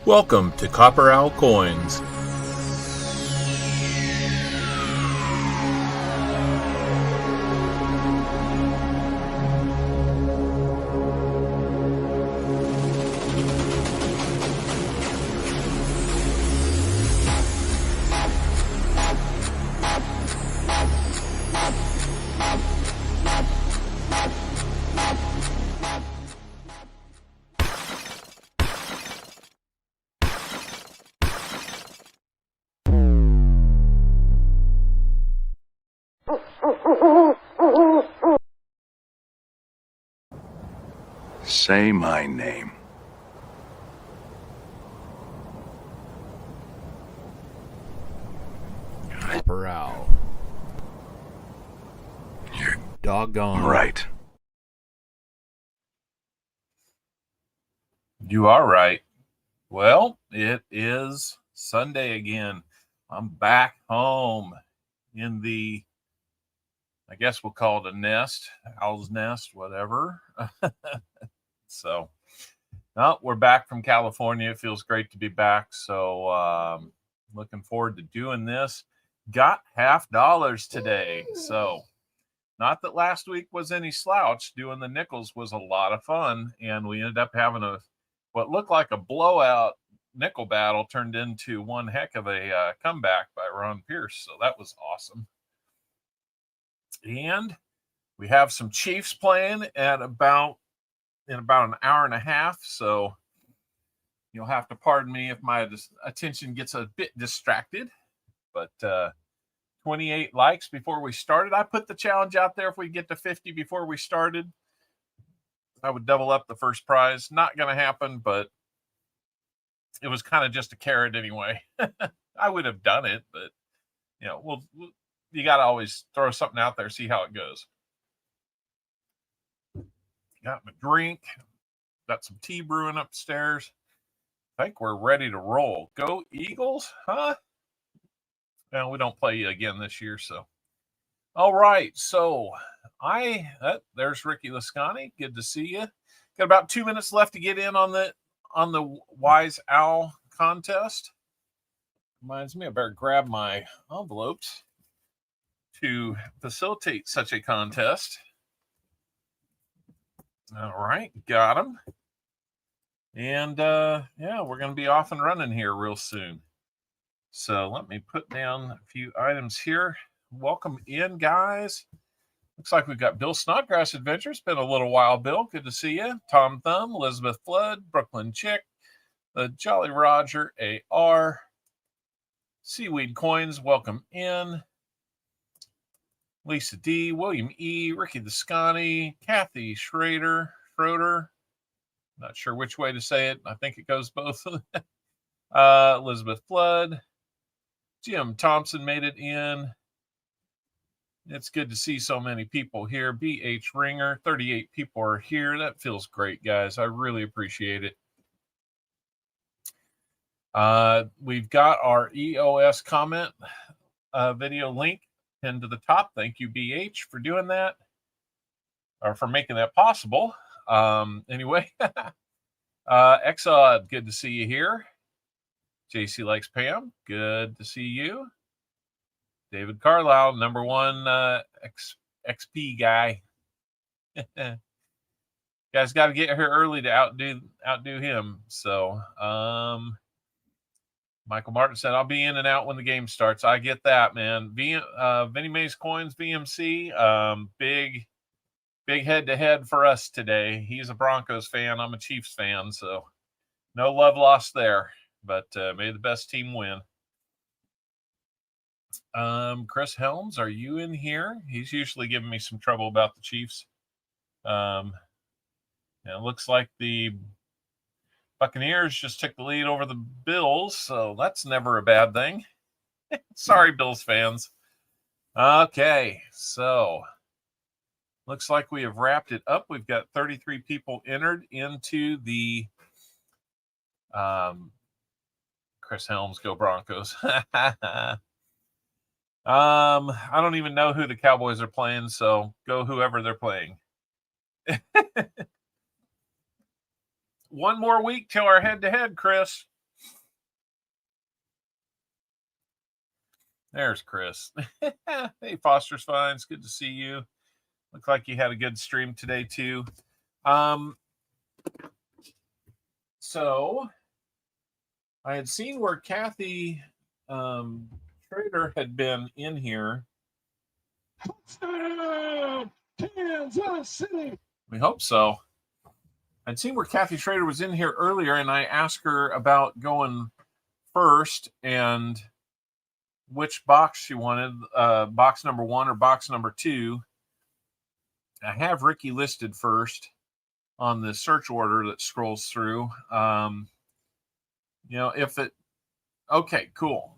Welcome to CopperOwlCoins. Say my name. CopperOwl. You're doggone right. You are right. Well, it is Sunday again. I'm back home in the, I guess we'll call it a nest, owl's nest, whatever. So, no, we're back from California. It feels great to be back. So, looking forward to doing this. Got $50 today. So, not that last week was any slouch. Doing the nickels was a lot of fun. And we ended up having what looked like a blowout nickel battle turned into one heck of a comeback by Ron Pierce. So that was awesome. And we have some Chiefs playing in about an hour and a half. So you'll have to pardon me if my attention gets a bit distracted. But 28 likes before we started. I put the challenge out there. If we get to 50 before we started, I would double up the first prize. Not going to happen, but it was kind of just a carrot anyway. I would have done it, but you got to always throw something out there, see how it goes. Got my drink. Got some tea brewing upstairs. I think we're ready to roll. Go Eagles, huh? Well, we don't play again this year, so. All right, so there's Ricky Lascani. Good to see you. Got about 2 minutes left to get in on the Wise Owl contest. Reminds me, I better grab my envelopes to facilitate such a contest. All right, got them. And we're going to be off and running here real soon. So let me put down a few items here. Welcome in, guys. Looks like we've got Bill Snodgrass Adventures. Been a little while, Bill. Good to see you. Tom Thumb, Elizabeth Flood, Brooklyn Chick, the Jolly Roger, AR, Seaweed Coins. Welcome in. Lisa D, William E, Ricky the Scotty, Kathy Schroeder. Not sure which way to say it. I think it goes both. Elizabeth Flood. Jim Thompson made it in. It's good to see so many people here. BH Ringer, 38 people are here. That feels great, guys. I really appreciate it. We've got our EOS comment video link pinned to the top. Thank you, BH, for doing that, or for making that possible. Anyway, Exod, good to see you here. JC likes Pam. Good to see you. David Carlisle, number one XP guy. Guys got to get here early to outdo him. So Michael Martin said, I'll be in and out when the game starts. I get that, man. Vinny Mays Coins, VMC, big head-to-head for us today. He's a Broncos fan. I'm a Chiefs fan, so no love lost there. But may the best team win. Chris Helms, are you in here? He's usually giving me some trouble about the Chiefs. It looks like the Buccaneers just took the lead over the Bills, so that's never a bad thing. Sorry, Bills fans. Okay, so looks like we have wrapped it up. We've got 33 people entered into the Chris Helms, go Broncos. I don't even know who the Cowboys are playing, so go whoever they're playing. One more week till our head-to-head, Chris. There's Chris. Hey, Foster's fine. It's good to see you. Looked like you had a good stream today, too. So I had seen where Kathy Trader had been in here. Kansas City. We hope so. I'd seen where Kathy Schrader was in here earlier, and I asked her about going first and which box she wanted, box number 1 or box number 2. I have Ricky listed first on the search order that scrolls through. If it... Okay, cool.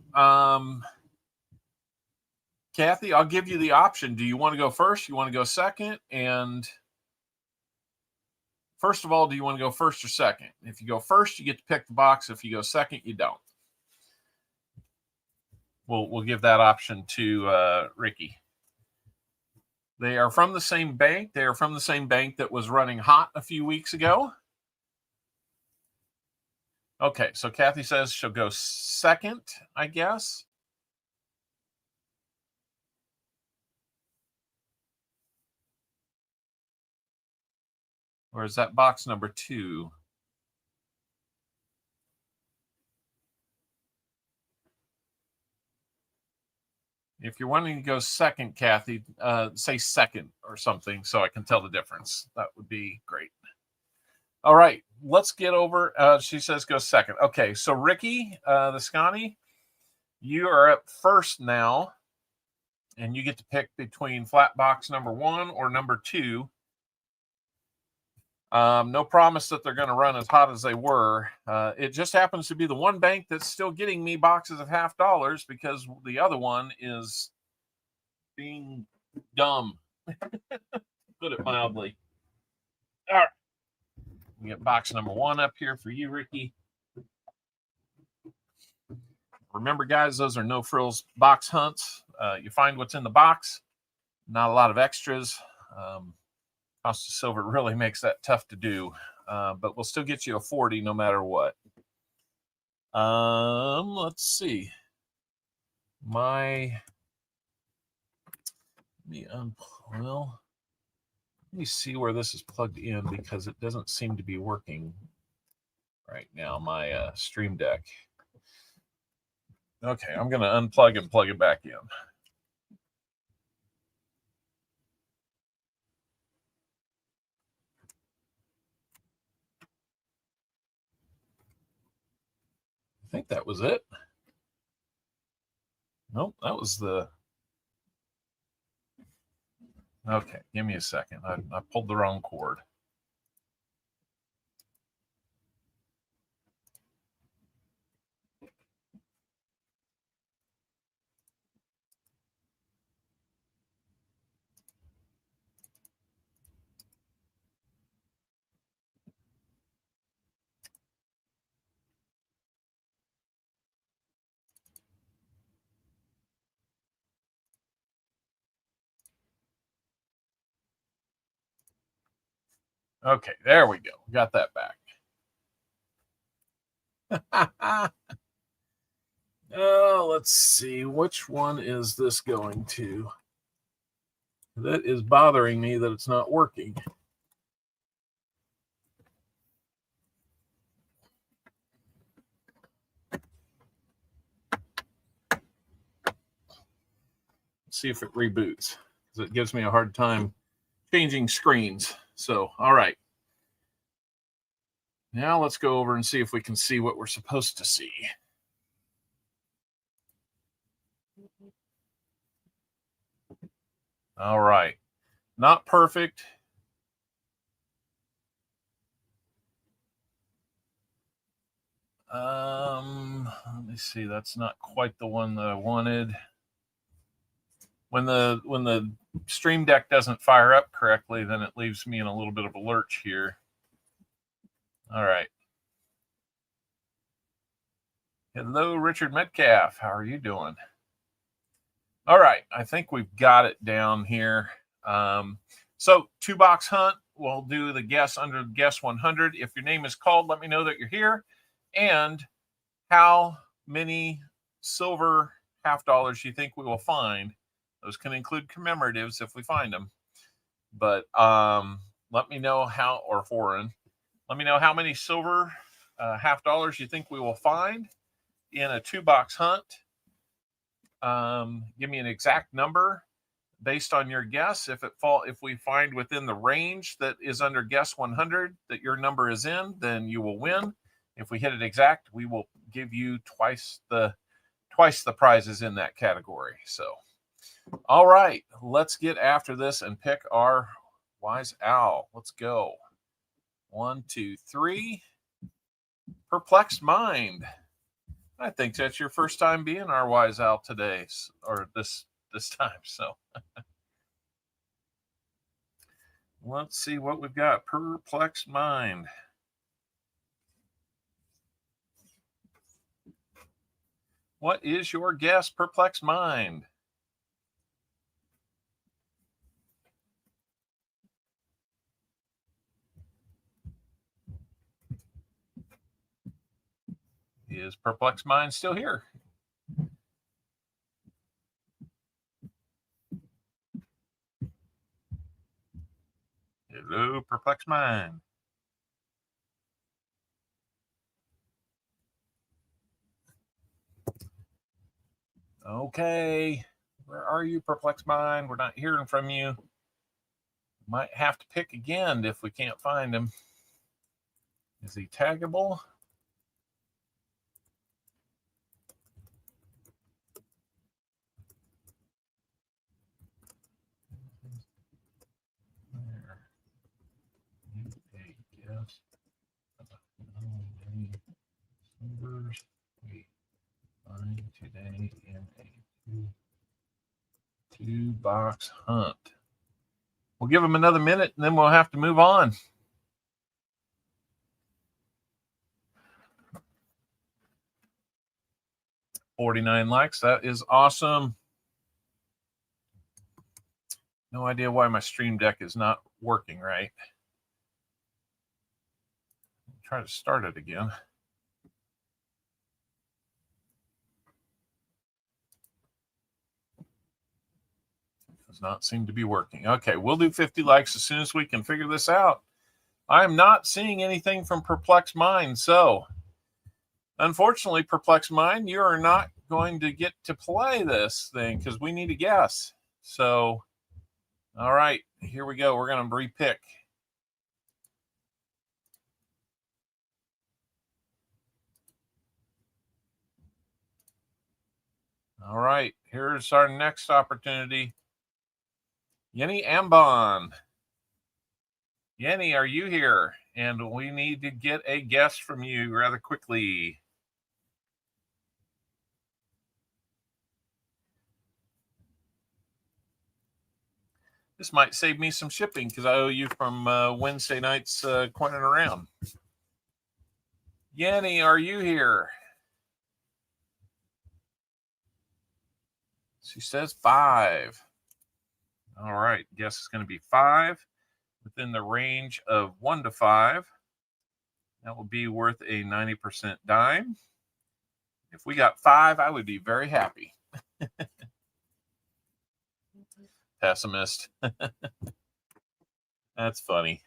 Kathy, I'll give you the option. Do you want to go first? You want to go second? And... First of all, do you want to go first or second? If you go first, you get to pick the box. If you go second, you don't. We'll give that option to Ricky. They are from the same bank. They are from the same bank that was running hot a few weeks ago. Okay, so Kathy says she'll go second, I guess. Or is that box number 2? If you're wanting to go second, Kathy, say second or something so I can tell the difference. That would be great. All right, let's get over. She says go second. Okay, so Ricky, the Scotty, you are up first now, and you get to pick between flat box number 1 or number 2. No promise that they're going to run as hot as they were. It just happens to be the one bank that's still getting me boxes of $50 because the other one is being dumb. Put it mildly. All right. We get box number 1 up here for you, Ricky. Remember, guys, those are no frills box hunts. You find what's in the box, not a lot of extras. Cost of silver really makes that tough to do, but we'll still get you a 40 no matter what. Let's see. Let me see where this is plugged in because it doesn't seem to be working right now, my Stream Deck. Okay, I'm going to unplug and plug it back in. I think that was it. Nope, that was the... Okay, give me a second. I pulled the wrong cord. Okay, there we go. Got that back. Let's see. Which one is this going to? That is bothering me that it's not working. Let's see if it reboots, because it gives me a hard time changing screens. So, all right. Now let's go over and see if we can see what we're supposed to see. All right. Not perfect. Let me see. That's not quite the one that I wanted. When the Stream Deck doesn't fire up correctly, then it leaves me in a little bit of a lurch here. All right. Hello, Richard Metcalf. How are you doing? All right. I think we've got it down here. So 2-box hunt. We'll do the guess under guess 100. If your name is called, let me know that you're here. And how many silver $half you think we will find. Those can include commemoratives if we find them. But let me know how, or foreign. Let me know how many silver $half you think we will find in a 2-box hunt. Give me an exact number based on your guess. If we find within the range that is under guess 100 that your number is in, then you will win. If we hit it exact, we will give you twice the prizes in that category. So, all right, let's get after this and pick our wise owl. Let's go. 1, 2, 3. Perplexed Mind. I think that's your first time being our wise owl today, or this time. So let's see what we've got. Perplexed Mind. What is your guess, Perplexed Mind? Is Perplexed Mind still here? Hello, Perplexed Mind. Okay. Where are you, Perplexed Mind? We're not hearing from you. Might have to pick again if we can't find him. Is he taggable? Yes. Numbers we find today in a 2-box hunt. We'll give him another minute and then we'll have to move on. $49 likes. That is awesome. No idea why my Stream Deck is not working right. Try to start it again. Does not seem to be working. Okay, we'll do 50 likes as soon as we can figure this out. I'm not seeing anything from Perplexed Mind, so unfortunately, Perplexed Mind, you are not going to get to play this thing because we need a guess. So, all right, here we go. We're going to repick. All right, here's our next opportunity. Yenny Ambon. Yenny, are you here? And we need to get a guess from you rather quickly. This might save me some shipping because I owe you from Wednesday night's Coin and Around. Yenny, are you here? She says 5. All right, guess it's going to be 5 within the range of 1 to 5. That will be worth a 90% dime. If we got 5, I would be very happy. Pessimist. That's funny.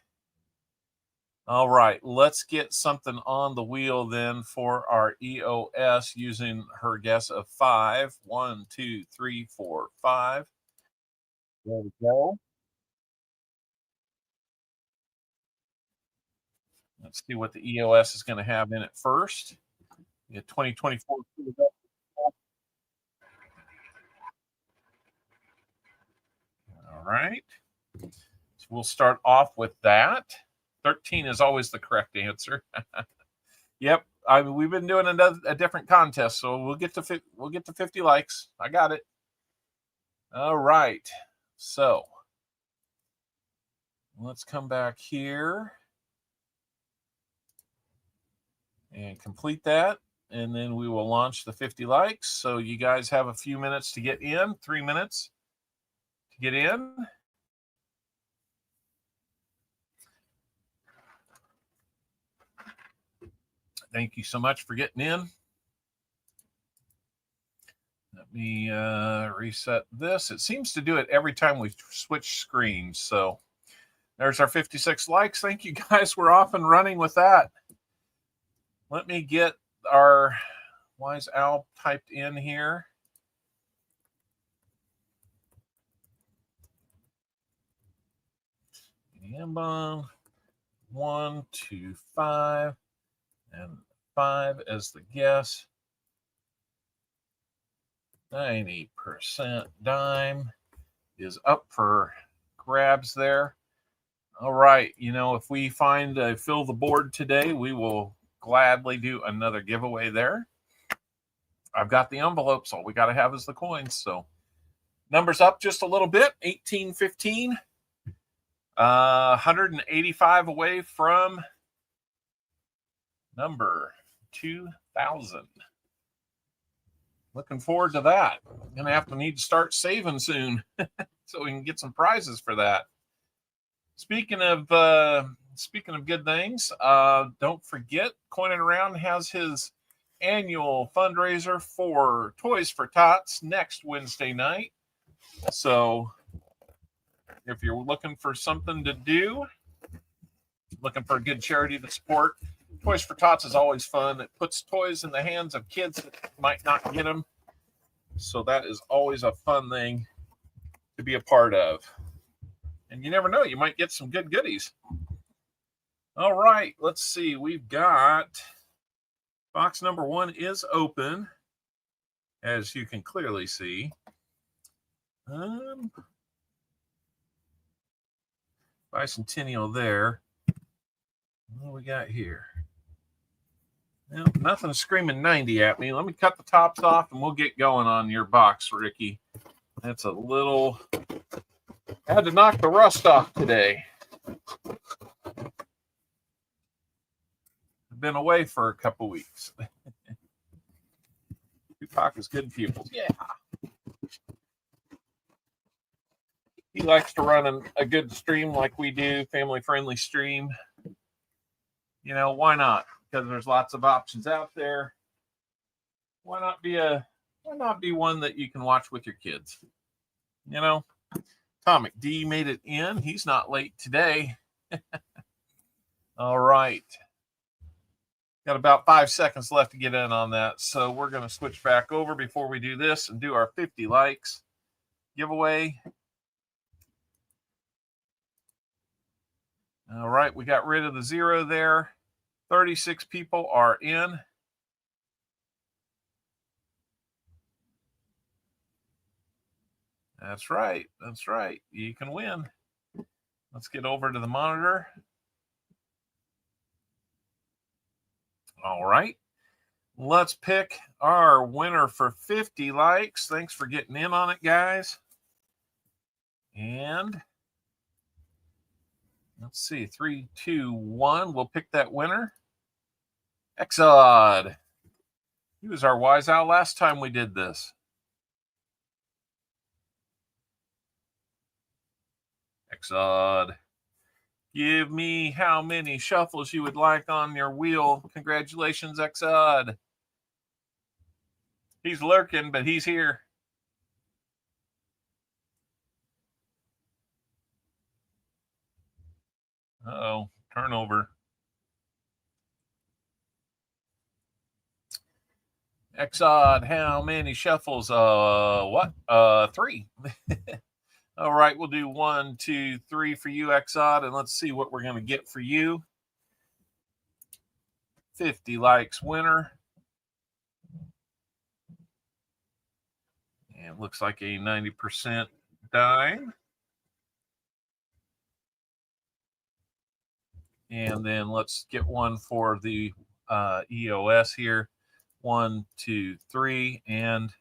All right, let's get something on the wheel then for our EOS using her guess of 5. 1, 2, 3, 4, 5. There we go. Let's see what the EOS is going to have in it first. Yeah, 2024. All right. So we'll start off with that. 13 is always the correct answer. Yep. We've been doing a different contest, so we'll get to 50 likes. I got it. All right. So let's come back here and complete that. And then we will launch the 50 likes. So you guys have a few minutes to get in, 3 minutes to get in. Thank you so much for getting in. Let me reset this. It seems to do it every time we switch screens. So there's our 56 likes. Thank you guys. We're off and running with that. Let me get our Wise Owl typed in here. And 1, 2, 5. And 5 as the guess. 90% dime is up for grabs there. All right. You know, if we find fill the board today, we will gladly do another giveaway there. I've got the envelopes. All we got to have is the coins. So numbers up just a little bit. 1815. 185 away from number 2000. Looking forward to that. I'm gonna need to start saving soon so we can get some prizes for that. Speaking of good things, don't forget, Coin Around has his annual fundraiser for Toys for Tots next Wednesday night. So if you're looking for something to do, looking for a good charity to support, Toys for Tots is always fun. It puts toys in the hands of kids that might not get them. So that is always a fun thing to be a part of. And you never know, you might get some good goodies. All right, let's see. We've got box number 1 is open, as you can clearly see. Bicentennial there. What do we got here? Well, nothing screaming 90 at me. Let me cut the tops off and we'll get going on your box, Ricky. That's a little... I had to knock the rust off today. I've been away for a couple weeks. Tupac is good pupils. Yeah. He likes to run a good stream like we do, family-friendly stream. You know, why not? Because there's lots of options out there. Why not be one that you can watch with your kids? You know, Atomic D made it in. He's not late today. All right. Got about 5 seconds left to get in on that. So we're going to switch back over before we do this and do our 50 likes giveaway. All right. We got rid of the 0 there. 36 people are in. That's right. That's right. You can win. Let's get over to the monitor. All right. Let's pick our winner for 50 likes. Thanks for getting in on it, guys. And let's see. 3, 2, 1. We'll pick that winner. Exod. He was our Wise Owl last time we did this. Exod. Give me how many shuffles you would like on your wheel. Congratulations, Exod. He's lurking, but he's here. Uh-oh, turnover. Exod, how many shuffles? What? 3. All right, we'll do 1, 2, 3 for you, Exod, and let's see what we're going to get for you. 50 likes winner. And it looks like a 90% dime. And then let's get one for the EOS here. 1, 2, 3, and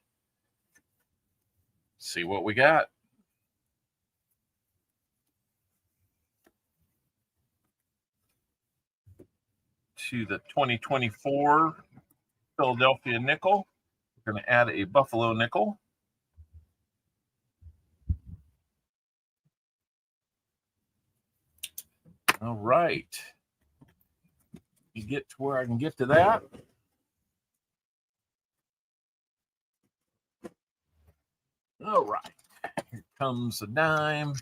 see what we got. To the 2024 Philadelphia nickel, we're going to add a Buffalo nickel. All right. You get to where I can get to that. All right. Here comes a dime.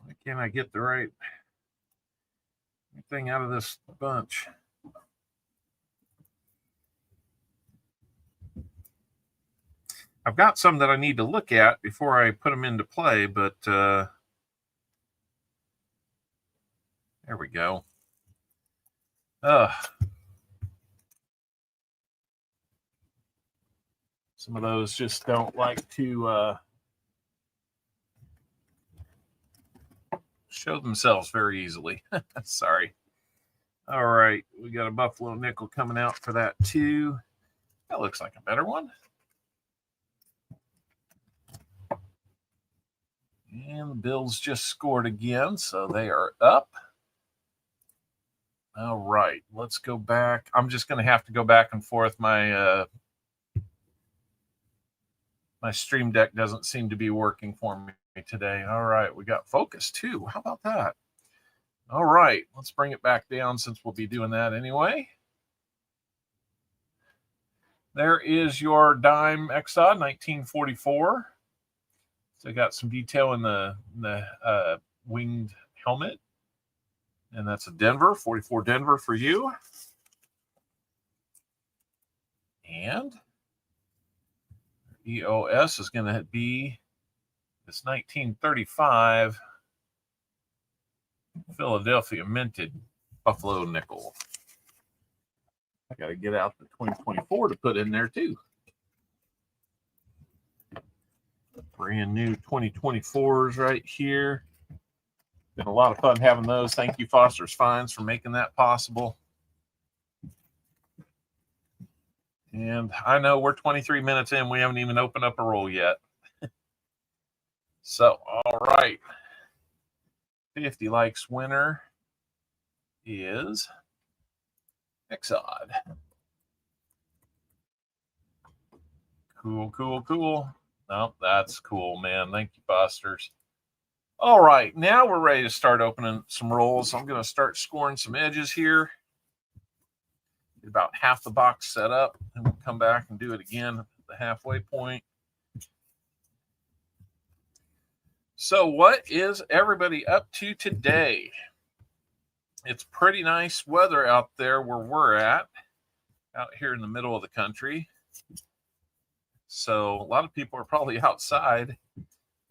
Why can't I get the right thing out of this bunch? I've got some that I need to look at before I put them into play, but there we go. Some of those just don't like to show themselves very easily. Sorry. All right, we got a Buffalo nickel coming out for that too. That looks like a better one. And the Bills just scored again, so they are up. All right, let's go back. I'm just going to have to go back and forth. My my Stream Deck doesn't seem to be working for me today. All right, we got focus too. How about that? All right, let's bring it back down since we'll be doing that anyway. There is your dime Exod 1944. So got some detail in the winged helmet. And that's a Denver, 44 Denver for you. And EOS is going to be this 1935 Philadelphia minted Buffalo nickel. I got to get out the 2024 to put in there too. Brand new 2024s right here. Been a lot of fun having those. Thank you, Foster's Finds, for making that possible. And I know we're 23 minutes in. We haven't even opened up a roll yet. So, all right. 50 likes winner is Exod. Cool, cool, cool. Oh, that's cool, man. Thank you, Foster's. All right, now we're ready to start opening some rolls. I'm going to start scoring some edges here. Get about half the box set up, and we'll come back and do it again at the halfway point. So what is everybody up to today? It's pretty nice weather out there where we're at, out here in the middle of the country. So a lot of people are probably outside.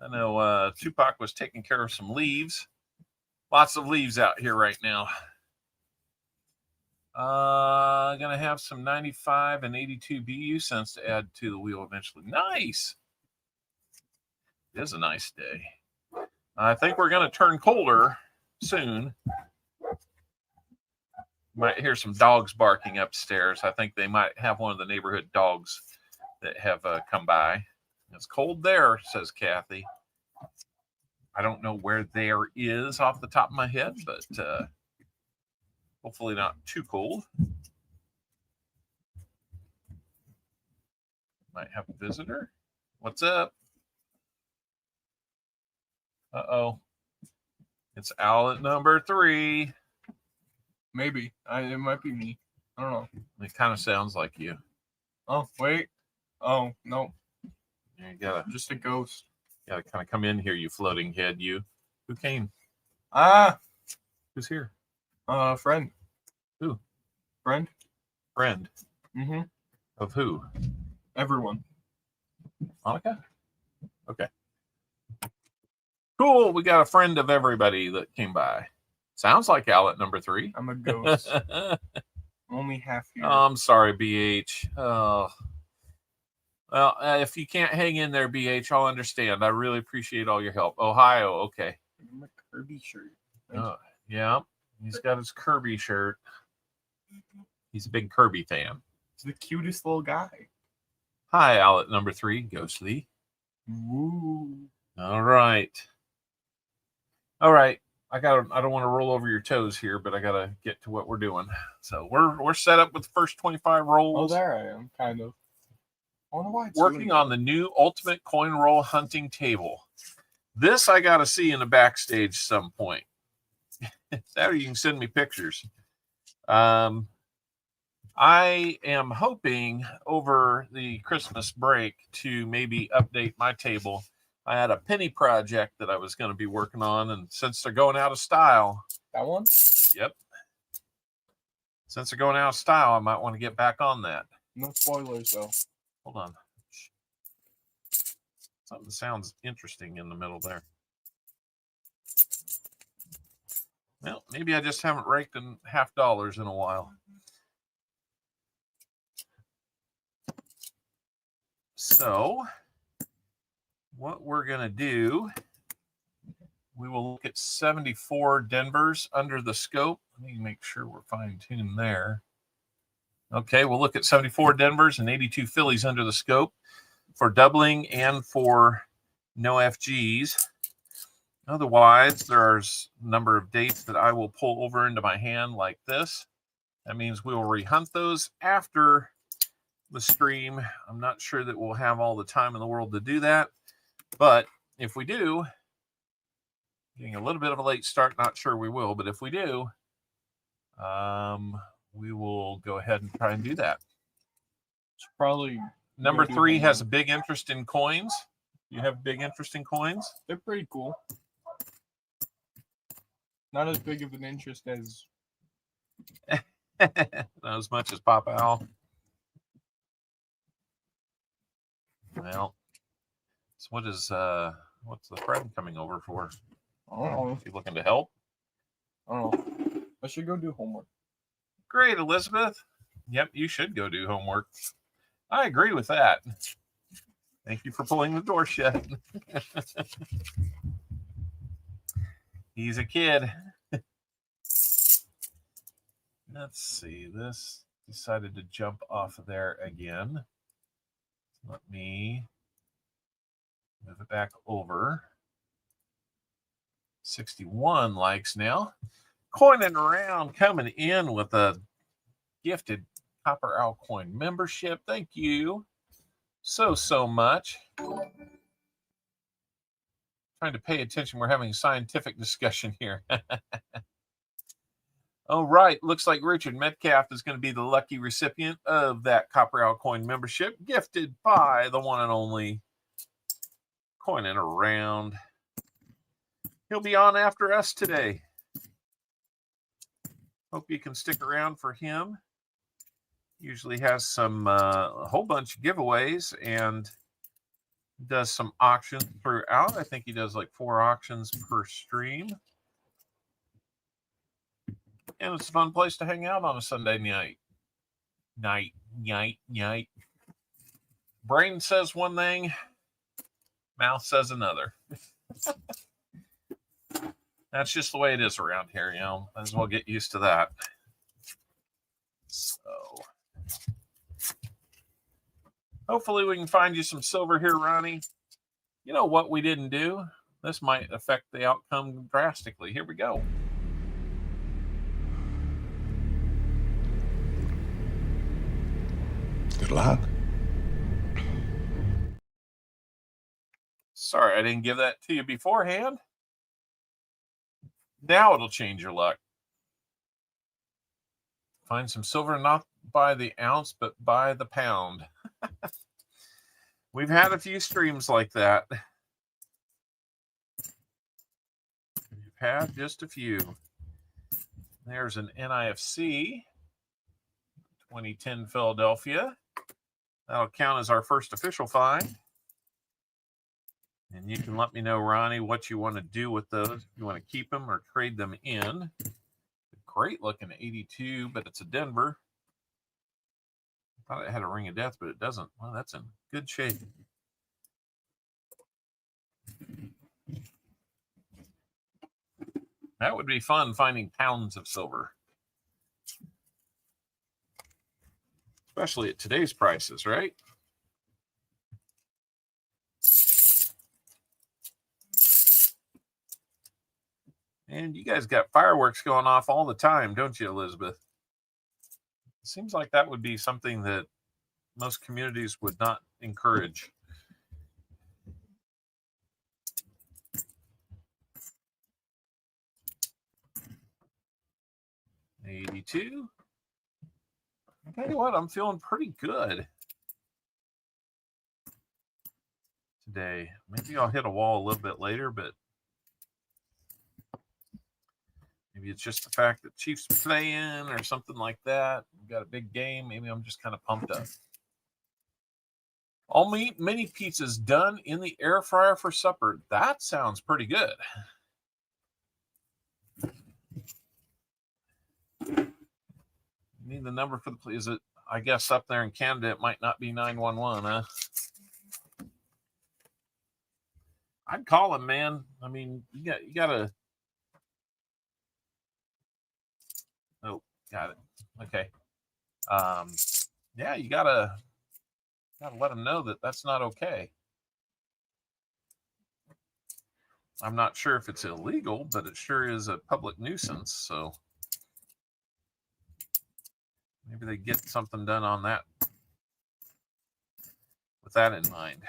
I know Tupac was taking care of some leaves. Lots of leaves out here right now. Gonna have some 95 and 82 BU cents to add to the wheel eventually. Nice. It is a nice day. I think we're gonna turn colder soon. Might hear some dogs barking upstairs. I think they might have one of the neighborhood dogs that have come by. It's cold there, says Kathy. I don't know where there is off the top of my head, but hopefully not too cold. Might have a visitor. What's up? Uh-oh. It's Owlet number 3. Maybe. It might be me. I don't know. It kind of sounds like you. Oh, wait. Oh, no. You gotta Just a ghost. kind of come in here, you floating head. You. Who came? Ah, Who's here? friend. Who? Friend. Friend. Mm-hmm. Of who? Everyone. Monica? Okay. Cool. We got a friend of everybody that came by. Sounds like Owlet number 3. I'm a ghost. Only half here. I'm sorry, BH. Oh. Well, if you can't hang in there, BH, I'll understand. I really appreciate all your help. Ohio, okay. I'm a Kirby shirt. Yeah, he's got his Kirby shirt. He's a big Kirby fan. He's the cutest little guy. Hi, Owlet number 3, Ghostly. Woo. All right. All right. I don't want to roll over your toes here, but I gotta get to what we're doing. So we're set up with the first 25 Oh, rolls. there I am, kind of. I wonder why it's Working on the new Ultimate Coin Roll Hunting Table. This I gotta see in the backstage some point. That or you can send me pictures. I am hoping over the Christmas break to maybe update my table. I had a penny project that I was going to be working on, and since they're going out of style, that one. yep. Since they're going out of style, I might want to get back on that. No spoilers though. Hold on. Something sounds interesting in the middle there. Well, maybe I just haven't raked in $50 in a while. So, what we're going to do, we will look at 74 Denvers under the scope. Let me make sure we're fine-tuned there. Okay, we'll look at 74 Denvers and 82 Phillies under the scope for doubling and for no FGs. Otherwise, there's a number of dates that I will pull over into my hand like this. That means we will rehunt those after the stream. I'm not sure that we'll have all the time in the world to do that, but if we do, getting a little bit of a late start, not sure we will, but if we do, we will go ahead and try and do that. It's probably Number 3 has a big interest in coins. You have big interest in coins? They're pretty cool. Not as big of an interest as Not as much as Papa Owl. Well, so what's the friend coming over for? I don't know. You looking to help? I don't know. I should go do homework. Great, Elizabeth. Yep, you should go do homework. I agree with that. Thank you for pulling the door shut. He's a kid. Let's see. This decided to jump off of there again. Let me move it back over. 61 likes now. Coining around, coming in with a gifted CopperOwlCoin membership. Thank you so much. Trying to pay attention. We're having a scientific discussion here. All right. Looks like Richard Metcalf is going to be the lucky recipient of that CopperOwlCoin membership, gifted by the one and only Coining Around. He'll be on after us today. Hope you can stick around for him. Usually has some a whole bunch of giveaways and does some auctions throughout. I think he does like 4 auctions per stream. And it's a fun place to hang out on a Sunday night. Night. Brain says one thing, mouth says another. That's just the way it is around here, you know. Might as well get used to that. So, hopefully we can find you some silver here, Ronnie. You know what we didn't do? This might affect the outcome drastically. Here we go. Good luck. Sorry, I didn't give that to you beforehand. Now it'll change your luck. Find some silver not by the ounce, but by the pound. We've had a few streams like that. We've had just a few. There's an NIFC 2010 Philadelphia. That'll count as our first official find. And you can let me know, Ronnie, what you want to do with those. You want to keep them or trade them in. Great looking 82, but it's a Denver. I thought it had a ring of death, but it doesn't. Well, that's in good shape. That would be fun, finding pounds of silver. Especially at today's prices, right? And you guys got fireworks going off all the time, don't you, Elizabeth? It seems like that would be something that most communities would not encourage. $82. I'll tell you what, I'm feeling pretty good today. Maybe I'll hit a wall a little bit later, but maybe it's just the fact that Chiefs playing or something like that. We've got a big game. Maybe I'm just kind of pumped up. All meat mini pizzas done in the air fryer for supper. That sounds pretty good. Need the number for the, is it, I guess up there in Canada, it might not be 911, huh? I'd call him, man. I mean, you gotta. Oh, got it. Okay. Yeah, you gotta let them know that that's not okay. I'm not sure if it's illegal, but it sure is a public nuisance. So maybe they get something done on that with that in mind.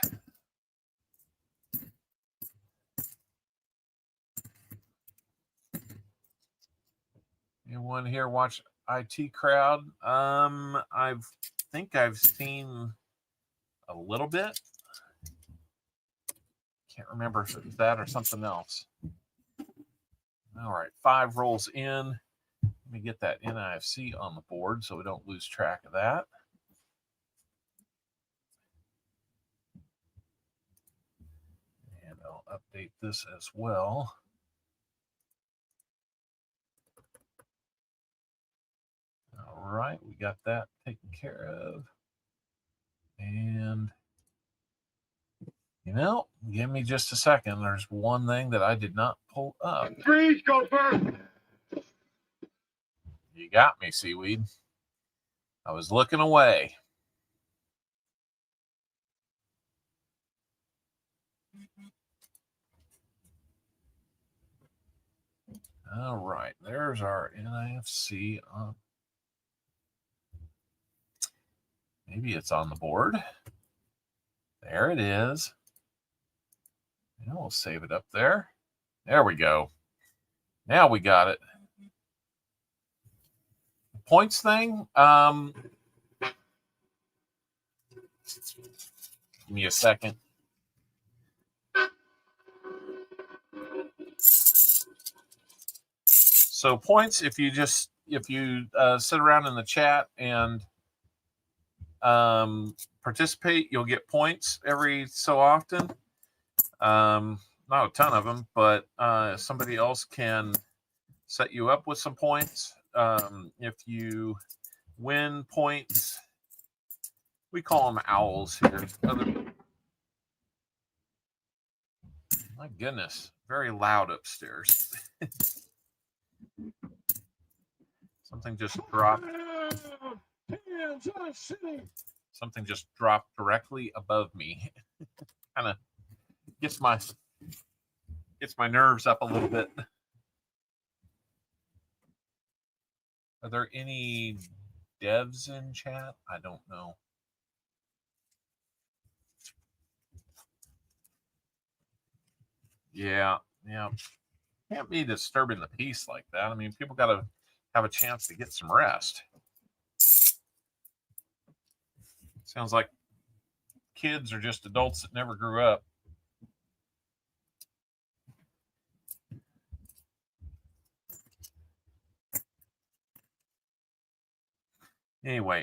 Anyone here watch IT Crowd? I think I've seen a little bit. Can't remember if it was that or something else. All right, 5 rolls in. Let me get that NIFC on the board so we don't lose track of that. And I'll update this as well. All right, we got that taken care of. And, you know, give me just a second. There's one thing that I did not pull up. Freeze, Gopher! You got me, Seaweed. I was looking away. All right, there's our NIFC. Maybe it's on the board. There it is. And we'll save it up there. There we go. Now we got it. Points thing. Give me a second. So points, if you sit around in the chat and participate, you'll get points every so often. Not a ton of them, but somebody else can set you up with some points. If you win points, we call them owls here. My goodness, very loud upstairs. Something just dropped. Something just dropped directly above me. Kind of gets my nerves up a little bit. Are there any devs in chat? I don't know. Yeah. Can't be disturbing the peace like that. I mean, people got to have a chance to get some rest. Sounds like kids are just adults that never grew up. Anyway,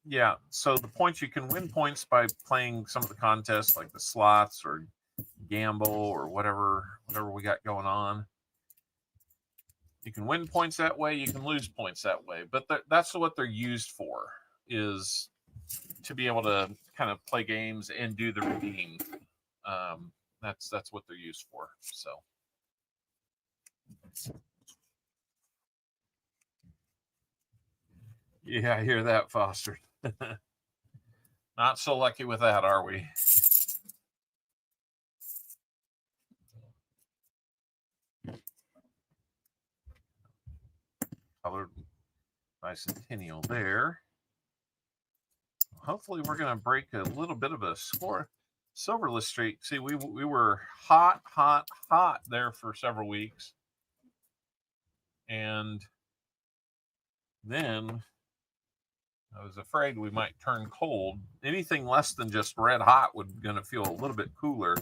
yeah, so the points, you can win points by playing some of the contests like the slots or gamble or whatever we got going on. You can win points that way, you can lose points that way, but that's what they're used for, is to be able to kind of play games and do the redeem. That's what they're used for. So yeah, I hear that, Foster. Not so lucky with that, are we? Colored bicentennial there. Hopefully we're going to break a little bit of a silverless streak. See, we were hot there for several weeks. And then I was afraid we might turn cold. Anything less than just red hot would going to feel a little bit cooler.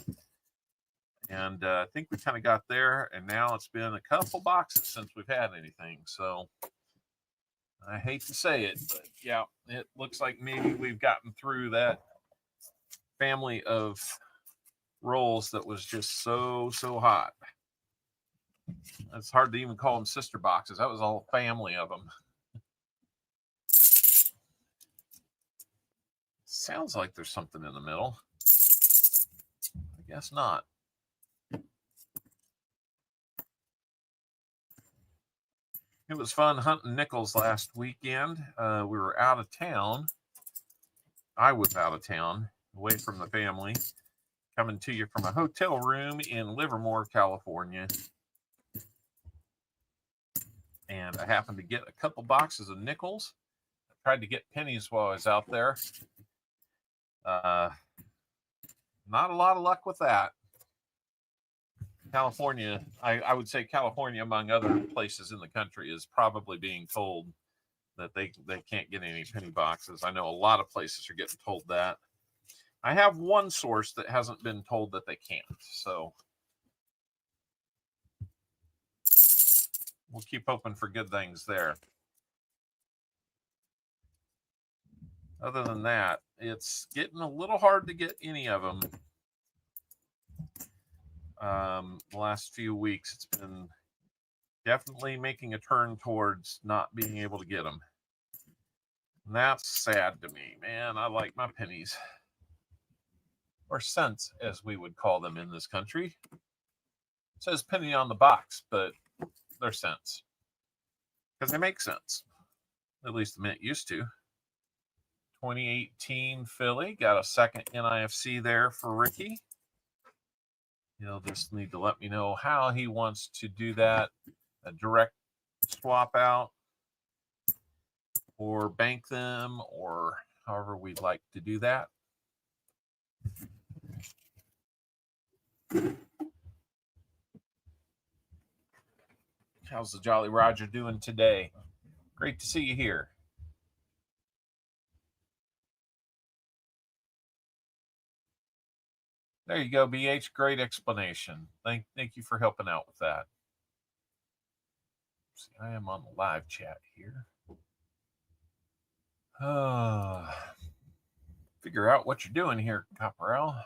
And I think we kind of got there. And now it's been a couple boxes since we've had anything. So I hate to say it, but yeah, it looks like maybe we've gotten through that family of rolls that was just so hot. It's hard to even call them sister boxes. That was a whole family of them. Sounds like there's something in the middle. I guess not. It was fun hunting nickels last weekend. We were out of town. I was out of town, away from the family, coming to you from a hotel room in Livermore, California. And I happened to get a couple boxes of nickels. I tried to get pennies while I was out there. Not a lot of luck with that. California, I would say California, among other places in the country, is probably being told that they can't get any penny boxes. I know a lot of places are getting told that. I have one source that hasn't been told that they can't. So we'll keep hoping for good things there. Other than that, it's getting a little hard to get any of them. The last few weeks, it's been definitely making a turn towards not being able to get them. And that's sad to me, man. I like my pennies, or cents, as we would call them in this country. It says penny on the box, but they're cents because they make sense. At least the mint used to. 2018 Philly got a second NIFC there for Ricky. He'll just need to let me know how he wants to do that. A direct swap out, or bank them, or however we'd like to do that. How's the Jolly Roger doing today? Great to see you here. There you go, BH. Great explanation. Thank you for helping out with that. See, I am on the live chat here. Figure out what you're doing here, CopperOwl.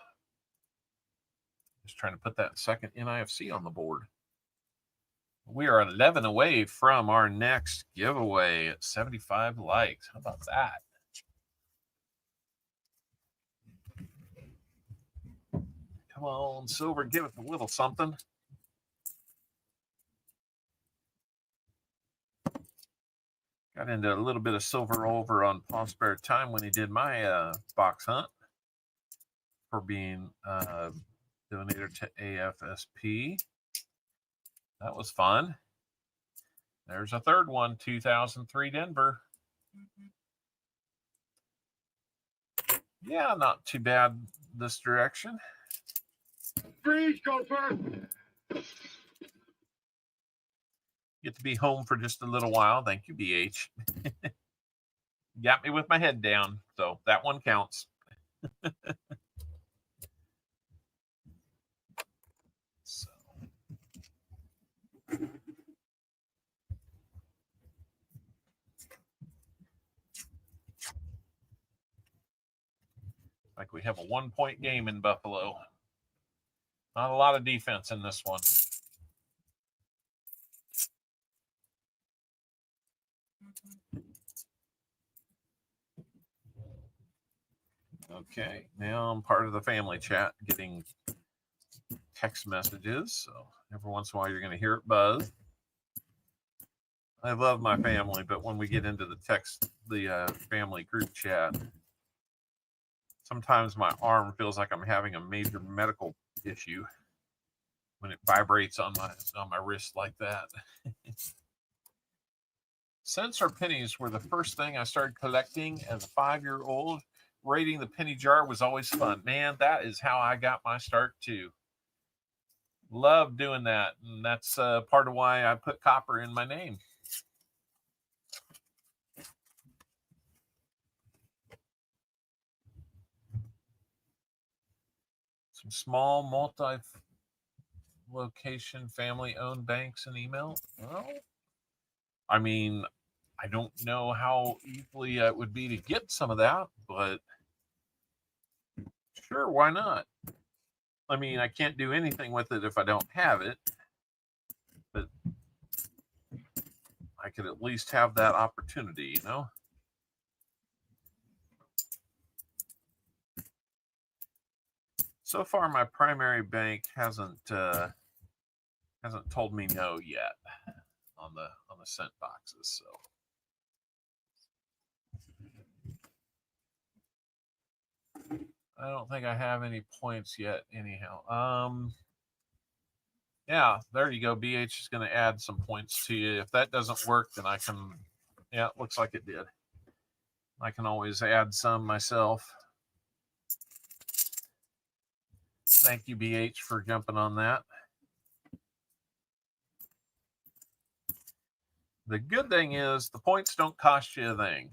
Just trying to put that second NIFC on the board. We are 11 away from our next giveaway at 75 likes. How about that? Come on, Silver, give it a little something. Got into a little bit of silver over on Paul's spare time when he did my box hunt for being donator to AFSP. That was fun. There's a third one, 2003 Denver. Yeah, not too bad this direction. Freeze, Gopher! Get to be home for just a little while. Thank you, BH. Got me with my head down, so that one counts. So. Like we have a 1-point game in Buffalo. Not a lot of defense in this one. Okay, now I'm part of the family chat getting text messages. So every once in a while you're going to hear it buzz. I love my family, but when we get into the family group chat, sometimes my arm feels like I'm having a major medical issue when it vibrates on my wrist like that. Cents or pennies were the first thing I started collecting as a 5-year-old. Raiding the penny jar was always fun. Man, that is how I got my start too. Love doing that, and that's part of why I put copper in my name. Some small multi-location family-owned banks and email. Well, I mean, I don't know how easily it would be to get some of that, but sure, why not? I mean, I can't do anything with it if I don't have it, but I could at least have that opportunity, you know? So far, my primary bank hasn't told me no yet on the cent boxes. So I don't think I have any points yet. Anyhow, yeah, there you go. BH is going to add some points to you. If that doesn't work, then I can. Yeah, it looks like it did. I can always add some myself. Thank you, BH, for jumping on that. The good thing is the points don't cost you a thing,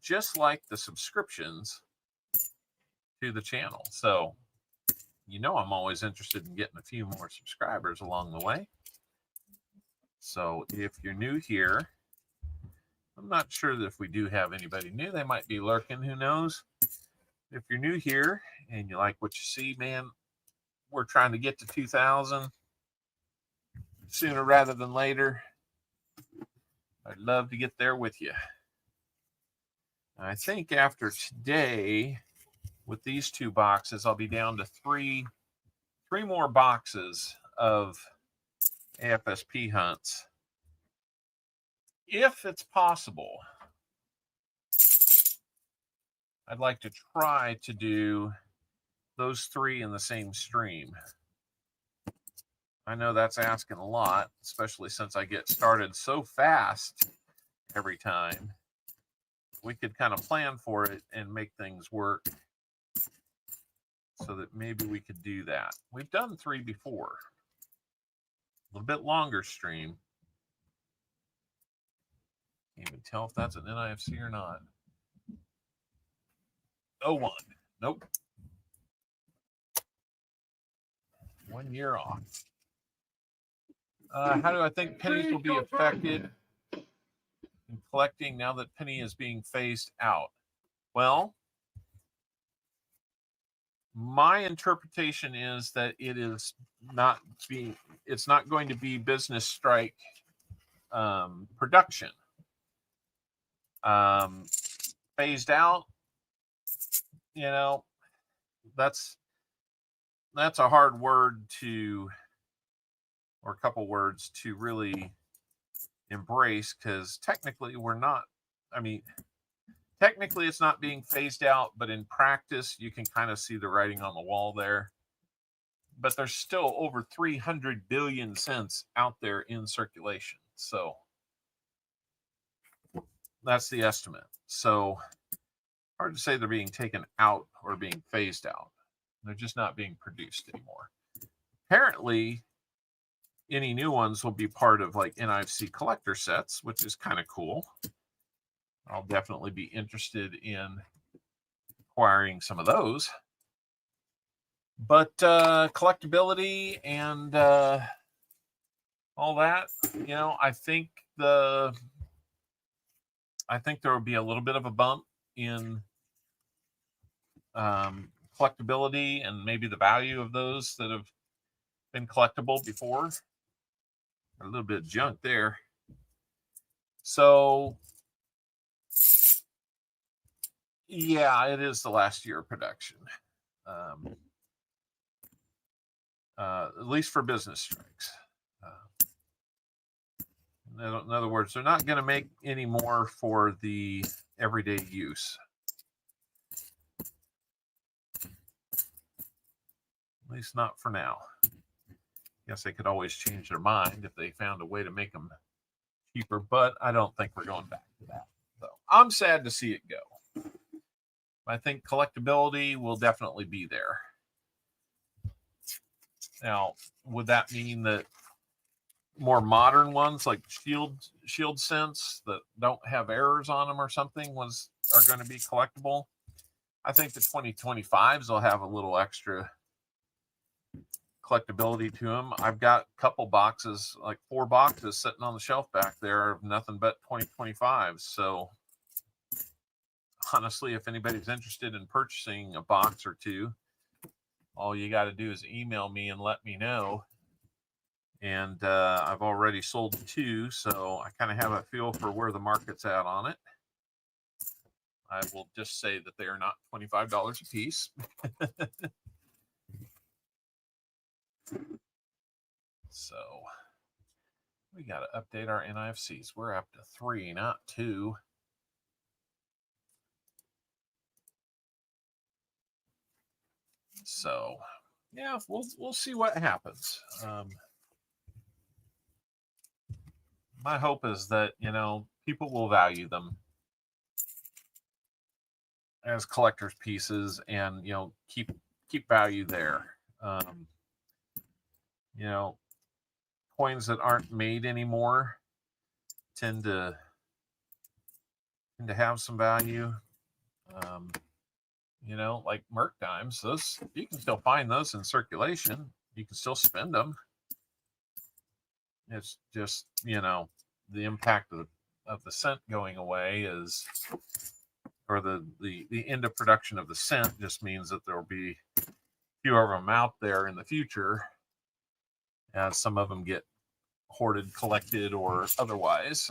just like the subscriptions to the channel. So, you know, I'm always interested in getting a few more subscribers along the way. So if you're new here, I'm not sure that if we do have anybody new, they might be lurking, who knows? If you're new here and you like what you see, man, we're trying to get to 2,000 sooner rather than later. I'd love to get there with you. I think after today, with these 2 boxes, I'll be down to three more boxes of AFSP hunts. If it's possible, I'd like to try to do those 3 in the same stream. I know that's asking a lot, especially since I get started so fast every time. We could kind of plan for it and make things work so that maybe we could do that. We've done 3 before. A little bit longer stream. Can't even tell if that's an NIFC or not. 01. Nope. 1 year off. How do I think pennies will be affected in collecting now that penny is being phased out? Well, my interpretation is that it's not going to be business strike production. Phased out, you know, that's a hard word to, or a couple words to really embrace, because technically we're not, I mean, technically it's not being phased out, but in practice you can kind of see the writing on the wall there. But there's still over 300 billion cents out there in circulation. So that's the estimate. So hard to say they're being taken out or being phased out. They're just not being produced anymore. apparently any new ones will be part of like NIFC collector sets, which is kind of cool. I'll definitely be interested in acquiring some of those. But collectability and all that, you know, I think there will be a little bit of a bump in collectability and maybe the value of those that have been collectible before. A little bit of junk there. So yeah, it is the last year of production. At least for business strikes. In other words, they're not going to make any more for the everyday use. At least not for now. Guess they could always change their mind if they found a way to make them cheaper, but I don't think we're going back to that. So I'm sad to see it go. I think collectability will definitely be there. Now, would that mean that more modern ones like shield sense that don't have errors on them or something are going to be collectible? I think the 2025s will have a little extra collectability to them. I've got a couple boxes, like 4 boxes sitting on the shelf back there of nothing but 2025s. So honestly, if anybody's interested in purchasing a box or two, all you got to do is email me and let me know. And I've already sold 2, so I kind of have a feel for where the market's at on it. I will just say that they are not $25 a piece. So we got to update our NIFCs. We're up to 3, not 2. So yeah, we'll see what happens. My hope is that, you know, people will value them as collector's pieces and, you know, keep value there. You know, coins that aren't made anymore tend to have some value. You know, like Merc dimes, those you can still find those in circulation. You can still spend them. It's just, you know, the impact of the cent going away is, or the end of production of the cent just means that there will be fewer of them out there in the future as some of them get hoarded, collected, or otherwise.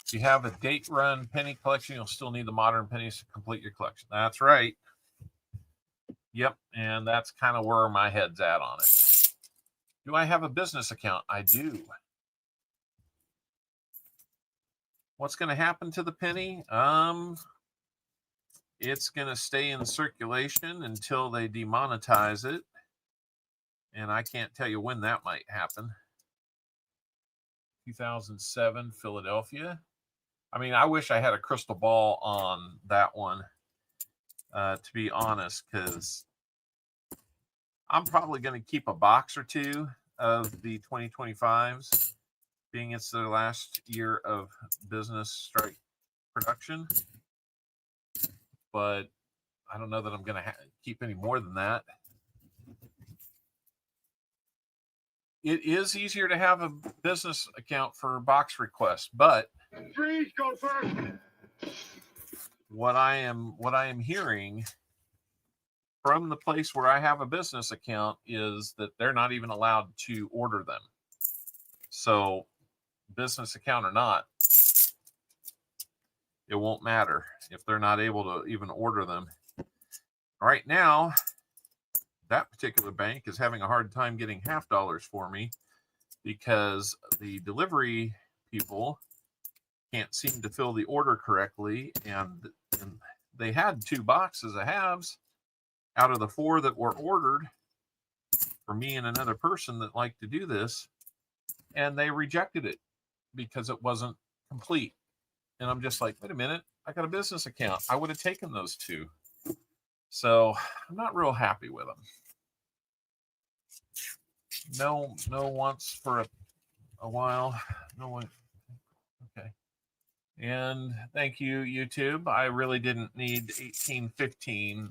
If you have a date run penny collection, you'll still need the modern pennies to complete your collection. That's right. Yep, and that's kind of where my head's at on it. Do I have a business account? I do. What's going to happen to the penny? It's going to stay in circulation until they demonetize it. And I can't tell you when that might happen. 2007, Philadelphia. I mean, I wish I had a crystal ball on that one, to be honest, because I'm probably going to keep a box or two of the 2025s, being it's their last year of business strike production. But I don't know that I'm going to keep any more than that. It is easier to have a business account for box requests, but Freeze, go first. what I am hearing from the place where I have a business account is that they're not even allowed to order them. So business account or not, it won't matter if they're not able to even order them. Right now, that particular bank is having a hard time getting $50 for me because the delivery people can't seem to fill the order correctly, and they had 2 boxes of halves out of the 4 that were ordered for me and another person that liked to do this, and they rejected it because it wasn't complete. And I'm just like, wait a minute, I got a business account. I would have taken those two. So I'm not real happy with them. No once for a while. No one. Okay. And thank you, YouTube. I really didn't need 1815.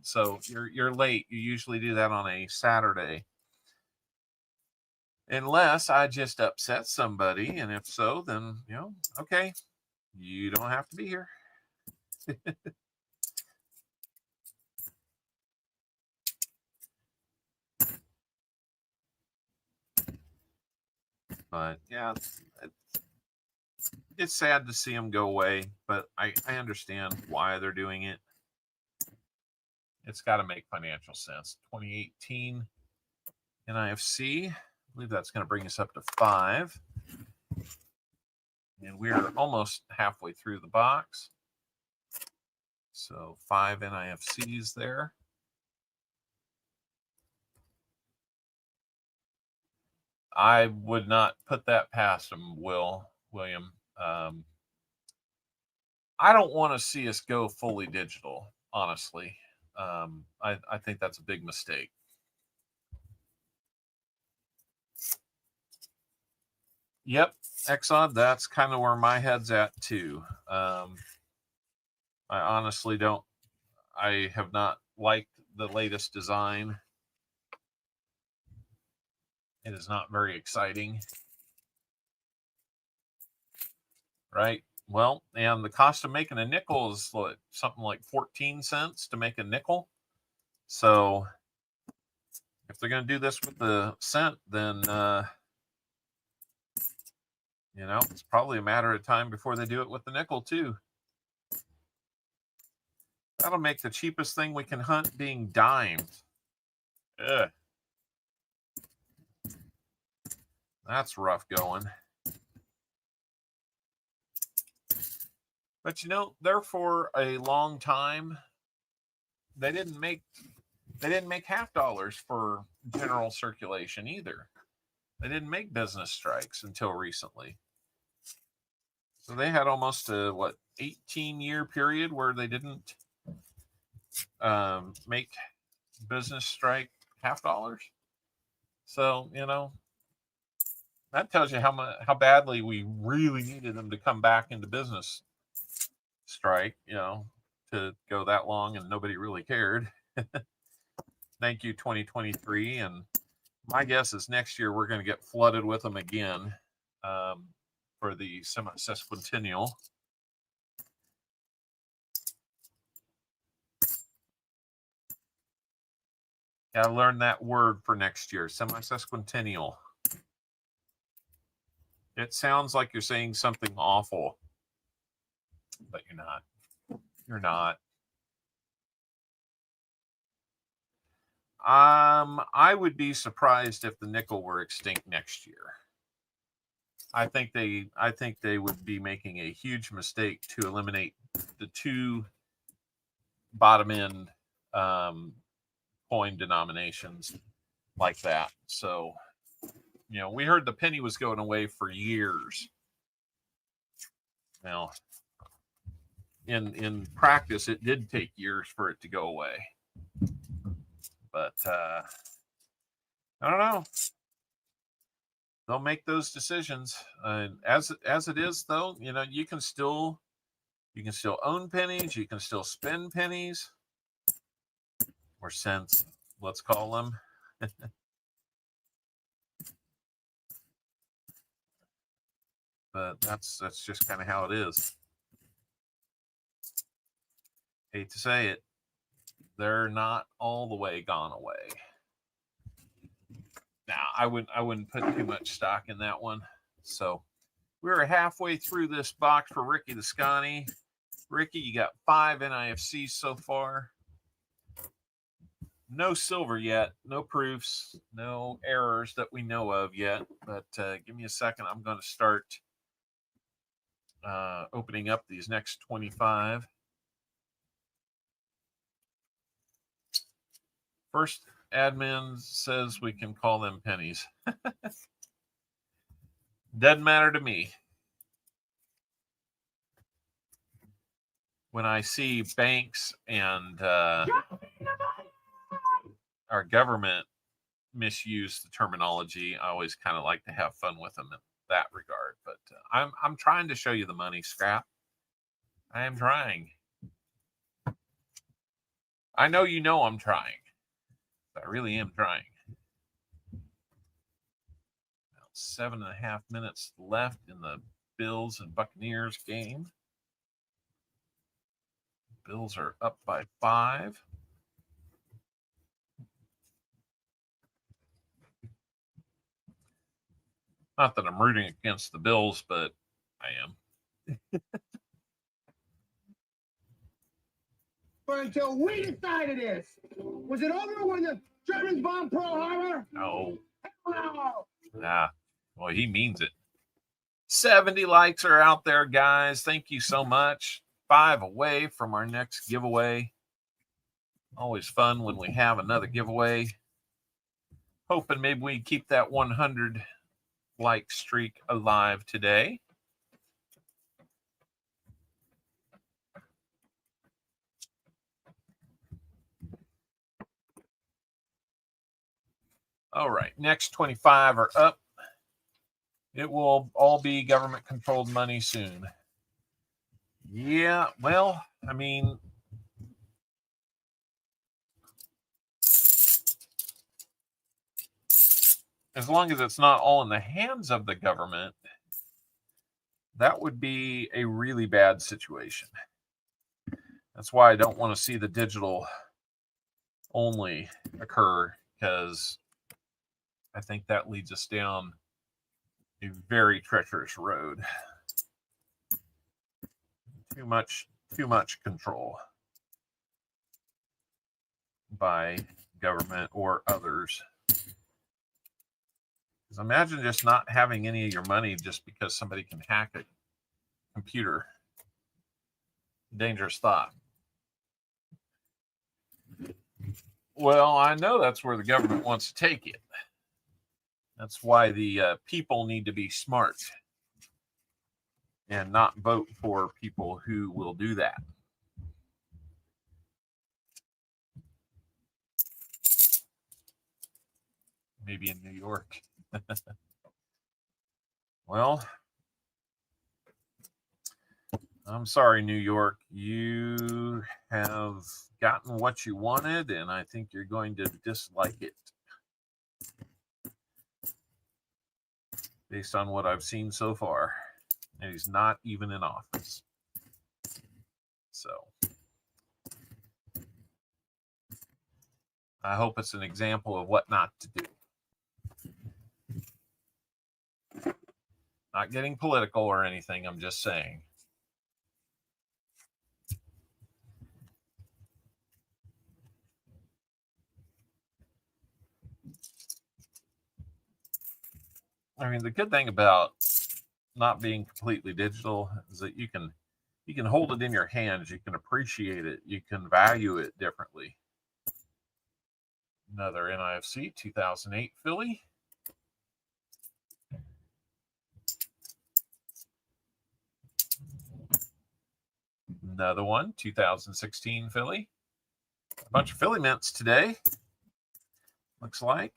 So you're late. You usually do that on a Saturday. Unless I just upset somebody. And if so, then, okay, you don't have to be here. But yeah, it's sad to see them go away, but I understand why they're doing it. It's got to make financial sense. 2018 NIFC, I believe that's going to bring us up to 5. And we're almost halfway through the box. So 5 NIFCs there. I would not put that past them, William. I don't want to see us go fully digital, honestly. I think that's a big mistake. Yep, Exxon, that's kind of where my head's at too. I honestly don't. I have not liked the latest design. It is not very exciting. Right? Well, and the cost of making a nickel is something like 14 cents to make a nickel. So if they're going to do this with the cent, then, it's probably a matter of time before they do it with the nickel too. That'll make the cheapest thing we can hunt being dimes. Ugh. That's rough going. But there for a long time, they didn't make half dollars for general circulation either. They didn't make business strikes until recently. So they had almost a 18-year period where they didn't make business strike half dollars. So that tells you how badly we really needed them to come back into business strike. To go that long and nobody really cared. Thank you, 2023, and my guess is next year we're going to get flooded with them again for the semi-sesquicentennial. Yeah, I learned that word for next year, semi-sesquicentennial. It sounds like you're saying something awful, but you're not. You're not. I would be surprised if the nickel were extinct next year. I think they would be making a huge mistake to eliminate the two bottom end coin denominations like that. So, we heard the penny was going away for years. Now, in practice, it did take years for it to go away. But I don't know. They'll make those decisions. As it is, though, you can still own pennies. You can still spend pennies or cents. Let's call them. But that's just kind of how it is. Hate to say it, they're not all the way gone away. Now, I wouldn't put too much stock in that one. So we're halfway through this box for Ricky the Scotty. Ricky, you got 5 NIFCs so far. No silver yet, no proofs, no errors that we know of yet. But give me a second. I'm going to start opening up these next 25. First admin says we can call them pennies. Doesn't matter to me. When I see banks and our government misuse the terminology, I always kind of like to have fun with them in that regard. But I'm trying to show you the money, Scrap. I am trying. I know you know I'm trying. I really am trying. About 7.5 minutes left in the Bills and Buccaneers game. Bills are up by 5. Not that I'm rooting against the Bills, but I am. But until we decided this, was it over when the Germans bombed Pearl Harbor? No. No. Nah. Well, he means it. 70 likes are out there, guys. Thank you so much. 5 away from our next giveaway. Always fun when we have another giveaway. Hoping maybe we keep that 100 like streak alive today. All right, next 25 are up. It will all be government-controlled money soon. Yeah, well, I mean, as long as it's not all in the hands of the government, that would be a really bad situation. That's why I don't want to see the digital only occur, because I think that leads us down a very treacherous road. Too much control by government or others. Because imagine just not having any of your money just because somebody can hack a computer. Dangerous thought. Well, I know that's where the government wants to take it. That's why the people need to be smart and not vote for people who will do that. Maybe in New York. Well, I'm sorry, New York. You have gotten what you wanted, and I think you're going to dislike it. Based on what I've seen so far. And he's not even in office. So I hope it's an example of what not to do. Not getting political or anything, I'm just saying. I mean, the good thing about not being completely digital is that you can hold it in your hands, you can appreciate it, you can value it differently. Another NIFC 2008 Philly. Another one, 2016 Philly. A bunch of Philly mints today. Looks like.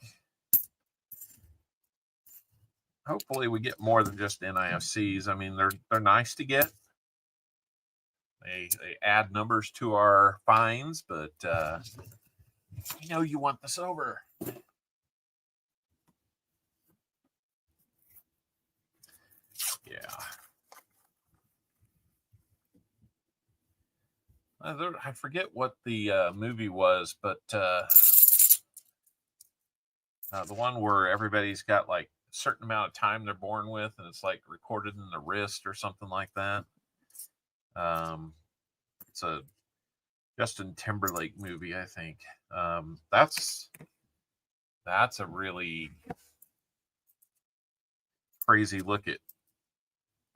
Hopefully we get more than just NIFCs. I mean, they're nice to get. They add numbers to our finds, but you know you want the silver. Yeah. I forget what the movie was, but the one where everybody's got like a certain amount of time they're born with, and it's like recorded in the wrist or something like that. It's a Justin Timberlake movie, I think. That's a really crazy look at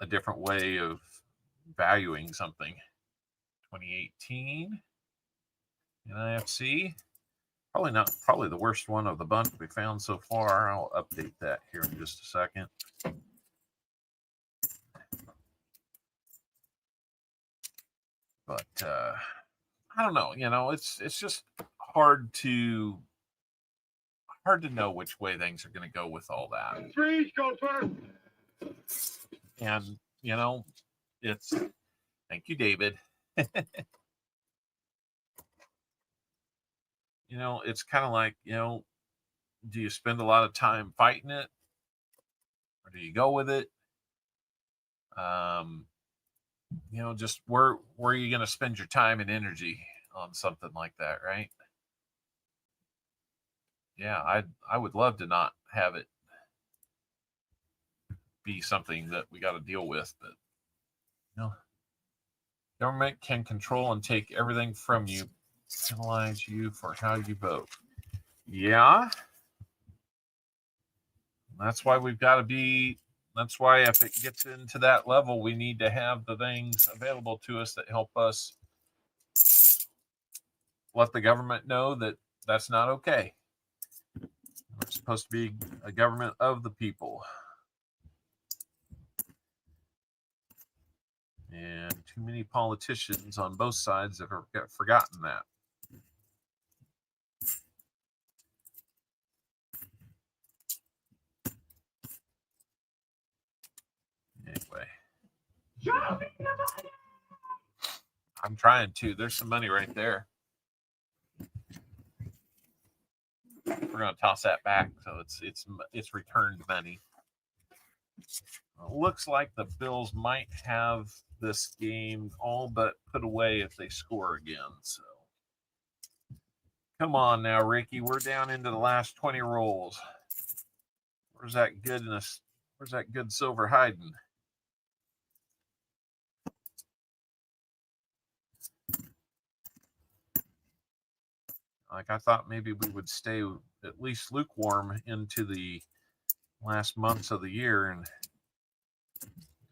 a different way of valuing something. 2018 NIFC. Probably the worst one of the bunch we found so far. I'll update that here in just a second. But I don't know. You know, it's just hard to know which way things are going to go with all that. Freeze, go first. And you know, it's thank you, David. You know, it's kind of like, you know, do you spend a lot of time fighting it, or do you go with it? You know, just where are you going to spend your time and energy on something like that, right? Yeah, I would love to not have it be something that we got to deal with, but you know, government can control and take everything from you, penalize you for how you vote. Yeah, that's why we've got to be. That's why if it gets into that level, we need to have the things available to us that help us let the government know that that's not okay. We're supposed to be a government of the people. And too many politicians on both sides have forgotten that. Anyway. I'm trying to. There's some money right there. We're going to toss that back, so it's returned money. Looks like the Bills might have this game all but put away if they score again. So, come on now, Ricky. We're down into the last 20 rolls. Where's that goodness? Where's that good silver hiding? Like, I thought maybe we would stay at least lukewarm into the last months of the year and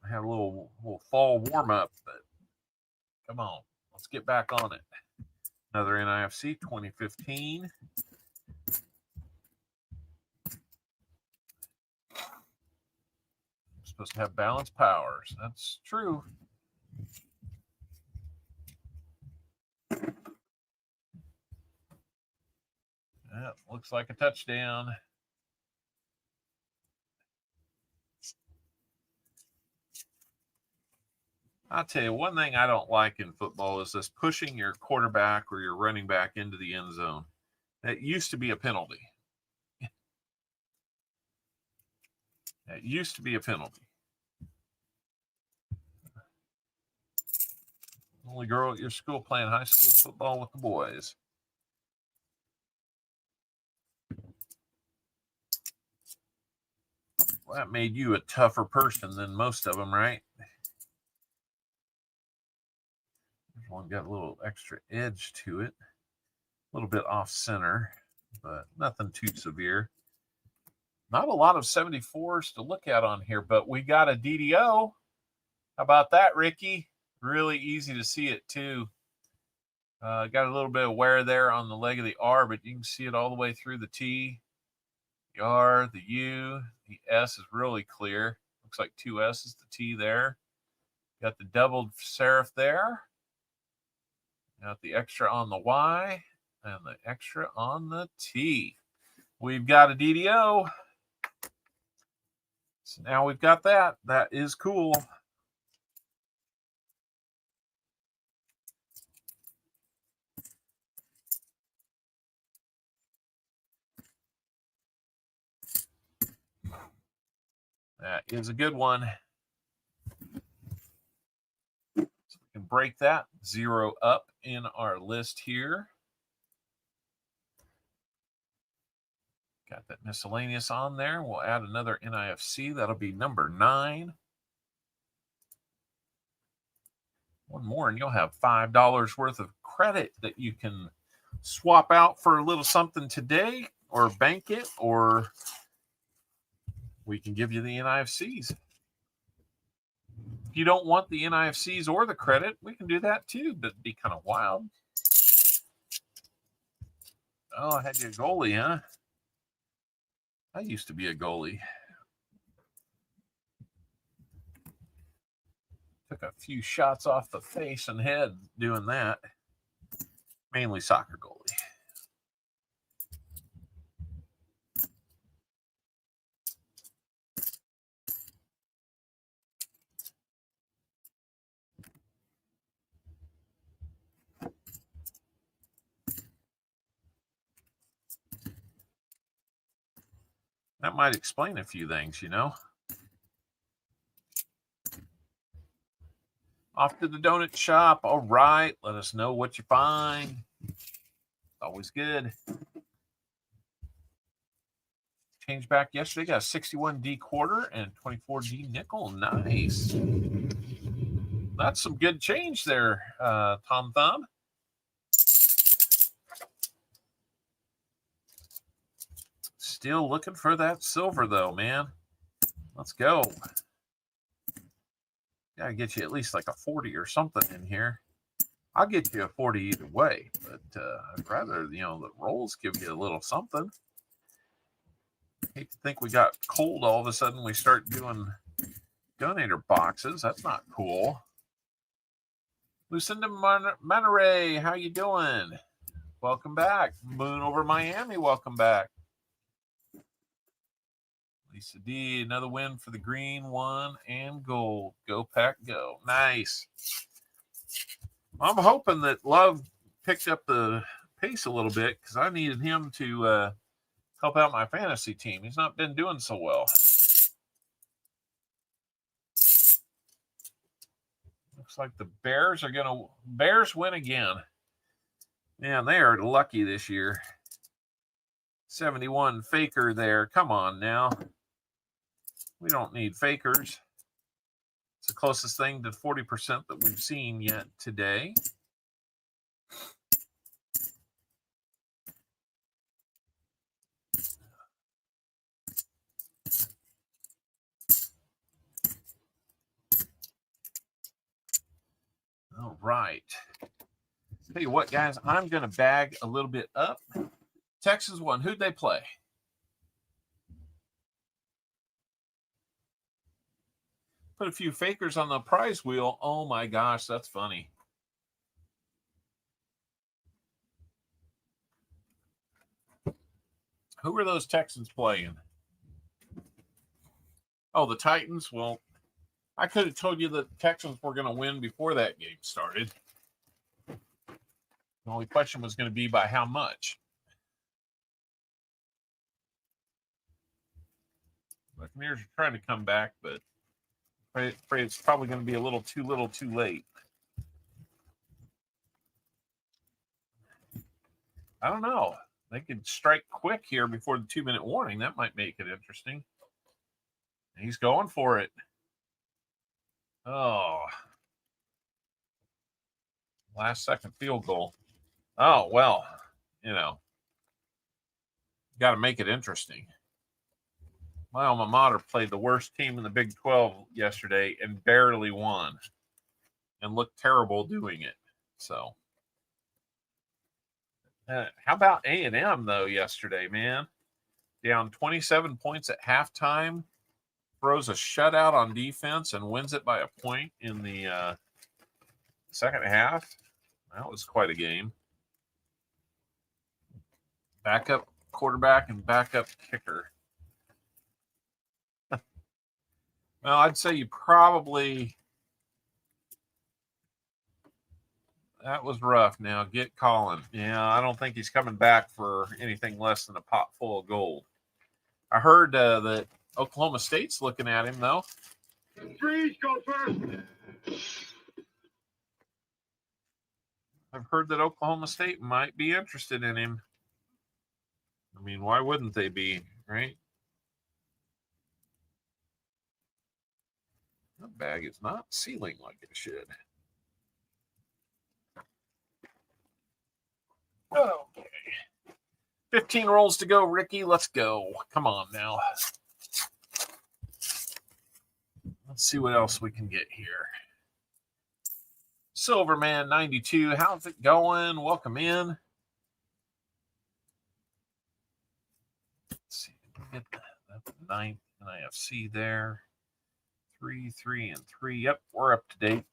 have a little fall warm up, but come on, let's get back on it. Another NIFC 2015. I'm supposed to have balanced powers. That's true. Yeah, looks like a touchdown. I'll tell you, one thing I don't like in football is this pushing your quarterback or your running back into the end zone. That used to be a penalty. That used to be a penalty. Only girl at your school playing high school football with the boys. Well, that made you a tougher person than most of them, right? This one got a little extra edge to it. A little bit off center, but nothing too severe. Not a lot of 74s to look at on here, but we got a DDO. How about that, Ricky? Really easy to see it, too. Got a little bit of wear there on the leg of the R, but you can see it all the way through the T, the R, the U. The S is really clear. Looks like 2 S's, the T there. Got the doubled serif there. Got the extra on the Y and the extra on the T. We've got a DDO. So now we've got that. That is cool. That is a good one. So we can break that 0 up in our list here. Got that miscellaneous on there. We'll add another NIFC. That'll be number 9. One more, and you'll have $5 worth of credit that you can swap out for a little something today, or bank it, or we can give you the NIFCs. If you don't want the NIFCs or the credit, we can do that too, but it'd be kind of wild. Oh, I had you a goalie, huh? I used to be a goalie. Took a few shots off the face and head doing that. Mainly soccer goalie. That might explain a few things, you know. Off to the donut shop. All right. Let us know what you find. Always good. Changed back yesterday. Got a 61D quarter and 24D nickel. Nice. That's some good change there, Tom Thumb. Still looking for that silver, though, man. Let's go. Gotta get you at least like a 40 or something in here. I'll get you a 40 either way, but I'd rather, you know, the rolls give you a little something. Hate to think we got cold all of a sudden. We start doing donator boxes. That's not cool. Lucinda Monterey, how you doing? Welcome back. Moon over Miami, welcome back. Lisa D, another win for the green one and gold. Go Pack, go. Nice. I'm hoping that Love picked up the pace a little bit because I needed him to help out my fantasy team. He's not been doing so well. Looks like the Bears win again. Man, they are lucky this year. 71 faker there. Come on now. We don't need fakers. It's the closest thing to 40% that we've seen yet today. All right. Tell you what, guys, I'm going to bag a little bit up. Texas won. Who'd they play? Put a few fakers on the prize wheel. Oh, my gosh, that's funny. Who were those Texans playing? Oh, the Titans? Well, I could have told you the Texans were going to win before that game started. The only question was going to be by how much. Buccaneers are trying to come back, but afraid it's probably going to be a little too late. I don't know. They could strike quick here before the 2-minute warning. That might make it interesting. He's going for it. Oh. Last second field goal. Oh, well, you know. Got to make it interesting. My alma mater played the worst team in the Big 12 yesterday and barely won and looked terrible doing it. So, how about A&M, though, yesterday, man? Down 27 points at halftime, throws a shutout on defense and wins it by a point in the second half. That was quite a game. Backup quarterback and backup kicker. Well, I'd say you probably... That was rough. Now get Colin. Yeah, I don't think he's coming back for anything less than a pot full of gold. I heard that Oklahoma State's looking at him, though. Freeze, go first. I've heard that Oklahoma State might be interested in him. I mean, why wouldn't they be, right? That bag is not sealing like it should. Okay. 15 rolls to go, Ricky. Let's go. Come on now. Let's see what else we can get here. Silverman 92. How's it going? Welcome in. Let's see. Get the 9th NIFC there. 3, 3, and 3. Yep, we're up to date.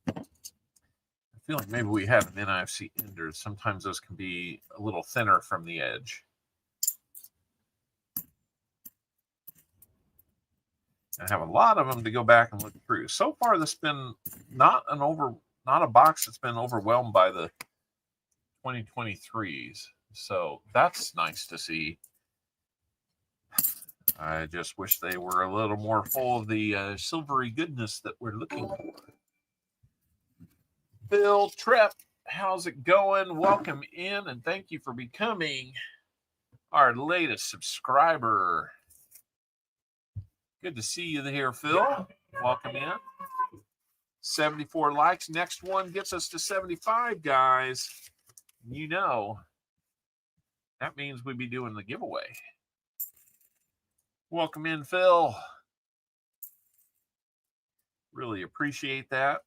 I feel like maybe we have an NIFC enders. Sometimes those can be a little thinner from the edge. I have a lot of them to go back and look through. So far, this has been not a box that's been overwhelmed by the 2023s. So that's nice to see. I just wish they were a little more full of the silvery goodness that we're looking for. Bill Trepp, how's it going? Welcome in, and thank you for becoming our latest subscriber. Good to see you here, Phil. Welcome in. 74 likes. Next one gets us to 75, guys. You know, that means we'd be doing the giveaway. Welcome in, Phil. Really appreciate that.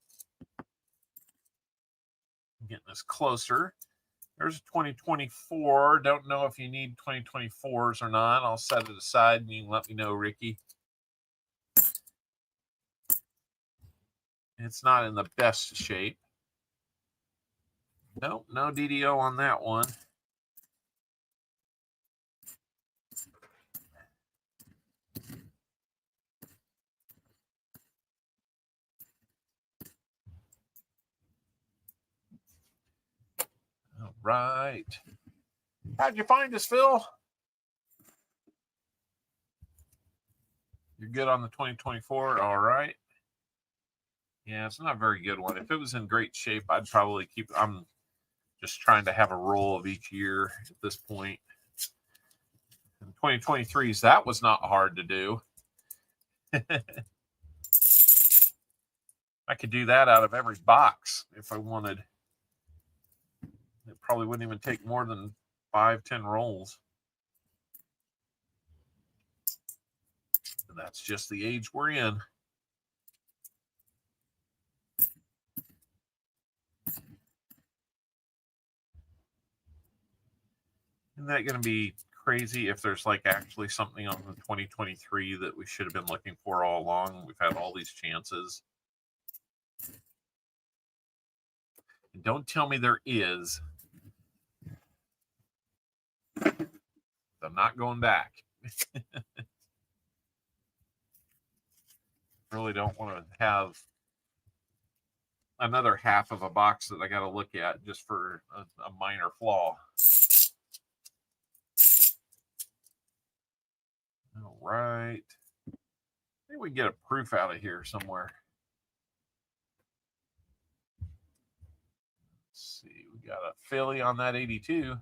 Getting us closer. There's a 2024. Don't know if you need 2024s or not. I'll set it aside and you can let me know, Ricky. It's not in the best shape. Nope, no DDO on that one. All right. How'd you find us, Phil? You're good on the 2024. All right. Yeah, it's not a very good one. If it was in great shape, I'd probably keep it. I'm just trying to have a roll of each year at this point. In 2023s, that was not hard to do. I could do that out of every box if I wanted. It probably wouldn't even take more than 5-10 rolls. And that's just the age we're in. Isn't that going to be crazy if there's like actually something on the 2023 that we should have been looking for all along? We've had all these chances. And don't tell me there is. I'm not going back. Really don't want to have another half of a box that I got to look at just for a minor flaw. All right. I think we can get a proof out of here somewhere. Let's see. We got a Philly on that 82.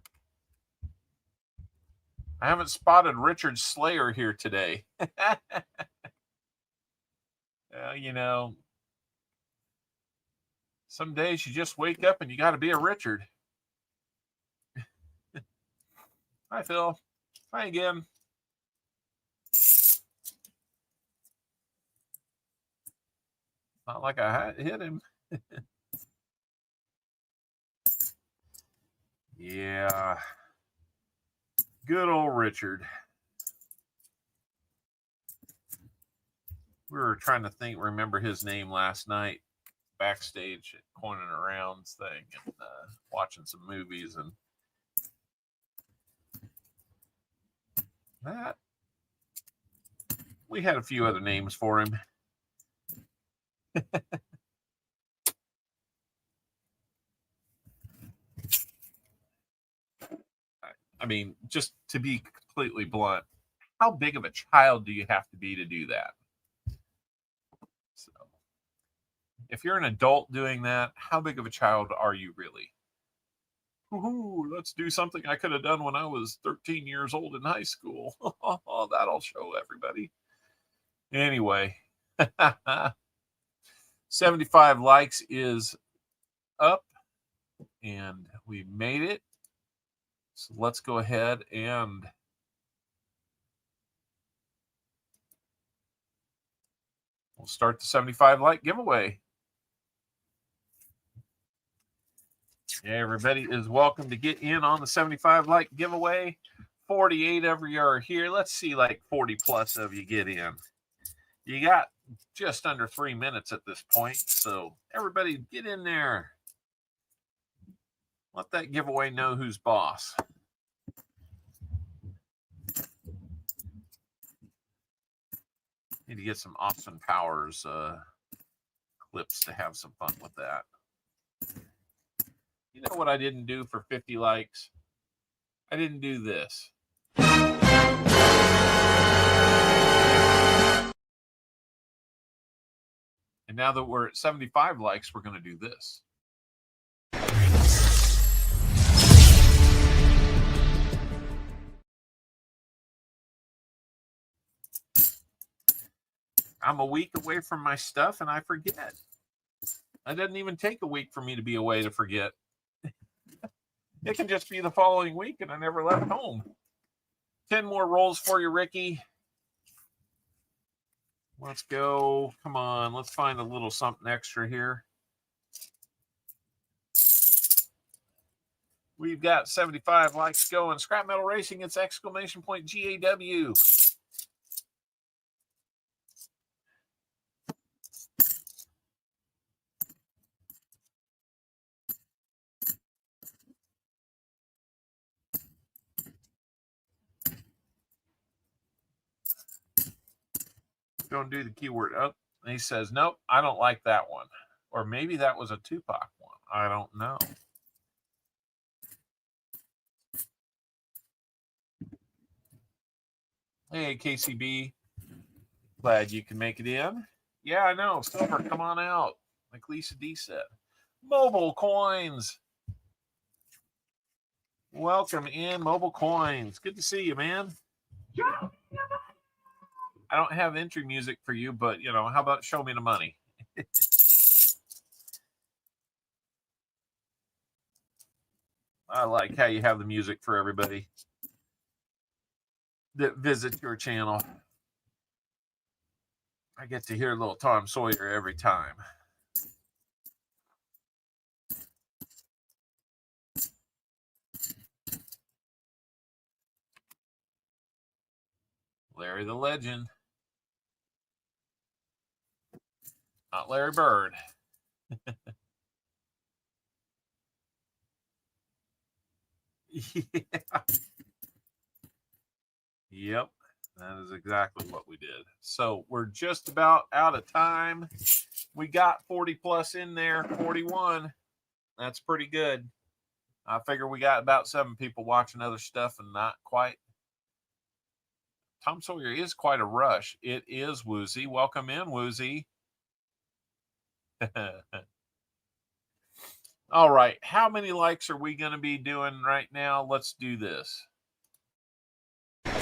I haven't spotted Richard Slayer here today. You know, some days you just wake up and you got to be a Richard. Hi, Phil. Hi again. Not like I hit him. Yeah. Good old Richard. We were trying to remember his name last night backstage at Coin and Arounds thing and watching some movies, and that we had a few other names for him. I mean, just to be completely blunt, how big of a child do you have to be to do that? So, if you're an adult doing that, how big of a child are you really? Woohoo, let's do something I could have done when I was 13 years old in high school. That'll show everybody. Anyway, 75 likes is up, and we made it. So let's go ahead and we'll start the 75 like giveaway. Yeah, everybody is welcome to get in on the 75 like giveaway. 48 of you are here. Let's see, like 40 plus of you get in. You got just under 3 minutes at this point, so everybody get in there. Let that giveaway know who's boss. Need to get some Austin Powers clips to have some fun with that. You know what I didn't do for 50 likes? I didn't do this. And now that we're at 75 likes, we're going to do this. I'm a week away from my stuff and I forget. It doesn't even take a week for me to be away to forget. It can just be the following week and I never left home. 10 more rolls for you, Ricky. Let's go. Come on. Let's find a little something extra here. We've got 75 likes going. Scrap Metal Racing, it's exclamation point GAW. Don't do the keyword. Oh, and he says, nope, I don't like that one. Or maybe that was a Tupac one. I don't know. Hey, KCB. Glad you can make it in. Yeah, I know. Silver, come on out. Like Lisa D said. Mobile Coins. Welcome in, Mobile Coins. Good to see you, man. I don't have entry music for you, but, you know, how about show me the money? I like how you have the music for everybody that visits your channel. I get to hear a little Tom Sawyer every time. Larry the Legend. Not Larry Bird. Yeah. Yep. That is exactly what we did. So we're just about out of time. We got 40 plus in there, 41. That's pretty good. I figure we got about 7 people watching other stuff and not quite. Tom Sawyer is quite a rush. It is Woozy. Welcome in, Woozy. All right. How many likes are we going to be doing right now? Let's do this. I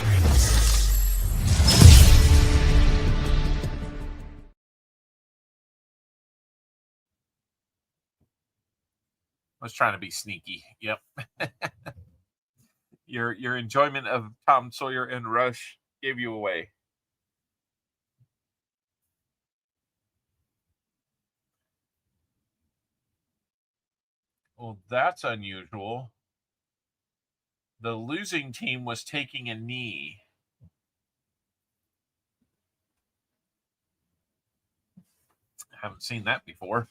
was trying to be sneaky. Yep. Your enjoyment of Tom Sawyer and Rush gave you away. Well, that's unusual. The losing team was taking a knee. I haven't seen that before.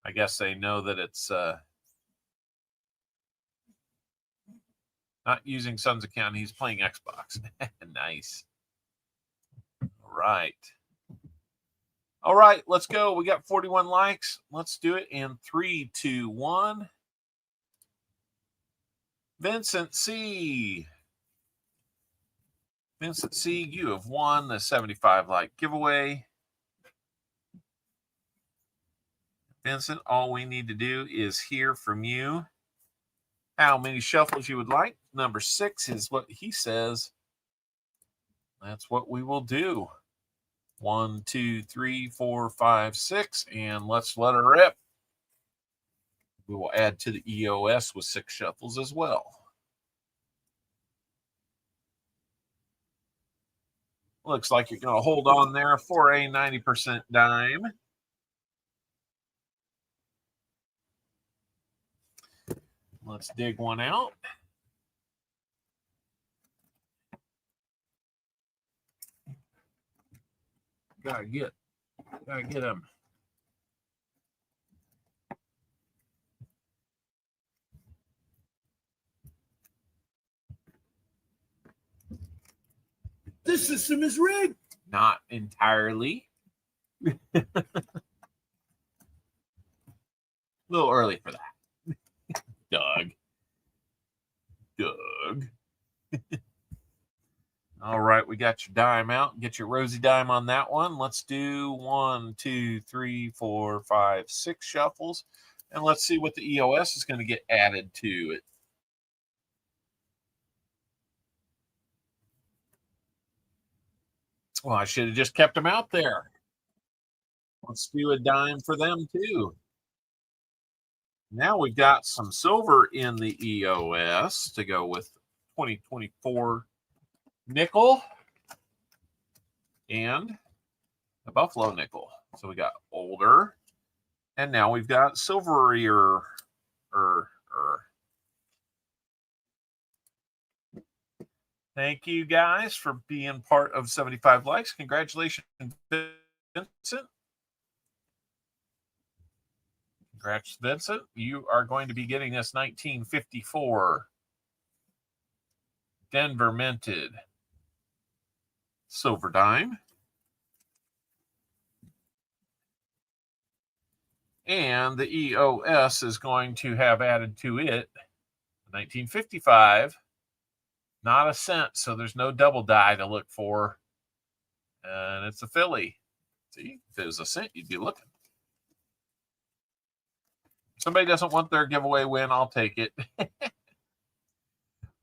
I guess they know that it's not using Son's account. He's playing Xbox. Nice. All right. All right, let's go. We got 41 likes. Let's do it in 3, 2, 1. Vincent C. Vincent C., you have won the 75 like giveaway. Vincent, all we need to do is hear from you how many shuffles you would like. Number 6 is what he says. That's what we will do. 1, 2, 3, 4, 5, 6, and let's let her rip. We will add to the EOS with 6 shuffles as well. Looks like you're going to hold on there for a 90% dime. Let's dig one out. Gotta get him. This system is rigged. Not entirely. A little early for that. Doug. All right, we got your dime out. Get your rosy dime on that one. Let's do 1, 2, 3, 4, 5, 6 shuffles. And let's see what the EOS is going to get added to it. Well, I should have just kept them out there. Let's do a dime for them too. Now we've got some silver in the EOS to go with 2024 nickel and a buffalo nickel. So we got older, and now we've got silverier. Thank you guys for being part of 75 likes. Congratulations, Vincent. Congrats, Vincent. You are going to be getting this 1954 Denver minted silver dime. And the EOS is going to have added to it 1955, not a cent, so there's no double die to look for. And it's a Philly. See, if it was a cent, you'd be looking. Somebody doesn't want their giveaway win, I'll take it.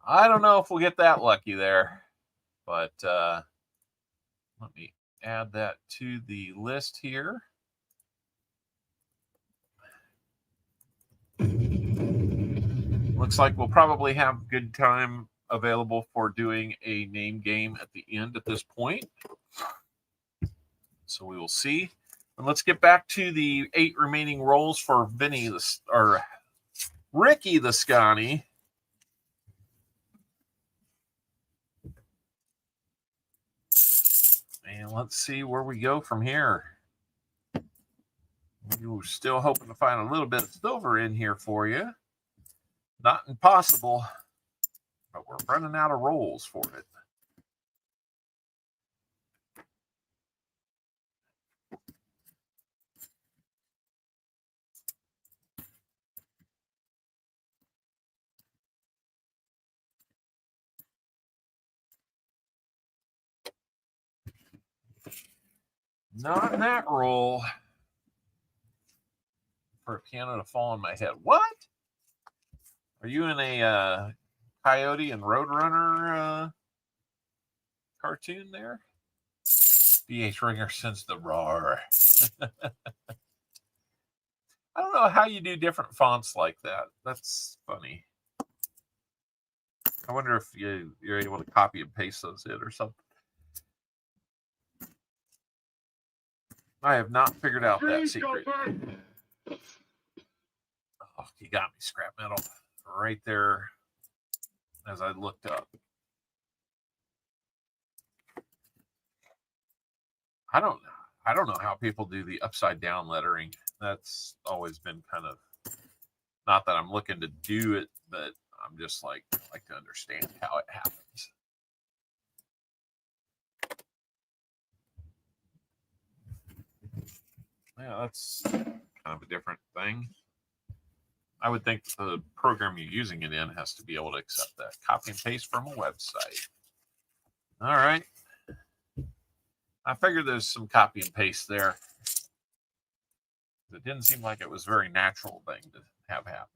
I don't know if we'll get that lucky there, but let me add that to the list here. Looks like we'll probably have good time available for doing a name game at the end at this point. So we will see. And let's get back to the 8 remaining rolls for Ricky the Scotty. And let's see where we go from here. We're still hoping to find a little bit of silver in here for you. Not impossible, but we're running out of rolls for it. Not in that roll. For a piano to fall on my head. What? Are you in a Coyote and Roadrunner cartoon there? BH Ringer sends the roar. I don't know how you do different fonts like that. That's funny. I wonder if you're able to copy and paste those in or something. I have not figured out that secret. Oh, you got me, scrap metal. Right there as I looked up. I don't know how people do the upside down lettering. That's always been kind of, not that I'm looking to do it, but I'm just like to understand how it happens. Yeah, that's kind of a different thing. I would think the program you're using it in has to be able to accept that. Copy and paste from a website. All right. I figured there's some copy and paste there. It didn't seem like it was a very natural thing to have happen.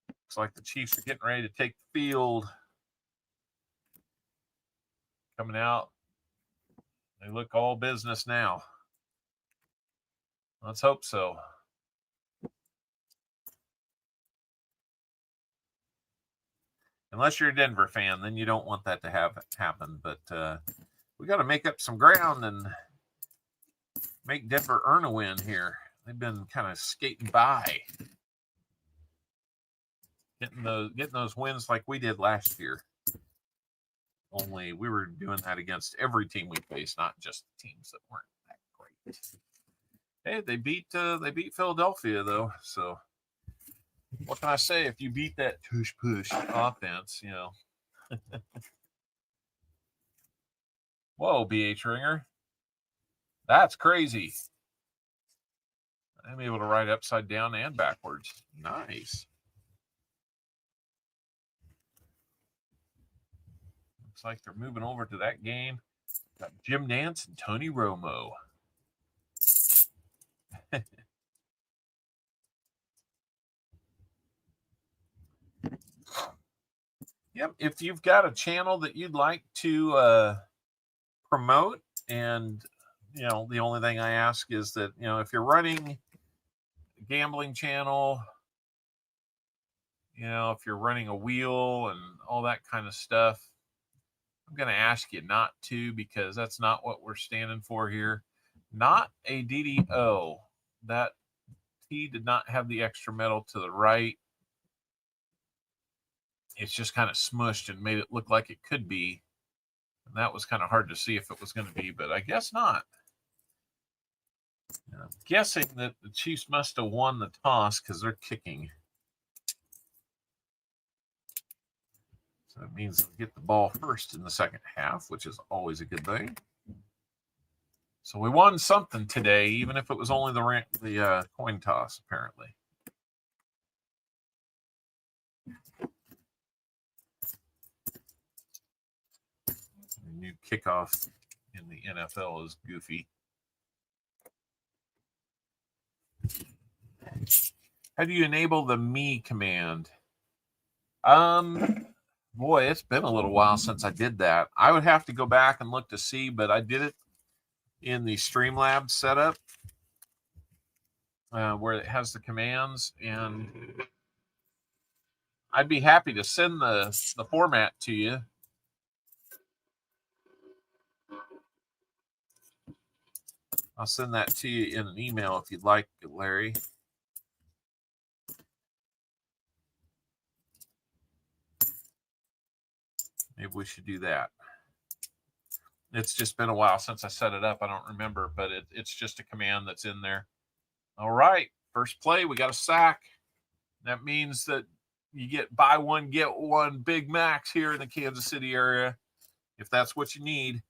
Looks like the Chiefs are getting ready to take the field. Coming out. They look all business now. Let's hope so. Unless you're a Denver fan, then you don't want that to happen. But we got to make up some ground and make Denver earn a win here. They've been kind of skating by, getting those wins like we did last year. Only we were doing that against every team we faced, not just teams that weren't that great. Hey, they beat Philadelphia though, so what can I say? If you beat that tush push offense, you know. Whoa, BH Ringer. That's crazy. I'm able to write upside down and backwards. Nice. Looks like they're moving over to that game. Got Jim Nance and Tony Romo. Yep. If you've got a channel that you'd like to promote, and you know, the only thing I ask is that, you know, if you're running a gambling channel, you know, if you're running a wheel and all that kind of stuff, I'm going to ask you not to, because that's not what we're standing for here. Not a DDO. That T did not have the extra metal to the right. It's just kind of smushed and made it look like it could be. And that was kind of hard to see if it was going to be, but I guess not. And I'm guessing that the Chiefs must have won the toss because they're kicking. So that means they'll get the ball first in the second half, which is always a good thing. So we won something today, even if it was only the coin toss, apparently. The new kickoff in the NFL is goofy. How do you enable the me command? Boy, it's been a little while since I did that. I would have to go back and look to see, but I did it in the Streamlabs setup where it has the commands, and I'd be happy to send the format to you. I'll send that to you in an email if you'd like, Larry. Maybe we should do that. It's just been a while since I set it up. I don't remember, but it's just a command that's in there. All right, first play, we got a sack. That means that you get buy one, get one Big Macs here in the Kansas City area, if that's what you need.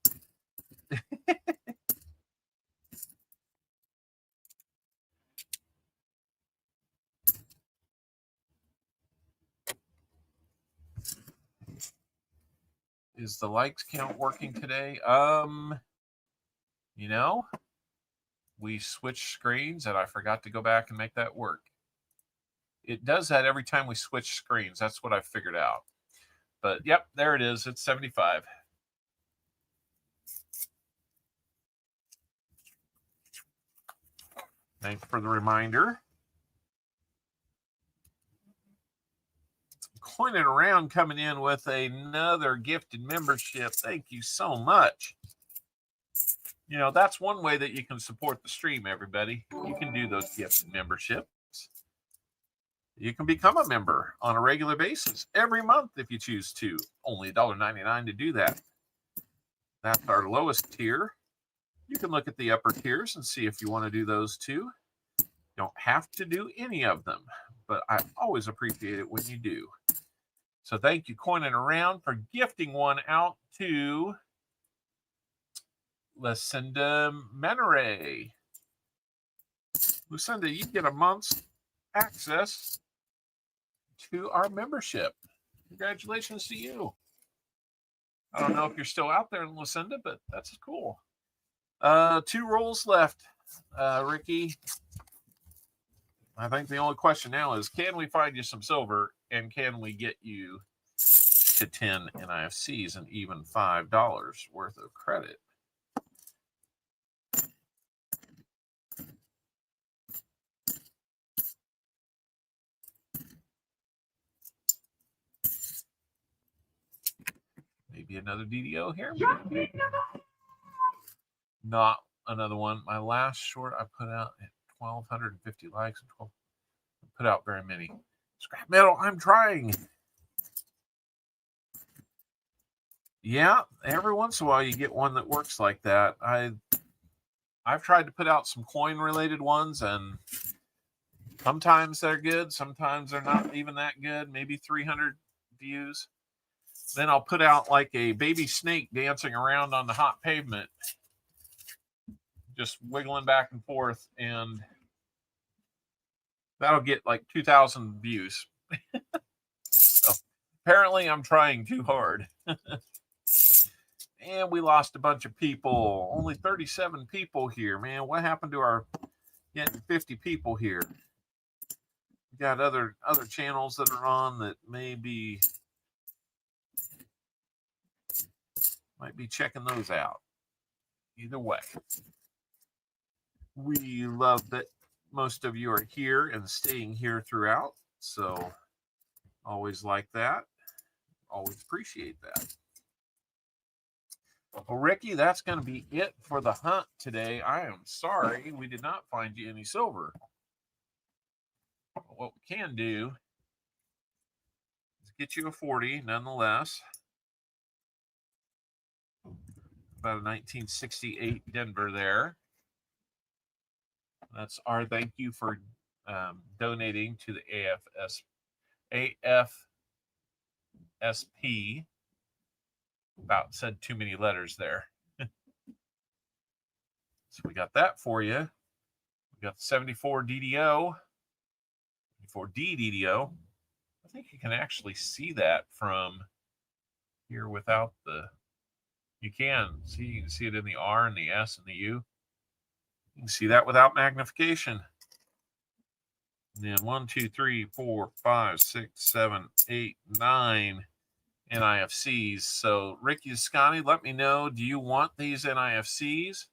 Is the likes count working today? You know, we switched screens and I forgot to go back and make that work. It does that every time we switch screens. That's what I figured out. But yep, there it is. It's 75. Thanks for the reminder. Coining around, coming in with another gifted membership. Thank you so much. You know, that's one way that you can support the stream, everybody. You can do those gifted memberships. You can become a member on a regular basis every month if you choose to. Only $1.99 to do that. That's our lowest tier. You can look at the upper tiers and see if you want to do those too. You don't have to do any of them, but I always appreciate it when you do. So thank you, Coining Around, for gifting one out to Lucinda Menere. Lucinda, you get a month's access to our membership. Congratulations to you. I don't know if you're still out there, Lucinda, but that's cool. 2 rolls left, Ricky. I think the only question now is, can we find you some silver, and can we get you to 10 NIFCs and even $5 worth of credit? Maybe another DDO here. Not another one. My last short I put out at 1,250 likes and 12. I put out very many. Scrap metal, I'm trying. Yeah, every once in a while you get one that works like that. I've tried to put out some coin related ones, and sometimes they're good, sometimes they're not even that good, maybe 300 views. Then I'll put out like a baby snake dancing around on the hot pavement, just wiggling back and forth, and that'll get like 2,000 views. So apparently I'm trying too hard. And we lost a bunch of people. Only 37 people here, man. What happened to our getting 50 people here? We got other channels that are on that might be checking those out. Either way, we love that most of you are here and staying here throughout. So always like that. Always appreciate that. Well, Ricky, that's going to be it for the hunt today. I am sorry we did not find you any silver. What we can do is get you a 40 nonetheless. About a 1968 Denver there. That's our thank you for donating to the AFSP. About said too many letters there. So we got that for you. We got the 74 DDO, 74D DDO. I think you can actually see that from here without the. You can see it in the R and the S and the U. You can see that without magnification. And then 1, 2, 3, 4, 5, 6, 7, 8, 9 NIFCs. So Ricky Scotty, let me know. Do you want these NIFCs?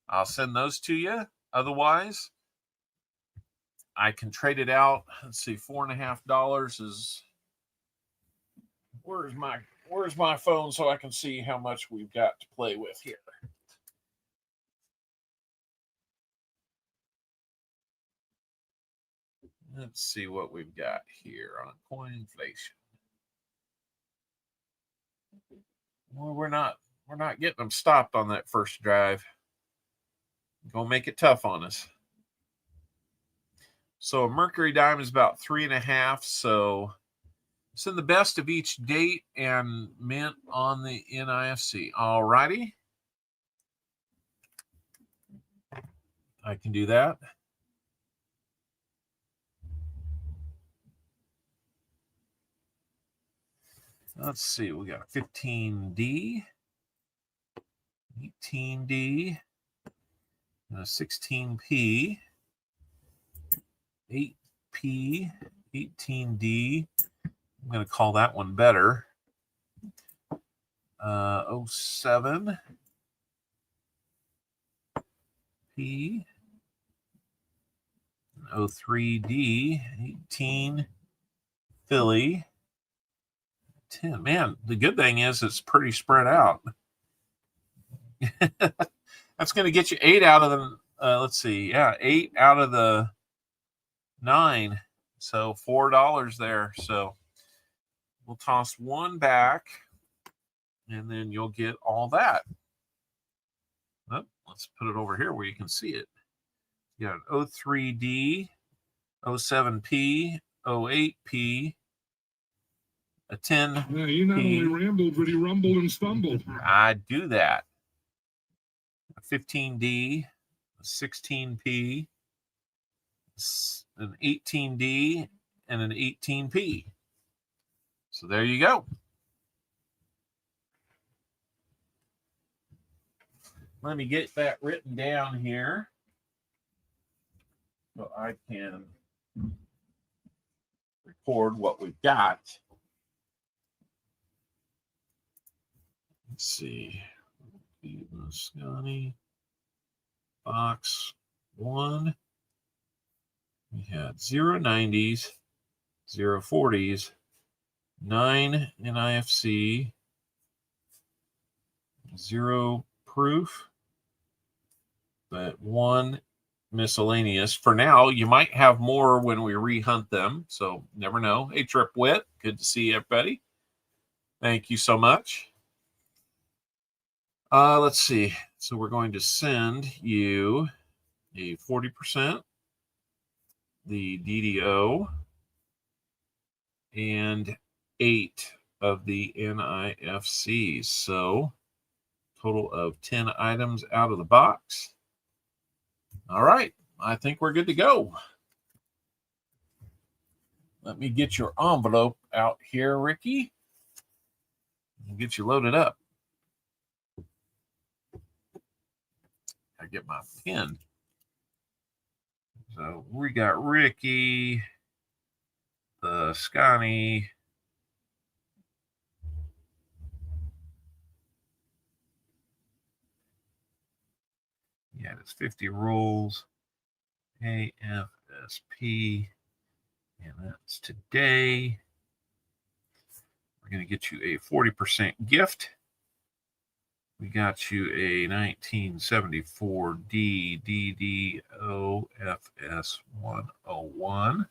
I'll send those to you. Otherwise, I can trade it out. Let's see, $4.50 is. Where's my phone so I can see how much we've got to play with here? Let's see what we've got here on coin inflation. Well, we're not getting them stopped on that first drive. Gonna make it tough on us. So a Mercury dime is about 3.5. So it's in the best of each date and mint on the NIFC. All righty. I can do that. Let's see. We got 15D, 18D, and a 16P, 8P, 18D. I'm going to call that one better. 07 P, 03D, 18 Philly, 10. Man, the good thing is it's pretty spread out. That's going to get you 8 out of the, let's see. Yeah, 8 out of the 9. So $4 there. So we'll toss one back and then you'll get all that. Oh, let's put it over here where you can see it. You got an 03D, 07P, 08P, a 10. Yeah, he not only rambled, but he rumbled and stumbled. I do that. A 15D, a 16P, an 18D, and an 18P. So there you go. Let me get that written down here so I can record what we've got. Let's see. Scotty. Box 1. We had 0 90s, 0 40s, 9 NIFC, 0 proof, but 1 miscellaneous. For now, you might have more when we rehunt them, so never know. Hey, Trip Wit, good to see everybody. Thank you so much. Let's see. So we're going to send you a 40%, the DDO, and 8 of the NIFCs. So total of 10 items out of the box. All right. I think we're good to go. Let me get your envelope out here, Ricky, and get you loaded up. I get my pen. So we got Ricky, the Scotty, yeah, it's 50 rolls, AFSP, and that's today. We're going to get you a 40% gift. We got you a 1974 DDO FS 101.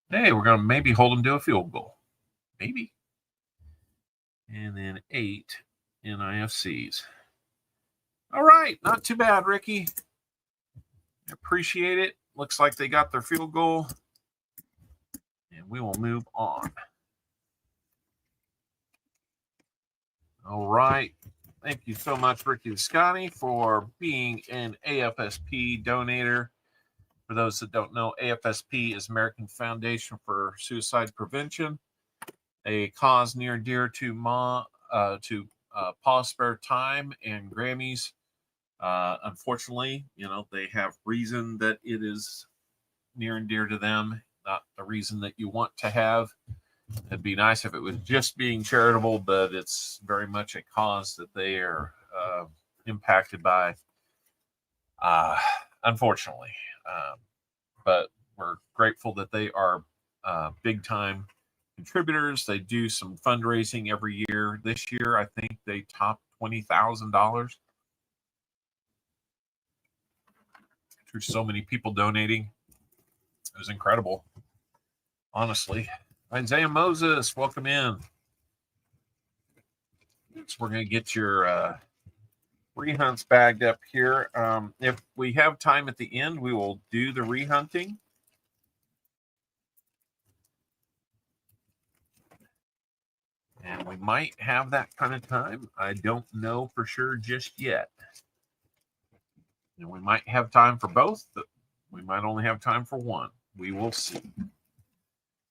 Hey, we're going to maybe hold them to a field goal. Maybe. And then 8 NIFCs. All right. Not too bad, Ricky. Appreciate it. Looks like they got their field goal. And we will move on. All right. Thank you so much, Ricky and Scotty, for being an AFSP donator. For those that don't know, AFSP is American Foundation for Suicide Prevention, a cause near and dear to Pa's spare time and Grammy's. Unfortunately, they have reason that it is near and dear to them, not the reason that you want to have. It'd be nice if it was just being charitable, but it's very much a cause that they are impacted by, unfortunately. But we're grateful that they are big time contributors. They do some fundraising every year. This year, I think they topped $20,000. There's so many people donating. It was incredible, honestly. Isaiah Moses, welcome in. So we're going to get your rehunts bagged up here. If we have time at the end, we will do the rehunting. And we might have that kind of time. I don't know for sure just yet. And we might have time for both, but we might only have time for one. We will see.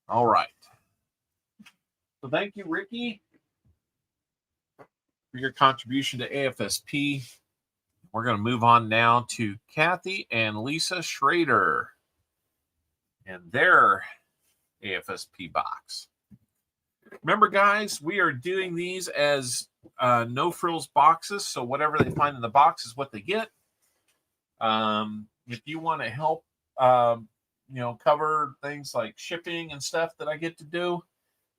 All right. So thank you, Ricky, for your contribution to AFSP. We're going to move on now to Kathy and Lisa Schrader and their AFSP box. Remember, guys, we are doing these as no frills boxes, so whatever they find in the box is what they get. If you want to help, cover things like shipping and stuff that I get to do,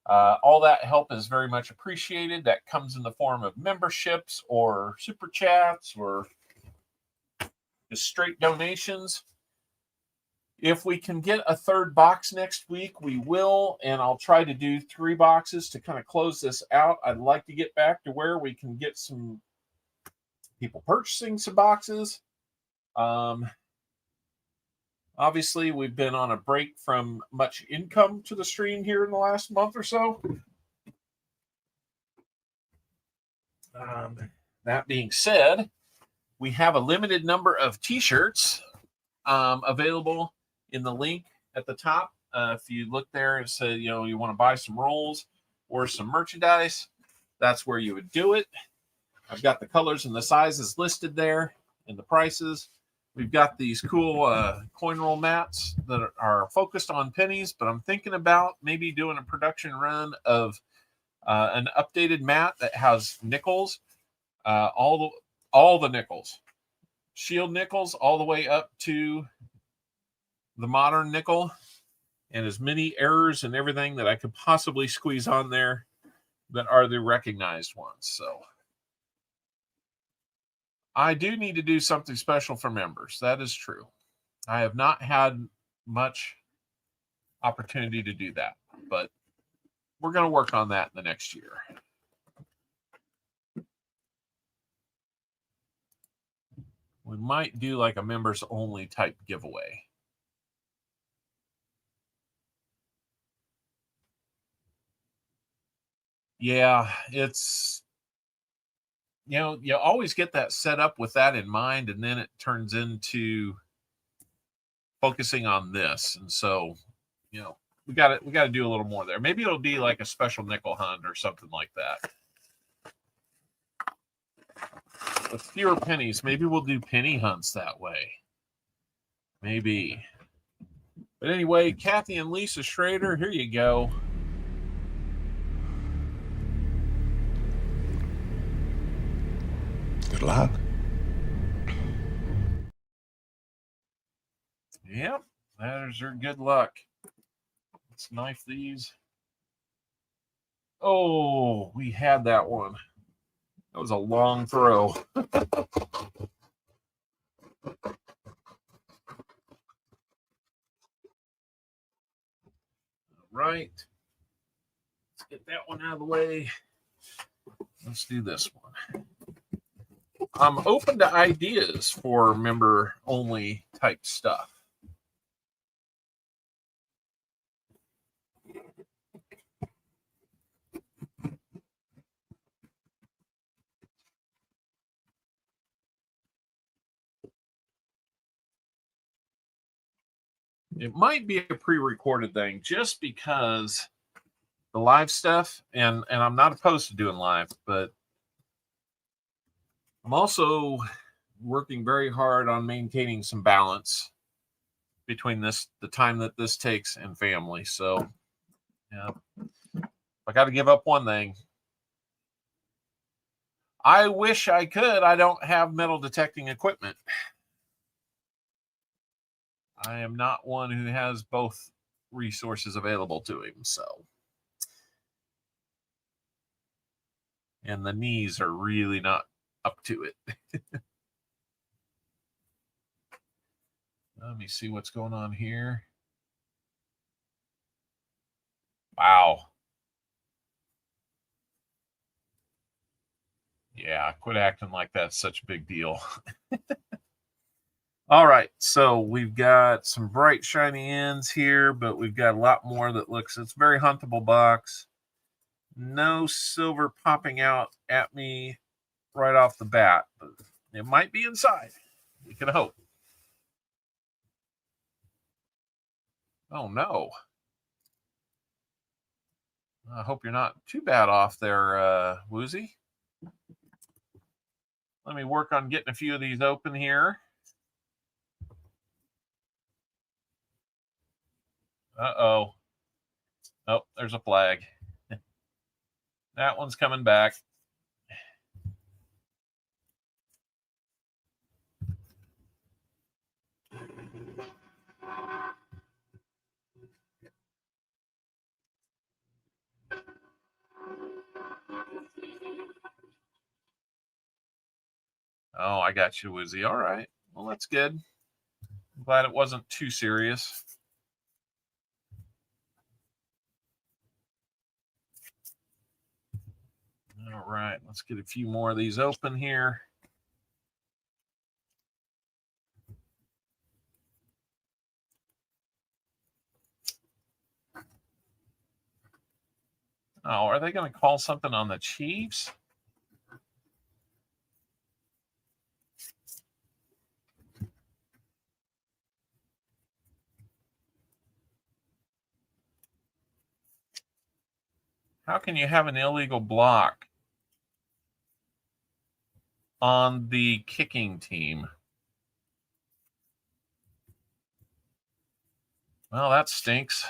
all that help is very much appreciated. That comes in the form of memberships or super chats or just straight donations. If we can get a third box next week, we will, and I'll try to do 3 boxes to kind of close this out. I'd like to get back to where we can get some people purchasing some boxes. Obviously, we've been on a break from much income to the stream here in the last month or so. That being said, we have a limited number of t-shirts available in the link at the top. If you look there and say, you want to buy some rolls or some merchandise, that's where you would do it. I've got the colors and the sizes listed there and the prices. We've got these cool coin roll mats that are focused on pennies, but I'm thinking about maybe doing a production run of an updated mat that has nickels, all the nickels, shield nickels, all the way up to the modern nickel, and as many errors and everything that I could possibly squeeze on there that are the recognized ones. So I do need to do something special for members. That is true. I have not had much opportunity to do that, but we're going to work on that in the next year. We might do like a members only type giveaway. Yeah, it's, you know, you always get that set up with that in mind, and then it turns into focusing on this. And so, you know, we got to do a little more there. Maybe it'll be like a special nickel hunt or something like that. With fewer pennies, maybe we'll do penny hunts that way. Maybe. But anyway, Kathy and Lisa Schrader, here you go. Good luck. Yep, there's your good luck. Let's knife these. Oh, we had that one. That was a long throw. Right. Let's get that one out of the way. Let's do this one. I'm open to ideas for member only type stuff. It might be a pre-recorded thing just because the live stuff, and I'm not opposed to doing live, but I'm also working very hard on maintaining some balance between the time that this takes and family. So, yeah, I got to give up one thing. I wish I could. I don't have metal detecting equipment. I am not one who has both resources available to him. So, and the knees are really not up to it. Let me see what's going on here. Wow. Yeah, quit acting like that's such a big deal. All right, so we've got some bright, shiny ends here, but we've got a lot more that looks, it's a very huntable box. No silver popping out at me right off the bat, but it might be inside. We can hope. Oh, no. I hope you're not too bad off there, Woozy. Let me work on getting a few of these open here. Uh-oh. Oh, there's a flag. That one's coming back. Oh, I got you, Woozy. All right. Well, that's good. I'm glad it wasn't too serious. All right. Let's get a few more of these open here. Oh, are they going to call something on the Chiefs? How can you have an illegal block on the kicking team? Well, that stinks.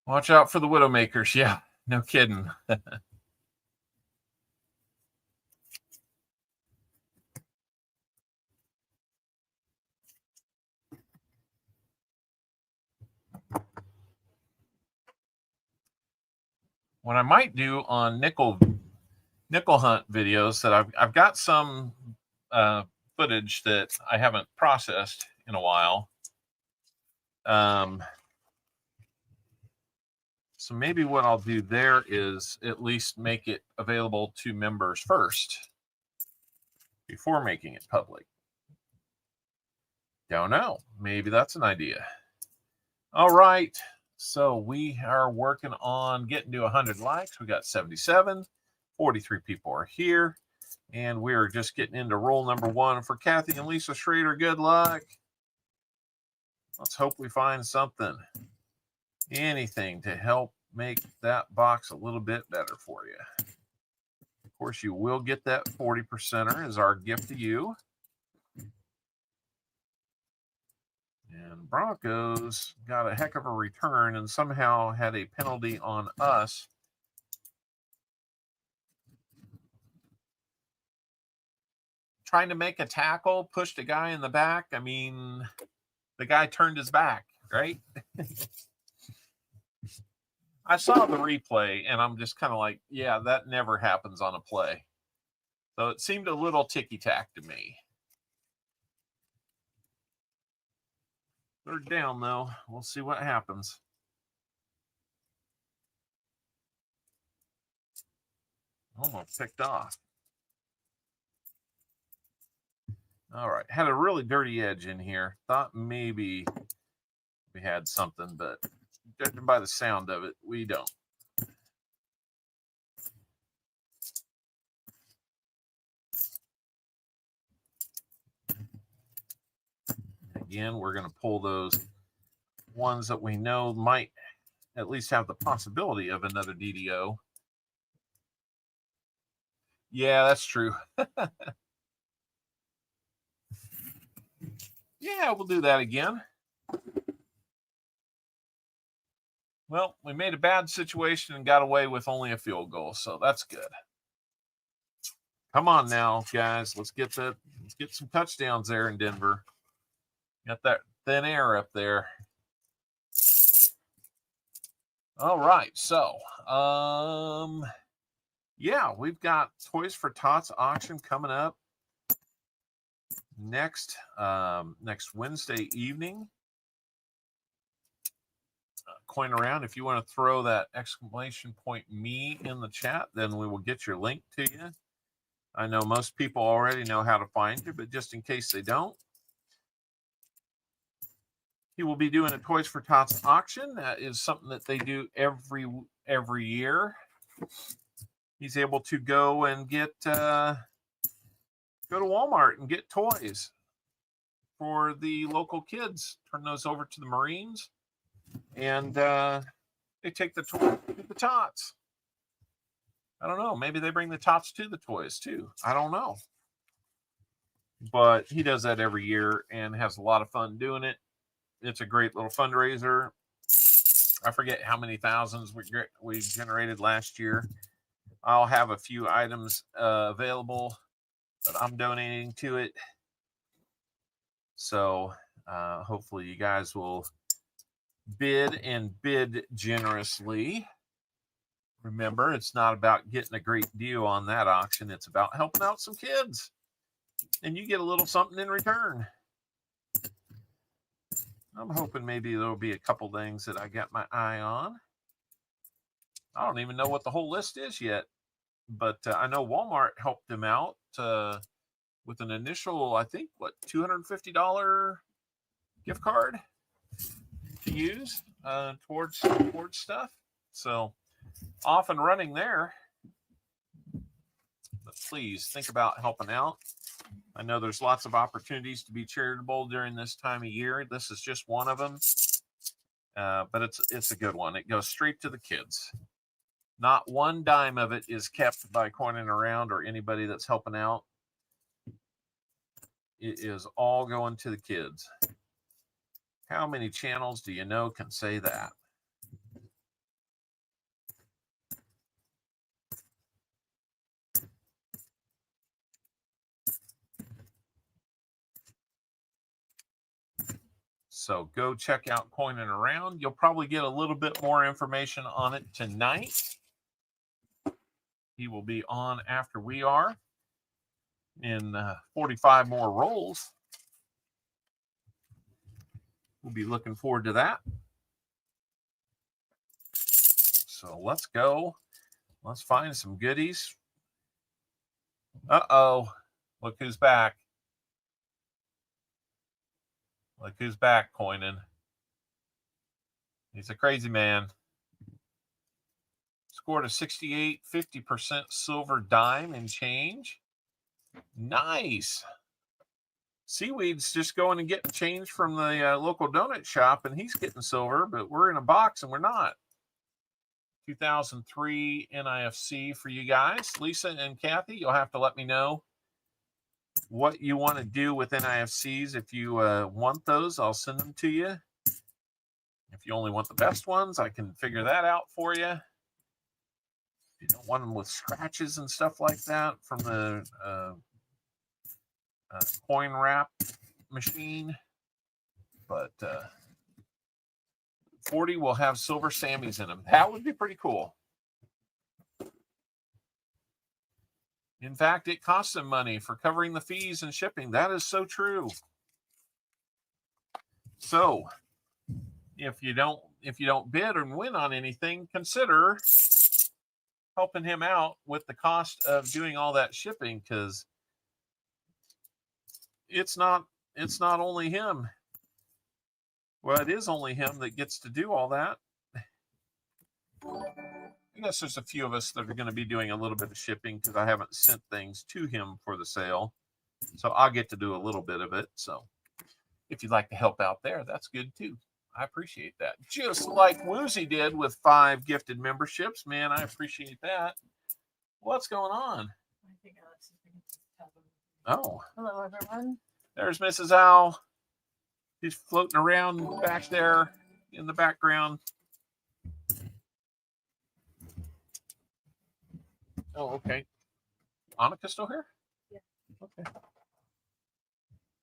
Watch out for the Widowmakers. Yeah, no kidding. What I might do on nickel hunt videos that I've got some footage that I haven't processed in a while. So maybe what I'll do there is at least make it available to members first before making it public. Don't know. Maybe that's an idea. All right. So we are working on getting to 100 likes. We got 77. 43 people are here. And we're just getting into rule number 1 for Kathy and Lisa Schrader. Good luck. Let's hope we find something. Anything to help make that box a little bit better for you. Of course, you will get that 40%er as our gift to you. And Broncos got a heck of a return and somehow had a penalty on us. Trying to make a tackle, pushed a guy in the back. I mean, the guy turned his back, right? I saw the replay, and I'm just kind of like, yeah, that never happens on a play. So it seemed a little ticky-tack to me. They're down, though. We'll see what happens. Almost picked off. All right. Had a really dirty edge in here. Thought maybe we had something, but judging by the sound of it, we don't. Again, we're going to pull those ones that we know might at least have the possibility of another DDO. Yeah, that's true. Yeah, we'll do that again. Well, we made a bad situation and got away with only a field goal, so that's good. Come on now, guys. Let's get some touchdowns there in Denver. Got that thin air up there. All right, so yeah, we've got Toys for Tots auction coming up next Wednesday evening. Coin around. If you want to throw that exclamation point me in the chat, then we will get your link to you. I know most people already know how to find you, but just in case they don't, he will be doing a Toys for Tots auction. That is something that they do every year. He's able to go and go to Walmart and get toys for the local kids. Turn those over to the Marines, and they take the toy to the tots. I don't know. Maybe they bring the tots to the toys too. I don't know. But he does that every year and has a lot of fun doing it. It's a great little fundraiser. I forget how many thousands we generated last year. I'll have a few items available that I'm donating to it. So hopefully you guys will bid generously. Remember, it's not about getting a great deal on that auction. It's about helping out some kids. And you get a little something in return. I'm hoping maybe there'll be a couple things that I got my eye on. I don't even know what the whole list is yet. But I know Walmart helped him out with an initial, I think, $250 gift card to use towards stuff. So off and running there. But please think about helping out. I know there's lots of opportunities to be charitable during this time of year. This is just one of them. But it's a good one. It goes straight to the kids. Not one dime of it is kept by Coining Around or anybody that's helping out. It is all going to the kids. How many channels do you know can say that? So go check out Coining Around. You'll probably get a little bit more information on it tonight. He will be on after we are. in 45 more rolls. We'll be looking forward to that. So let's go. Let's find some goodies. Uh-oh. Look who's back. Look who's back, coining. He's a crazy man. Scored a 68, 50% silver dime and change. Nice. Seaweed's just going and getting change from the local donut shop, and he's getting silver, but we're in a box and we're not. 2003 NIFC for you guys. Lisa and Kathy, you'll have to let me know what you want to do with NIFCs. If you want those, I'll send them to you. If you only want the best ones, I can figure that out for you. If you don't want them with scratches and stuff like that from the coin wrap machine. But 40 will have silver Sammys in them. That would be pretty cool. In fact, it costs them money for covering the fees and shipping. That is so true. So if you don't bid and win on anything, consider helping him out with the cost of doing all that shipping, because it's not only him. Well, it is only him that gets to do all that. I guess there's a few of us that are going to be doing a little bit of shipping because I haven't sent things to him for the sale. So I'll get to do a little bit of it. So if you'd like to help out there, that's good too. I appreciate that. Just like Woozy did with 5 gifted memberships. Man, I appreciate that. What's going on? I think Alex is going to tell them. Oh. Hello, everyone. There's Mrs. Owl. She's floating around back there in the background. Oh, okay. Annika's still here? Yeah. Okay.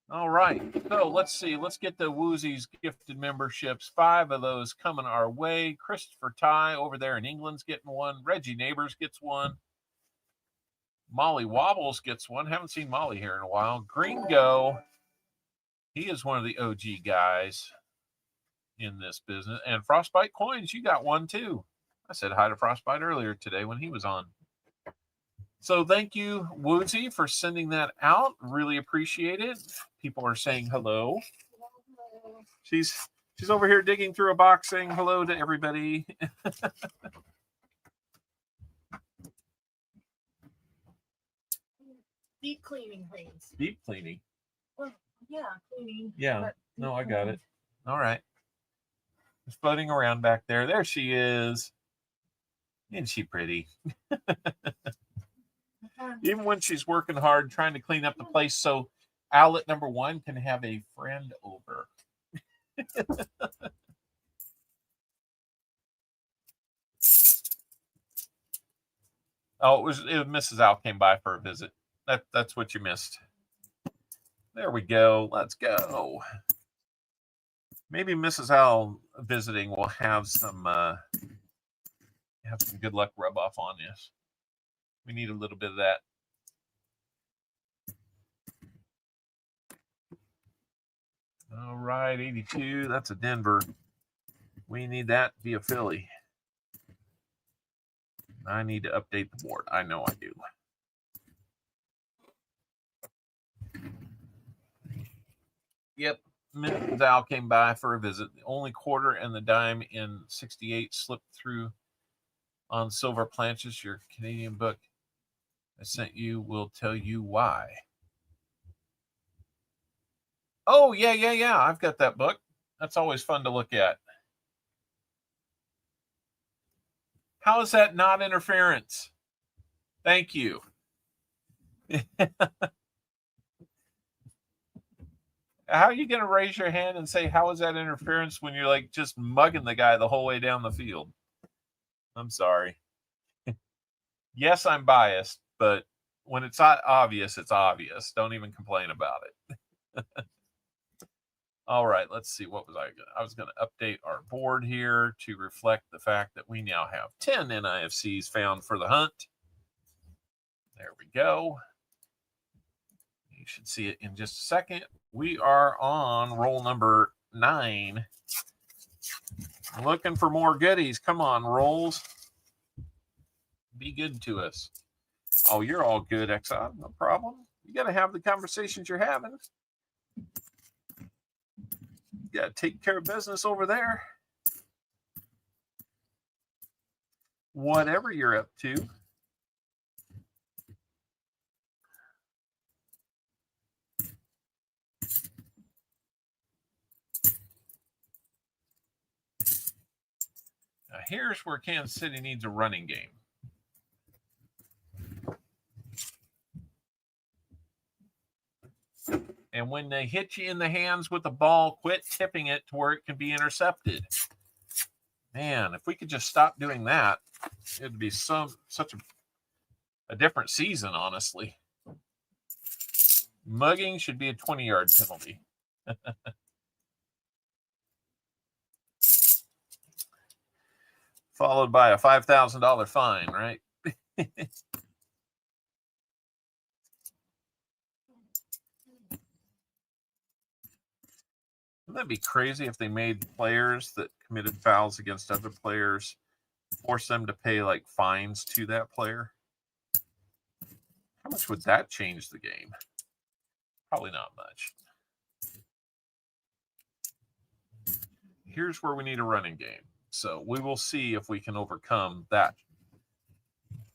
All right. So let's see. Let's get the Woozy's gifted memberships. 5 of those coming our way. Christopher Ty over there in England's getting one. Reggie Neighbors gets one. Molly Wobbles gets one. Haven't seen Molly here in a while. Gringo. He is one of the OG guys in this business. And Frostbite Coins, you got one too. I said hi to Frostbite earlier today when he was on. So thank you, Woozy, for sending that out. Really appreciate it. People are saying hello. She's over here digging through a box saying hello to everybody. Deep cleaning things. Deep cleaning. Well, yeah, cleaning. Yeah. No, I got it. All right. Just floating around back there. There she is. Isn't she pretty? Even when she's working hard trying to clean up the place so outlet number 1 can have a friend over. Oh, it was Mrs. Owl came by for a visit. That's what you missed. There we go. Let's go. Maybe Mrs. Owl visiting will have some good luck rub off on this. We need a little bit of that. All right, 82. That's a Denver. We need that via Philly. I need to update the board. I know I do. Yep. Mrs. Al came by for a visit. The only quarter and the dime in 68 slipped through on silver planches. Your Canadian book I sent you will tell you why. Oh, yeah. I've got that book. That's always fun to look at. How is that not interference? Thank you. How are you going to raise your hand and say, how is that interference when you're like just mugging the guy the whole way down the field? I'm sorry. Yes, I'm biased, but when it's not obvious, it's obvious. Don't even complain about it. All right, let's see. What was I was going to update our board here to reflect the fact that we now have 10 NIFCs found for the hunt. There we go. should see it in just a second. We are on roll number 9. Looking for more goodies. Come on, rolls. Be good to us. Oh, you're all good, Exxon. No problem. You got to have the conversations you're having. You got to take care of business over there. Whatever you're up to. Now, here's where Kansas City needs a running game. And when they hit you in the hands with the ball, quit tipping it to where it can be intercepted. Man, if we could just stop doing that, it'd be such a different season, honestly. Mugging should be a 20-yard penalty. Followed by a $5,000 fine, right? Wouldn't that be crazy if they made players that committed fouls against other players, force them to pay like fines to that player? How much would that change the game? Probably not much. Here's where we need a running game. So we will see if we can overcome that.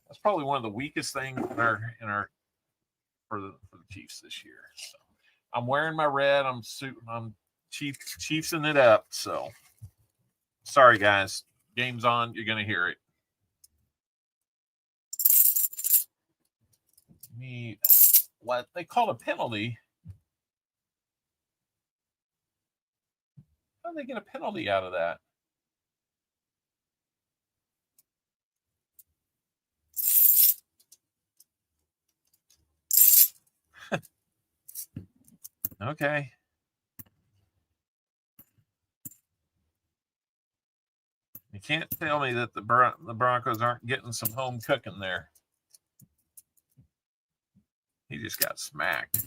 That's probably one of the weakest things in our for the Chiefs this year. So I'm wearing my red. I'm Chiefsing it up. So sorry, guys. Game's on. You're gonna hear it. What they call a penalty. How do they get a penalty out of that? Okay. You can't tell me that the Broncos aren't getting some home cooking there. He just got smacked.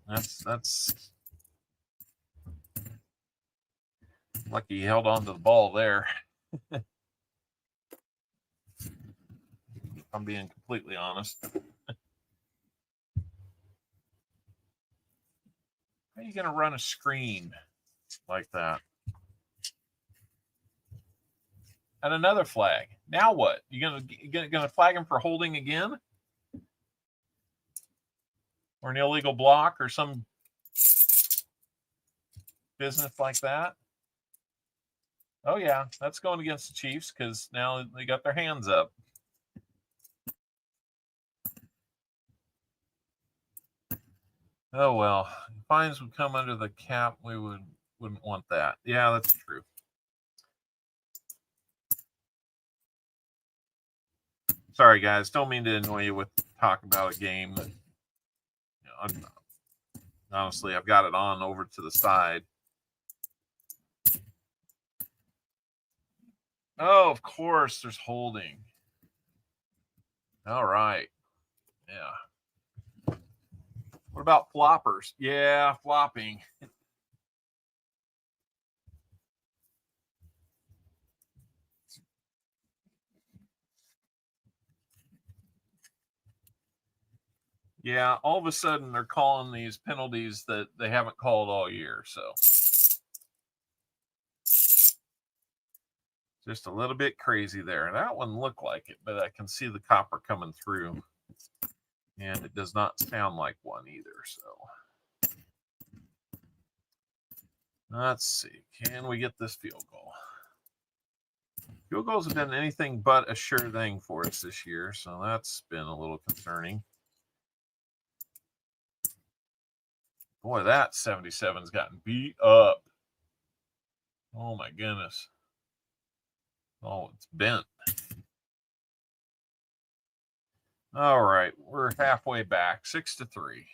That's lucky he held on to the ball there. I'm being completely honest. How are you going to run a screen like that? And another flag. Now what? You gonna flag him for holding again? Or an illegal block or some business like that? Oh yeah, that's going against the Chiefs because now they got their hands up. Oh well, fines would come under the cap. We wouldn't want that. Yeah, that's true. Sorry, guys. Don't mean to annoy you with talk about a game that, honestly, I've got it on over to the side. Oh, of course, there's holding. All right. Yeah. What about floppers? Yeah, flopping. Yeah, all of a sudden they're calling these penalties that they haven't called all year. So just a little bit crazy there. That one looked like it, but I can see the copper coming through. And it does not sound like one either. So let's see. Can we get this field goal? Field goals have been anything but a sure thing for us this year. So that's been a little concerning. Boy, that 77's gotten beat up. Oh, my goodness. Oh, it's bent. All right, we're halfway back, 6-3.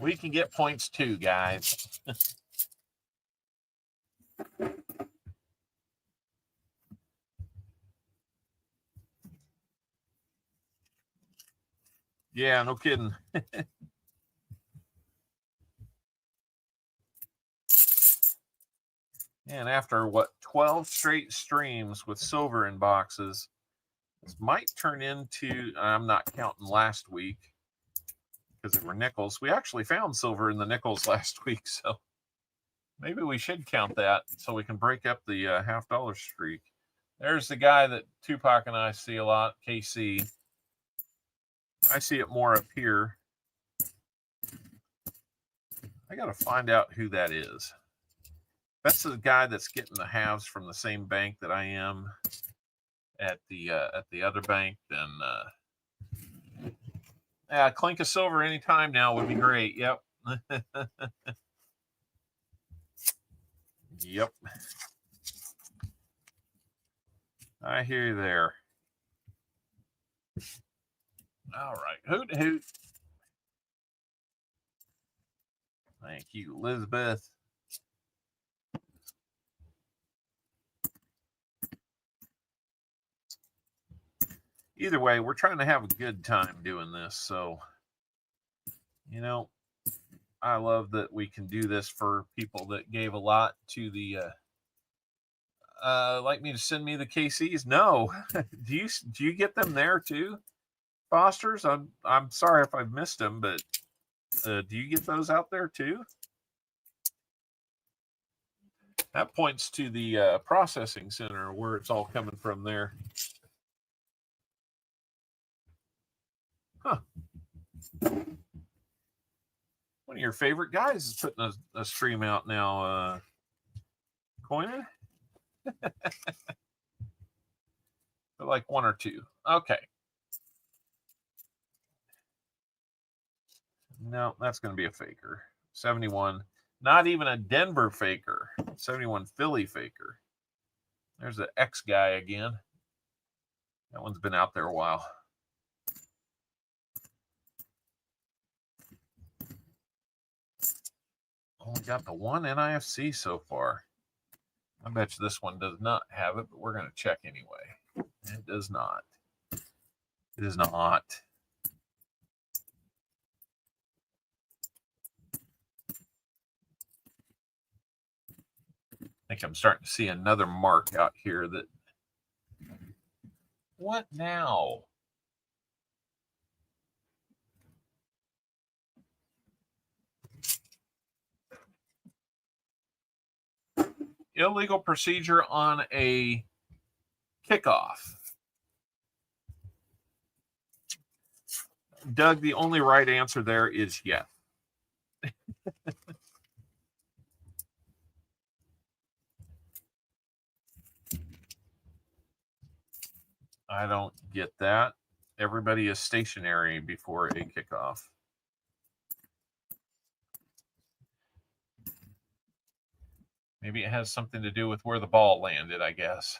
We can get points too, guys. Yeah, no kidding. And after what, 12 straight streams with silver in boxes, this might turn into, I'm not counting last week because they were nickels. We actually found silver in the nickels last week, so maybe we should count that so we can break up the $half streak. There's the guy that Tupac and I see a lot, KC. I see it more up here. I got to find out who that is. That's the guy that's getting the halves from the same bank that I am at the other bank. Then yeah, clink of silver anytime now would be great. Yep. Yep. I hear you there. All right. Hoot hoot. Thank you, Elizabeth. Either way, we're trying to have a good time doing this. So, you know, I love that we can do this for people that gave a lot to the like me to send me the KCs. No. do you get them there too, Fosters? I'm sorry if I've missed them, but do you get those out there too? That points to the processing center where it's all coming from there. Huh. One of your favorite guys is putting a stream out now, Coiner. Like one or two. Okay. No, that's going to be a faker. 71. Not even a Denver faker. 71 Philly faker. There's the X guy again. That one's been out there a while. Only got the one NIFC so far. I bet you this one does not have it, but we're going to check anyway. It does not. It is not. I think I'm starting to see another mark out here that. What now? Illegal procedure on a kickoff. Doug, the only right answer there is yes. I don't get that. Everybody is stationary before a kickoff. Maybe it has something to do with where the ball landed, I guess.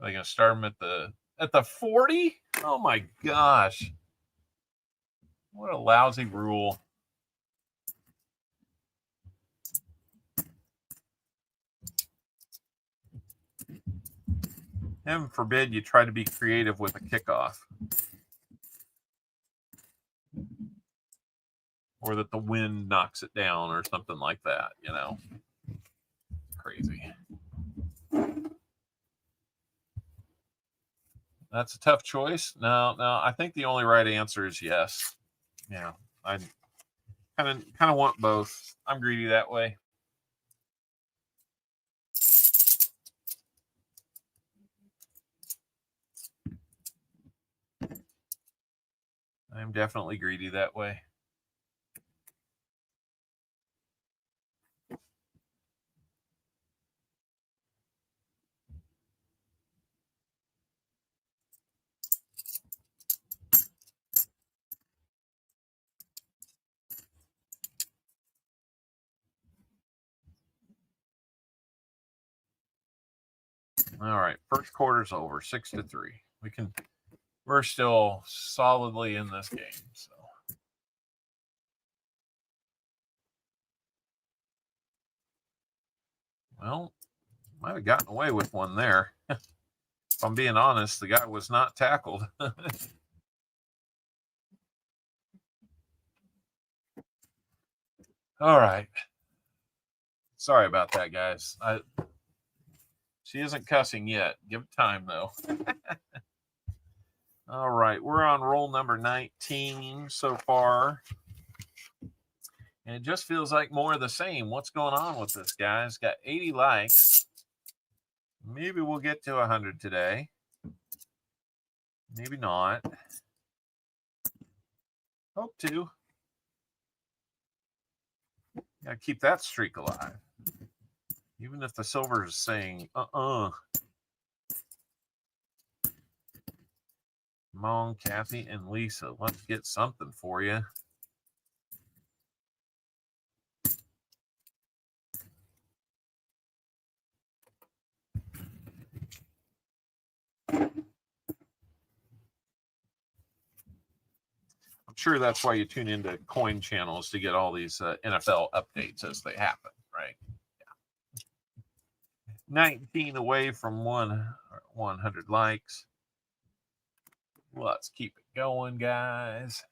Are they going to start them at the 40? Oh my gosh. What a lousy rule. Heaven forbid you try to be creative with a kickoff. Or that the wind knocks it down or something like that, you know. Crazy. That's a tough choice. No, I think the only right answer is yes. Yeah, I kind of want both. I'm greedy that way. I'm definitely greedy that way. All right, first quarter's over, 6-3. We're still solidly in this game. So, well, might have gotten away with one there. If I'm being honest, the guy was not tackled. All right. Sorry about that, guys. She isn't cussing yet. Give it time, though. All right. We're on roll number 19 so far. And it just feels like more of the same. What's going on with this, guys? Got 80 likes. Maybe we'll get to 100 today. Maybe not. Hope to. Gotta keep that streak alive. Even if the silver is saying, Come on, Kathy and Lisa. Let's get something for you. I'm sure that's why you tune into coin channels to get all these NFL updates as they happen, right? Yeah. 19 away from 100 likes. Let's keep it going, guys.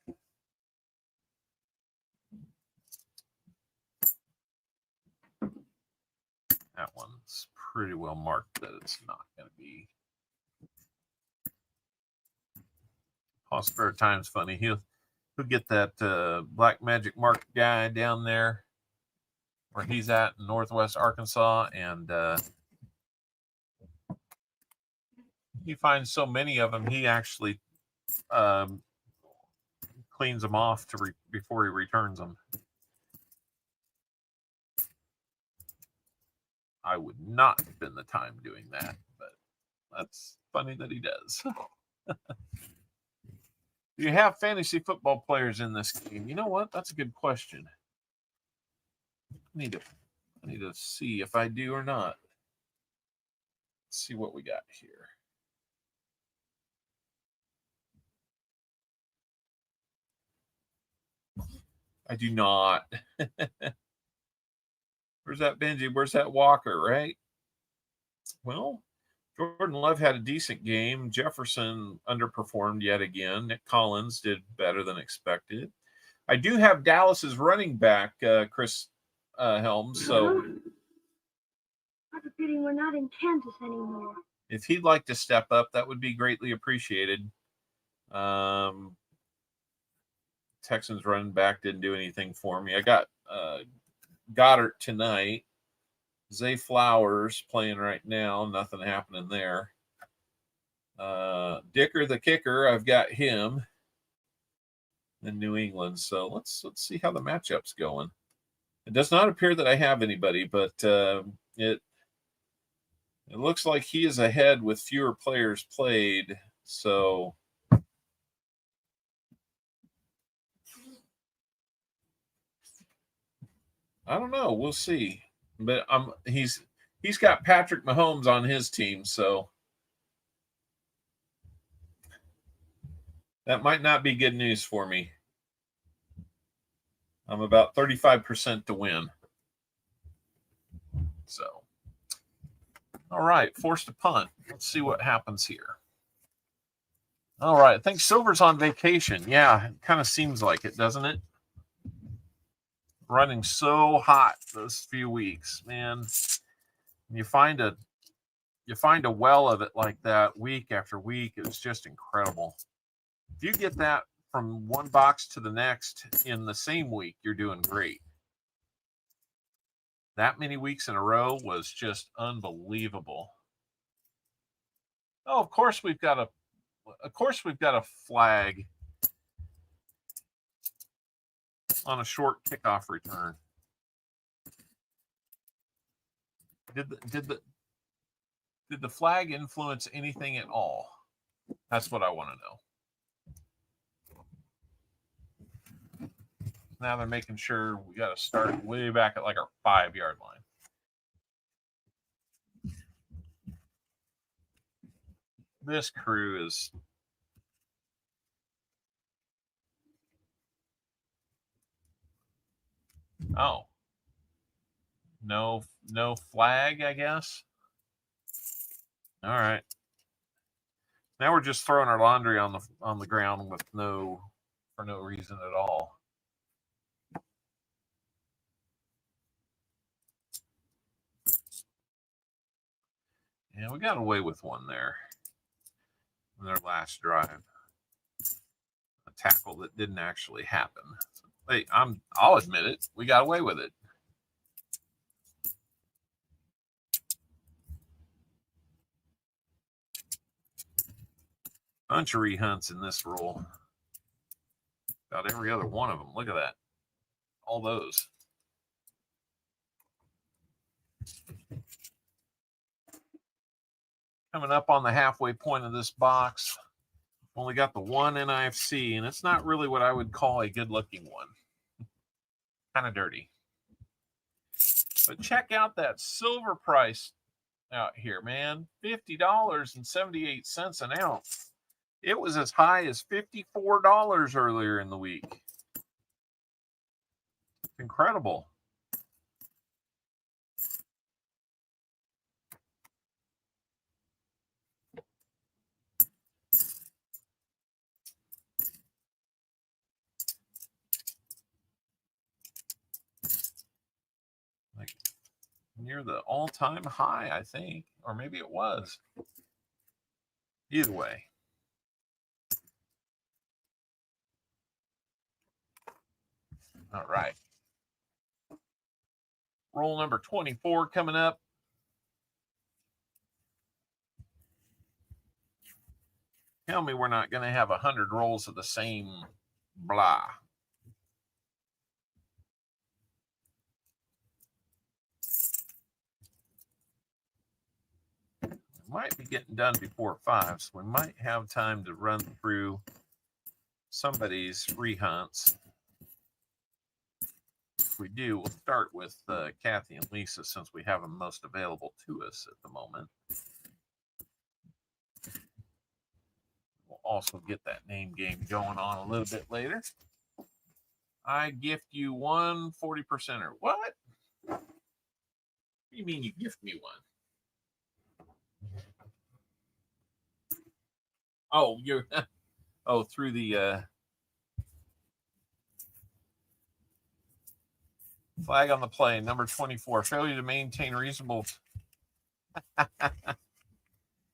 That one's pretty well marked that it's not going to be. Spare Time's funny. He'll get that Black Magic Mark guy down there where he's at in Northwest Arkansas, and he finds so many of them, he actually cleans them off before he returns them. I would not spend the time doing that, but that's funny that he does. Do you have fantasy football players in this game? You know what? That's a good question. I need to see if I do or not. Let's see what we got here. I do not. Where's that Benji? Where's that Walker, right? Well, Jordan Love had a decent game. Jefferson underperformed yet again. Nick Collins did better than expected. I do have Dallas's running back, Chris Helms. So I have a feeling we're not in Kansas anymore. If he'd like to step up, that would be greatly appreciated. Texans running back didn't do anything for me. I got Goddard tonight. Zay Flowers playing right now. Nothing happening there. Dicker the kicker, I've got him in New England. So let's see how the matchup's going. It does not appear that I have anybody, but it looks like he is ahead with fewer players played. So I don't know. We'll see. But he's got Patrick Mahomes on his team, so that might not be good news for me. I'm about 35% to win. So, all right, forced to punt. Let's see what happens here. All right, I think Silver's on vacation. Yeah, it kind of seems like it, doesn't it? Running so hot those few weeks, man. You find a well of it like that week after week. It's just incredible. If you get that from one box to the next in the same week, you're doing great. That many weeks in a row was just unbelievable. Oh, of course we've got a flag on a short kickoff return. Did the flag influence anything at all? That's what I want to know. Now they're making sure we got to start way back at like our 5-yard line. This crew is no flag, I guess. All right. Now we're just throwing our laundry on the ground for no reason at all. Yeah, we got away with one there in their last drive. A tackle that didn't actually happen. Hey, I'll admit it. We got away with it. Bunch of rehunts in this roll. About every other one of them. Look at that. All those. Coming up on the halfway point of this box. Only got the one NIFC, and it's not really what I would call a good-looking one. Kind of dirty. But check out that silver price out here, man. $50.78 an ounce. It was as high as $54 earlier in the week. Incredible. Like near the all-time high, I think. Or maybe it was. Either way. All right. Roll number 24 coming up. Tell me we're not going to have 100 rolls of the same blah. Might be getting done before 5, so we might have time to run through somebody's rehunts. If we do, we'll start with Kathy and Lisa since we have them most available to us at the moment. We'll also get that name game going on a little bit later. I gift you one 40%er. What? What do you mean you gift me one? Oh, you're through the flag on the play, number 24. Failure to maintain reasonable.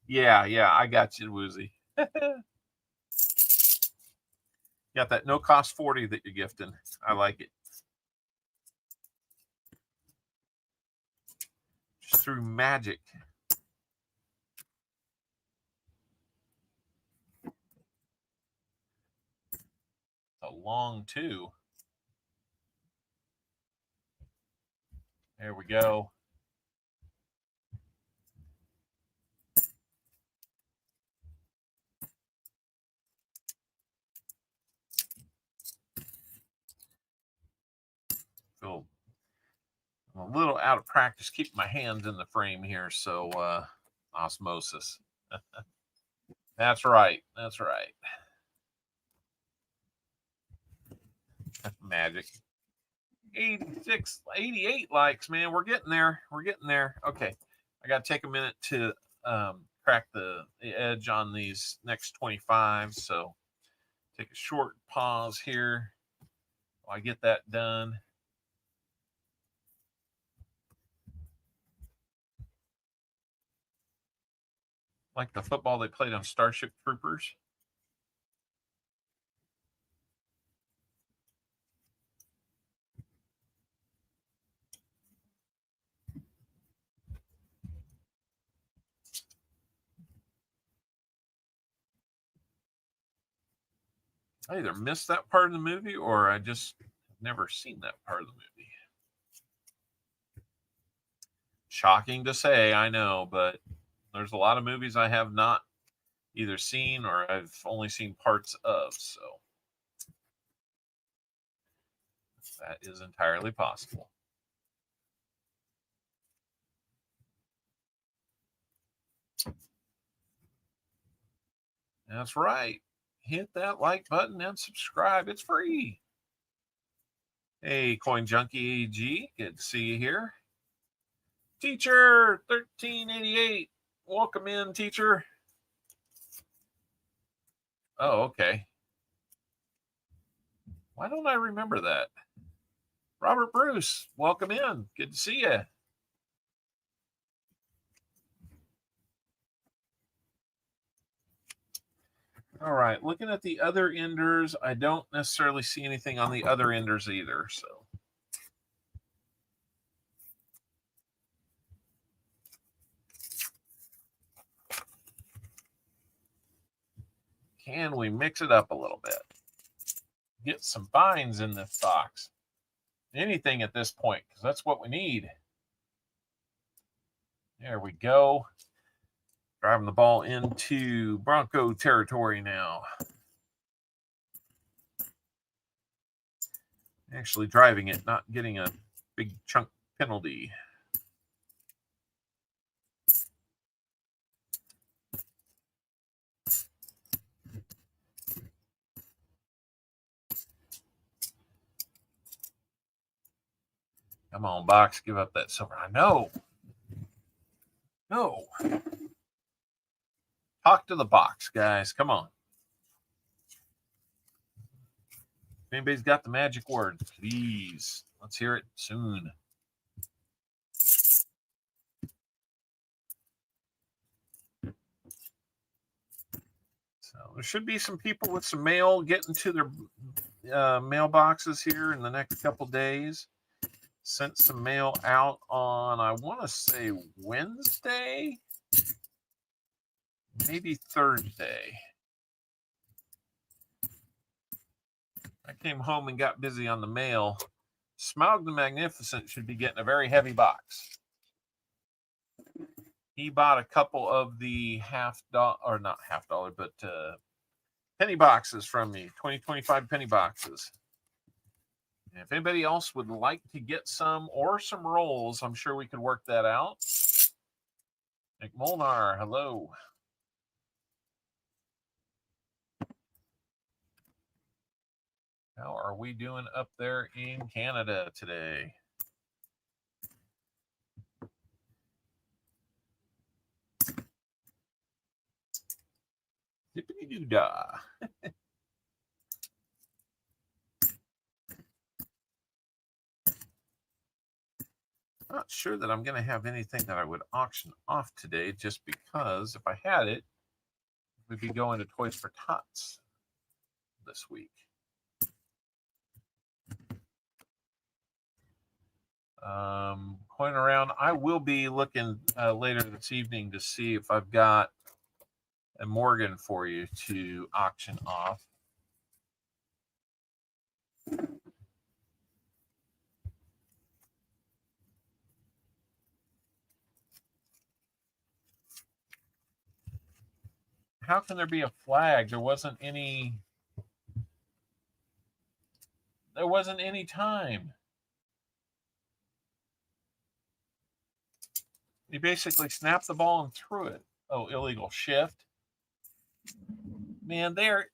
Yeah, I got you, Woozy. Got that no cost 40 that you're gifting. I like it. Just through magic. A long 2. There we go. Feel I'm a little out of practice keeping my hands in the frame here, so osmosis. That's right. That's right. Magic. 86, 88 likes, man. We're getting there. We're getting there. Okay. I got to take a minute to crack the edge on these next 25. So take a short pause here while I get that done. Like the football they played on Starship Troopers. I either missed that part of the movie or I just have never seen that part of the movie. Shocking to say, I know, but there's a lot of movies I have not either seen or I've only seen parts of, so that is entirely possible. That's right. Hit that like button and subscribe. It's free. Hey, Coin Junkie AG. Good to see you here. Teacher 1388. Welcome in, teacher. Oh, okay. Why don't I remember that? Robert Bruce, welcome in. Good to see you. All right, looking at the other enders, I don't necessarily see anything on the other enders either. So can we mix it up a little bit? Get some binds in this box. Anything at this point, because that's what we need. There we go. Driving the ball into Bronco territory now. Actually driving it, not getting a big chunk penalty. Come on, box, give up that silver. I know. No. Talk to the box, guys. Come on. If anybody's got the magic word, please. Let's hear it soon. So there should be some people with some mail getting to their mailboxes here in the next couple days. Sent some mail out on, I want to say, Wednesday, maybe Thursday. I came home and got busy on the mail. Smaug the Magnificent should be getting a very heavy box. He bought a couple of the $50, or not $50, but penny boxes from me, 2025 penny boxes. And if anybody else would like to get some or some rolls, I'm sure we could work that out. Nick Molnar, hello. How are we doing up there in Canada today? Dippity-doo-dah. Not sure that I'm going to have anything that I would auction off today, just because if I had it, we'd be going to Toys for Tots this week. Coin around. I will be looking later this evening to see if I've got a Morgan for you to auction off. How can there be a flag? There wasn't any time. He basically snapped the ball and threw it. Oh, illegal shift. Man, they're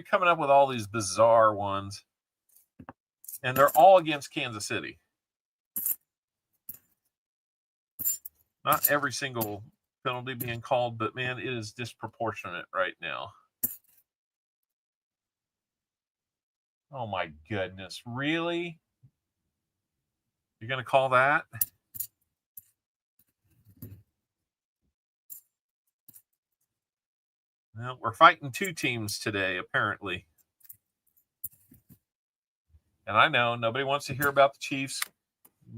coming up with all these bizarre ones. And they're all against Kansas City. Not every single penalty being called, but man, it is disproportionate right now. Oh my goodness, really? You're going to call that? Well, we're fighting two teams today, apparently. And I know nobody wants to hear about the Chiefs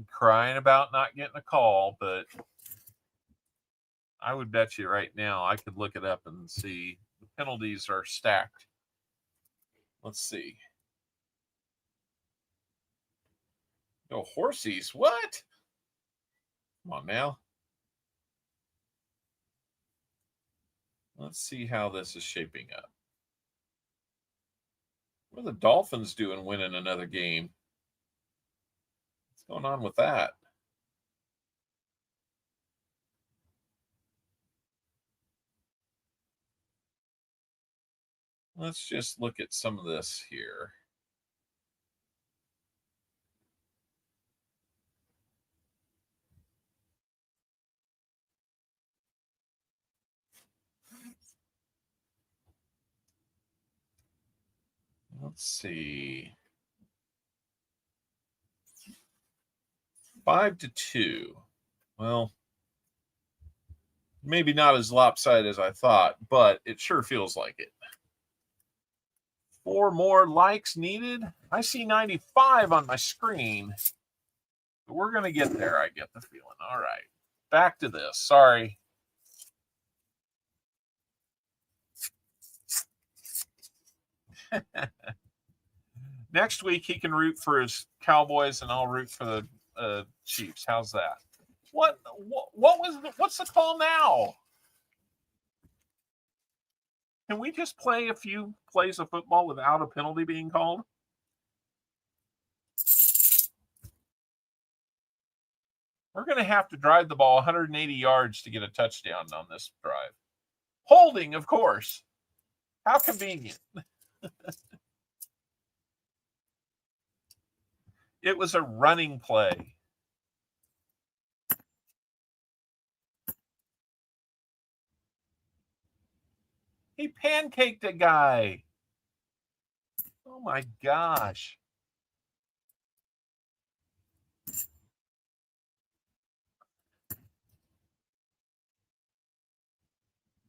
crying about not getting a call, but I would bet you right now I could look it up and see the penalties are stacked. Let's see. Oh, horsies. What? Come on now. Let's see how this is shaping up. What are the Dolphins doing winning another game? What's going on with that? Let's just look at some of this here. Let's see. 5-2. Well, maybe not as lopsided as I thought, but it sure feels like it. 4 more likes needed. I see 95 on my screen. But we're going to get there, I get the feeling. All right. Back to this. Sorry. Next week, he can root for his Cowboys, and I'll root for the Chiefs. How's that? What's the call now? Can we just play a few plays of football without a penalty being called? We're going to have to drive the ball 180 yards to get a touchdown on this drive. Holding, of course. How convenient. It was a running play. He pancaked a guy. Oh my gosh.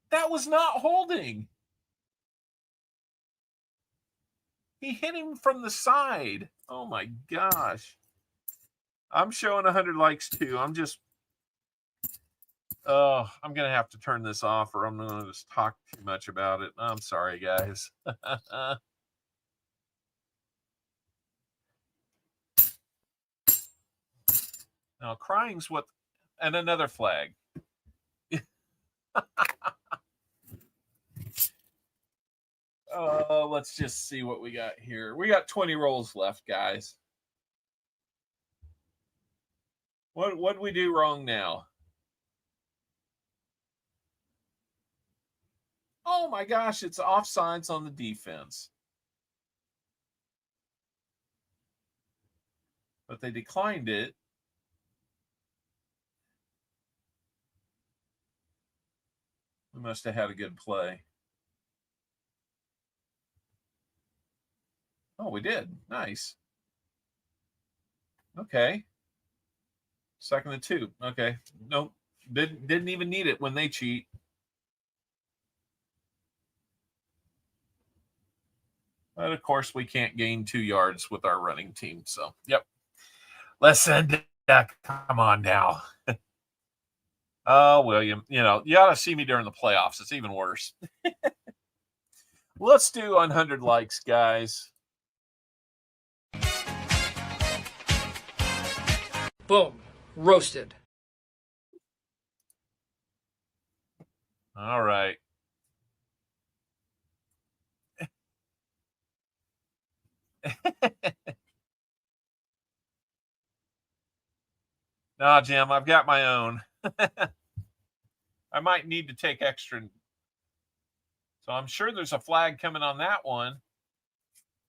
That was not holding. He hit him from the side. Oh my gosh. I'm showing 100 likes too. I'm going to have to turn this off or I'm going to just talk too much about it. I'm sorry, guys. Now, crying's what, and another flag. Let's just see what we got here. We got 20 rolls left, guys. What did we do wrong now? Oh my gosh, it's offsides on the defense. But they declined it. We must have had a good play. Oh, we did. Nice. Okay. 2nd and 2. Okay. Nope. Didn't even need it when they cheat. But of course, we can't gain 2 yards with our running team. So, yep. Let's send it. Come on now. Oh, William, you ought to see me during the playoffs. It's even worse. Let's do 100 likes, guys. Boom. Roasted. All right. No, Jim, I've got my own. I might need to take extra. So I'm sure there's a flag coming on that one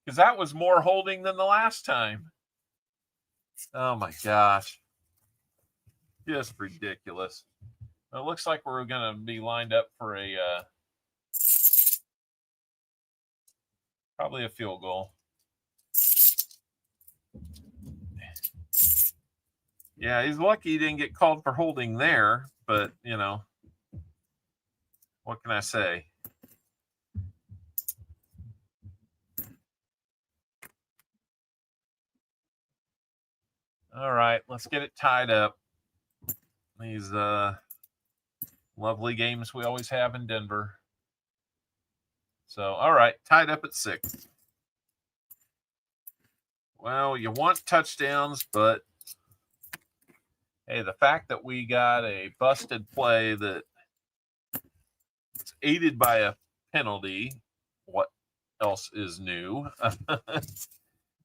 because that was more holding than the last time. Oh, my gosh. Just ridiculous. It looks like we're going to be lined up for probably a field goal. Yeah, he's lucky he didn't get called for holding there, but, what can I say? All right, let's get it tied up. These lovely games we always have in Denver. So, all right, tied up at 6. Well, you want touchdowns, but hey, the fact that we got a busted play that's aided by a penalty, what else is new?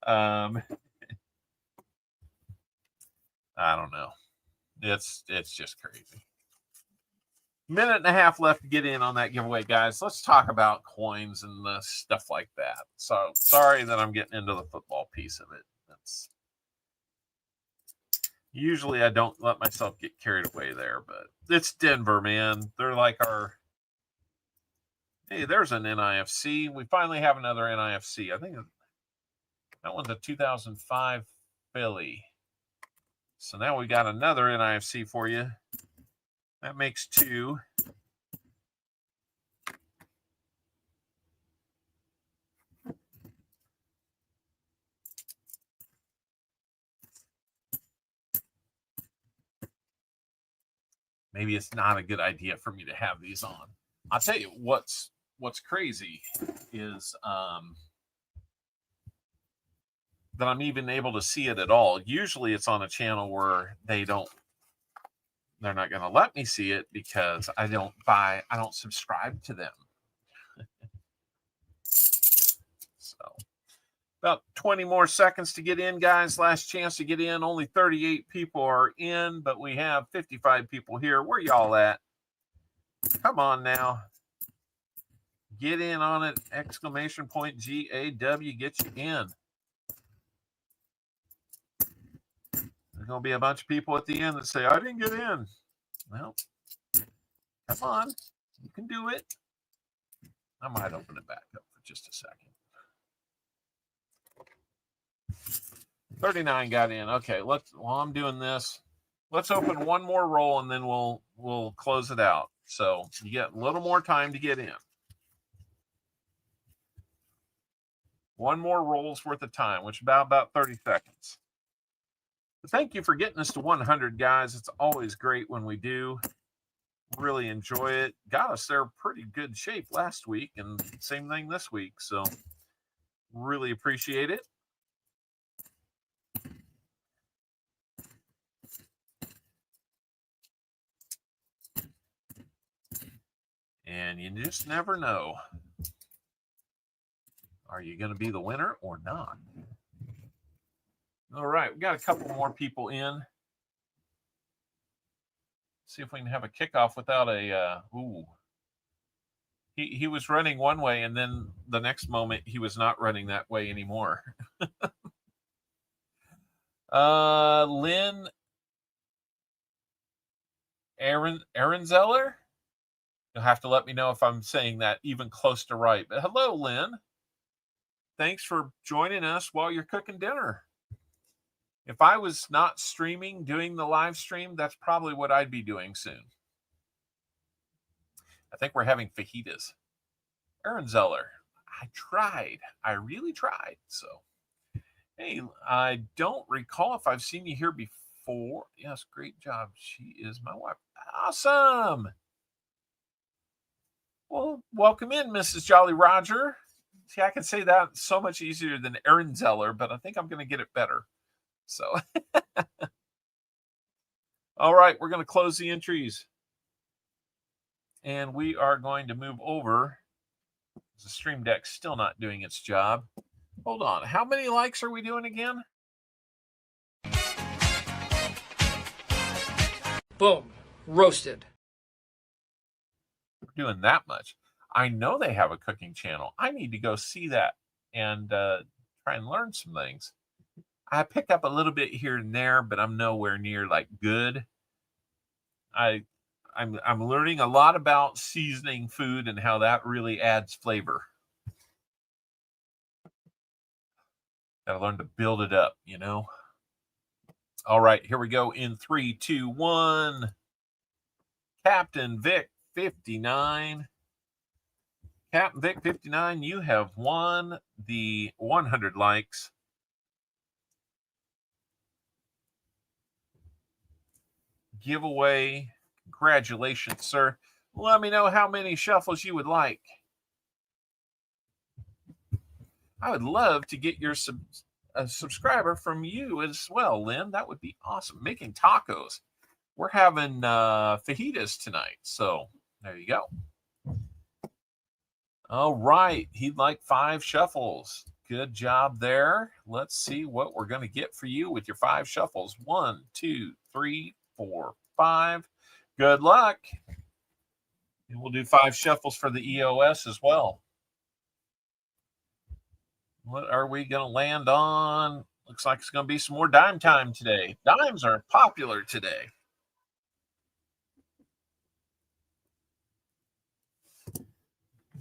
I don't know. It's just crazy. Minute and a half left to get in on that giveaway, guys. Let's talk about coins and stuff like that. So sorry that I'm getting into the football piece of it. That's usually I don't let myself get carried away there, but it's Denver, man. They're like hey, there's an NIFC. We finally have another NIFC. I think that one's a 2005 Philly. So now we got another NIFC for you. That makes 2. maybe it's not a good idea for me to have these on. I'll tell you what's crazy is that I'm even able to see it at all. Usually it's on a channel where they're not going to let me see it because I don't subscribe to them. So about 20 more seconds to get in, guys. Last chance to get in. Only 38 people are in, but we have 55 people here. Where y'all at? Come on now. Get in on it. Exclamation point GAW. Get you in. There's going to be a bunch of people at the end that say, I didn't get in. Well, come on. You can do it. I might open it back up for just a second. 39 got in. Okay, while I'm doing this, let's open one more roll and then we'll close it out. So you get a little more time to get in. One more roll's worth of time, which is about 30 seconds. But thank you for getting us to 100, guys. It's always great when we do. Really enjoy it. Got us there pretty good shape last week, and same thing this week. So really appreciate it. And you just never know. Are you going to be the winner or not? All right, we got a couple more people in. See if we can have a kickoff without a He was running one way, and then the next moment he was not running that way anymore. Lynn Ehrenzeller? You'll have to let me know if I'm saying that even close to right. But hello, Lynn. Thanks for joining us while you're cooking dinner. If I was not streaming, doing the live stream, that's probably what I'd be doing soon. I think we're having fajitas. Ehrenzeller, I tried. I really tried. So, hey, I don't recall if I've seen you here before. Yes, great job. She is my wife. Awesome. Well, welcome in, Mrs. Jolly Roger. See, I can say that so much easier than Ehrenzeller, but I think I'm going to get it better. So, all right, we're going to close the entries. And we are going to move over. The Stream Deck's still not doing its job. Hold on. How many likes are we doing again? Boom. Roasted. We're doing that much. I know they have a cooking channel. I need to go see that and try and learn some things. I pick up a little bit here and there, but I'm nowhere near like good. I'm learning a lot about seasoning food and how that really adds flavor. Gotta learn to build it up, you know. All right, here we go in 3, 2, 1. Captain Vic 59. Captain Vic 59, you have won the 100 likes. Giveaway. Congratulations, sir. Let me know how many shuffles you would like. I would love to get your a subscriber from you as well, Lynn. That would be awesome. Making tacos. We're having fajitas tonight. So there you go. All right. He'd like 5 shuffles. Good job there. Let's see what we're going to get for you with your 5 shuffles. 1, 2, 3, 4, 5. Good luck. And we'll do 5 shuffles for the EOS as well. What are we going to land on? Looks like it's going to be some more dime time today. Dimes are popular today.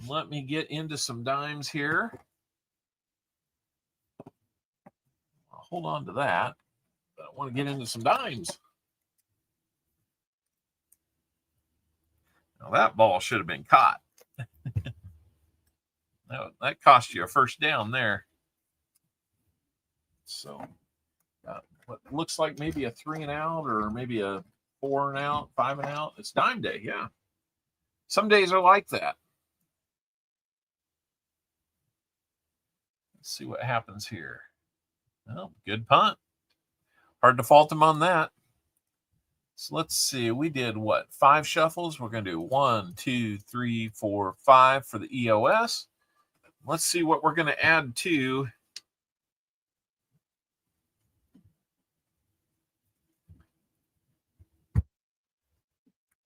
Let me get into some dimes here. I'll hold on to that. But I want to get into some dimes. Now that ball should have been caught. That cost you a first down there. So what looks like maybe a 3 and out or maybe a 4 and out, 5 and out. It's dime day, yeah. Some days are like that. Let's see what happens here. Oh, good punt. Hard to fault him on that. So let's see. We did what? 5 shuffles. We're going to do 1, 2, 3, 4, 5 for the EOS. Let's see what we're going to add to.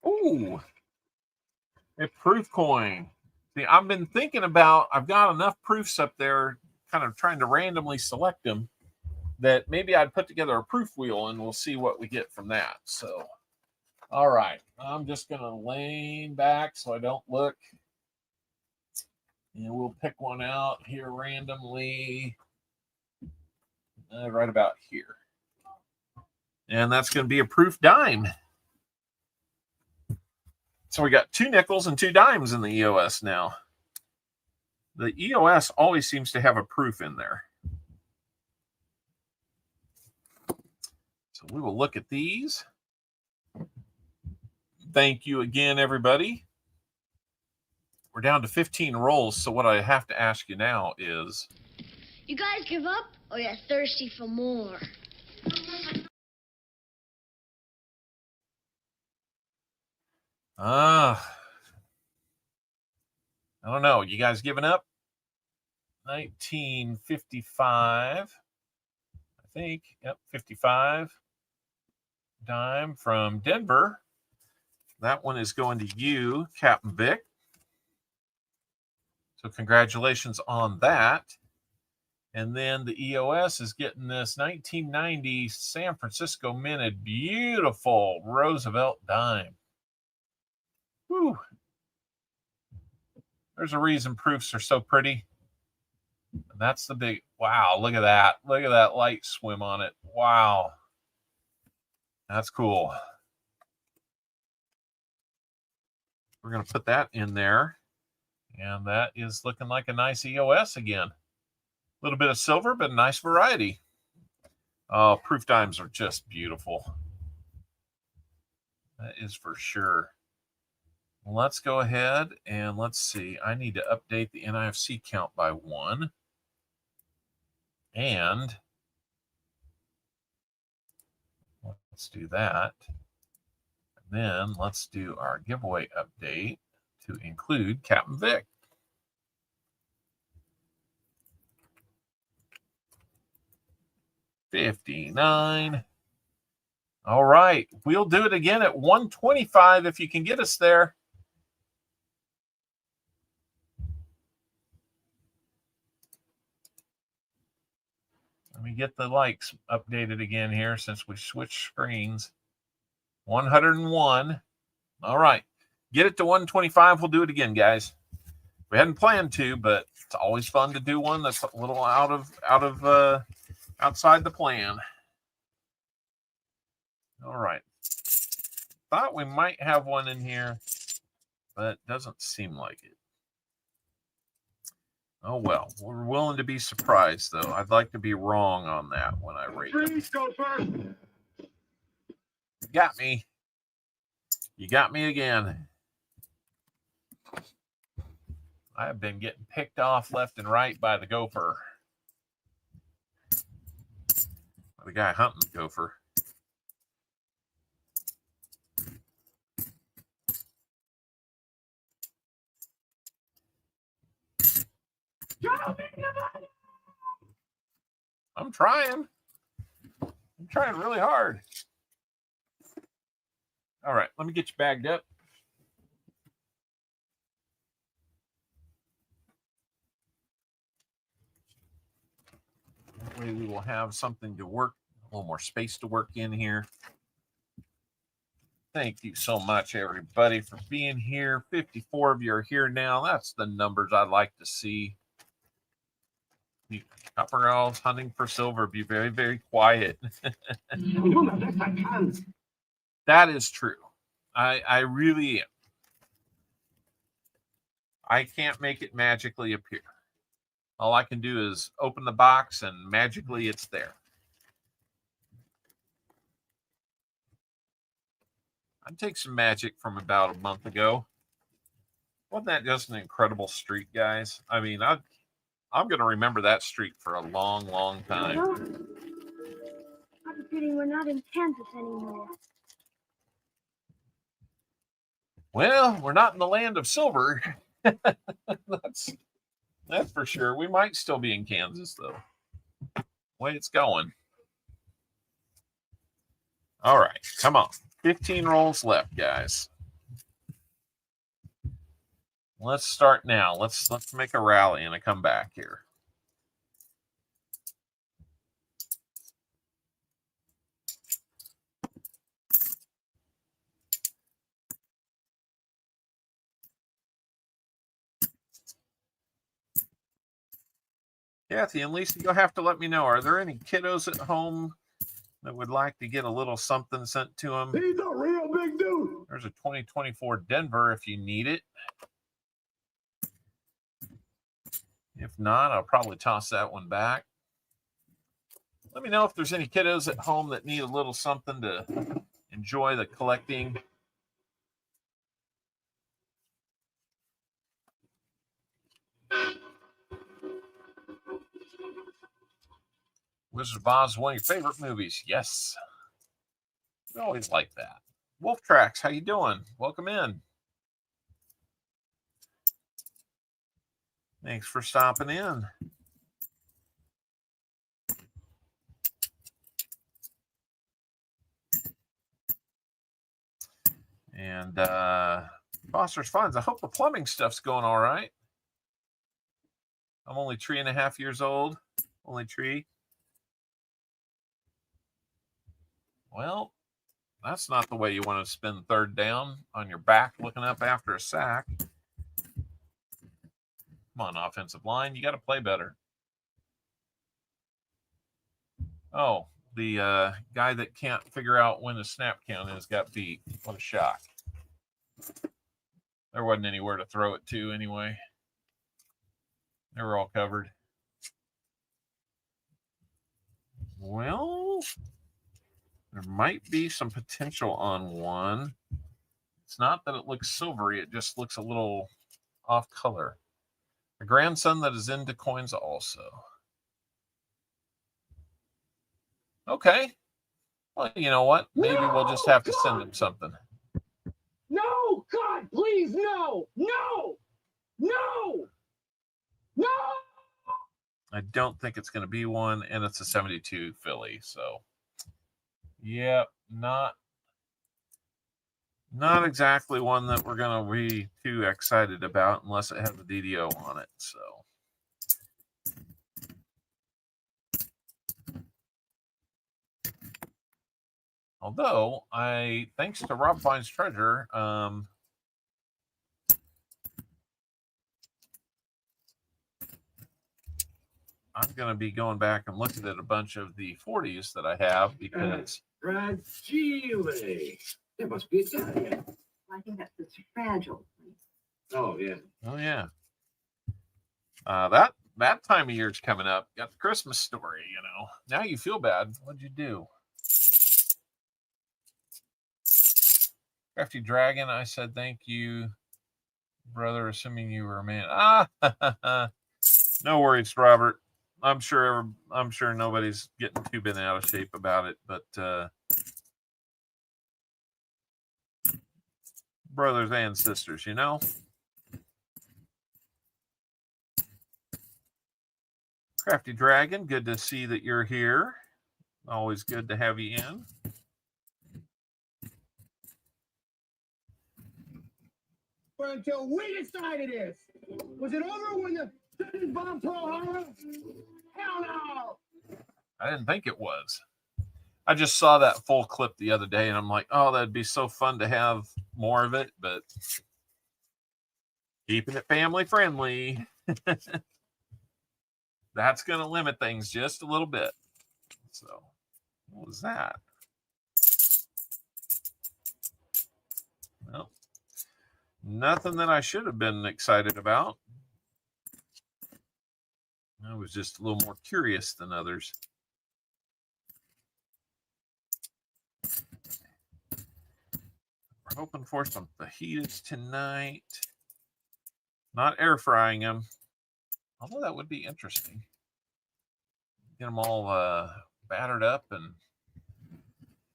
Ooh, a proof coin. See, I've been thinking about, I've got enough proofs up there, kind of trying to randomly select them, that maybe I'd put together a proof wheel and we'll see what we get from that. So, all right, I'm just going to lean back so I don't look. And we'll pick one out here randomly, right about here. And that's going to be a proof dime. So we got 2 nickels and 2 dimes in the EOS now. The EOS always seems to have a proof in there. So we will look at these. Thank you again, everybody. We're down to 15 rolls. So what I have to ask you now is, You guys give up, or you're thirsty for more? I don't know. You guys giving up? 1955. I think. Yep, 55. Dime from Denver. That one is going to you, Captain Vic. So congratulations on that. And then the EOS is getting this 1990 San Francisco minted beautiful Roosevelt dime. Whew. There's a reason proofs are so pretty. And that's the big, wow, look at that. Look at that light swim on it. Wow. That's cool. We're going to put that in there. And that is looking like a nice EOS again. A little bit of silver, but a nice variety. Oh, proof dimes are just beautiful. That is for sure. Let's go ahead and let's see. I need to update the NIFC count by 1. And let's do that. And then let's do our giveaway update to include Captain Vic. $59. All right. We'll do it again at 125 if you can get us there. Let me get the likes updated again here since we switched screens. 101. All right. Get it to 125. We'll do it again, guys. We hadn't planned to, but it's always fun to do one that's a little outside the plan. All right. Thought we might have one in here, but doesn't seem like it. Oh, well, we're willing to be surprised, though. I'd like to be wrong on that when I rate them. Freeze, go first. You got me. You got me again. I have been getting picked off left and right by the gopher. The guy hunting the gopher. I'm trying. I'm trying really hard. All right, let me get you bagged up. That way we will have something to work, a little more space to work in here. Thank you so much, everybody, for being here. 54 of you are here now. That's the numbers I'd like to see. Copper owls hunting for silver. Be very, very quiet. That is true. I really am. I can't make it magically appear. All I can do is open the box and magically it's there. I'd take some Magic from about a month ago. Wasn't that just an incredible streak, guys? I mean, I'm going to remember that streak for a long, long time. I have a feeling we're not in Kansas anymore. Well, we're not in the land of silver. That's for sure. We might still be in Kansas, though. Way it's going. All right, come on. 15 rolls left, guys. Let's start now. Let's make a rally and a comeback here. Kathy and Lisa, you'll have to let me know. Are there any kiddos at home that would like to get a little something sent to them? He's a real big dude. There's a 2024 Denver if you need it. If not, I'll probably toss that one back. Let me know if there's any kiddos at home that need a little something to enjoy the collecting. Wizard of Oz is one of your favorite movies. Yes. We always like that. Wolf Tracks, how you doing? Welcome in. Thanks for stopping in. And Foster's Funds, I hope the plumbing stuff's going all right. I'm only 3.5 years old. Only tree. Well, that's not the way you want to spend third down on your back looking up after a sack. Come on, offensive line. You got to play better. Oh, the guy that can't figure out when the snap count is got beat. What a shock. There wasn't anywhere to throw it to anyway. They were all covered. Well, there might be some potential on one. It's not that it looks silvery. It just looks a little off color. A grandson that is into coins also. Okay. Well, you know what? Maybe we'll just have to send him something. No, God, please, no, no, no, no. I don't think it's going to be one, and it's a 72 Philly. So, yeah, not exactly one that we're going to be too excited about unless it has a DDO on it. So, although thanks to Rob Fine's Treasure, I'm going to be going back and looking at a bunch of the 40s that I have because Fragile. There must be Italian. I think that's fragile. Oh, yeah. oh yeah, that time of year is coming up. Got the Christmas story, you know. Now you feel bad. What'd you do? Crafty Dragon, I said thank you, brother, assuming you were a man. No worries, Robert. I'm sure nobody's getting too bent out of shape about it, but brothers and sisters, you know. Crafty Dragon, good to see that you're here. Always good to have you in. But until we decided this, was it over when the Germans bombed Pearl Harbor? Hell no! I didn't think it was. I just saw that full clip the other day, and I'm like, oh, that'd be so fun to have more of it, but keeping it family friendly. That's going to limit things just a little bit. So, what was that? Well, nothing that I should have been excited about. I was just a little more curious than others. We're hoping for some fajitas tonight. Not air frying them, although that would be interesting. Get them all battered up and,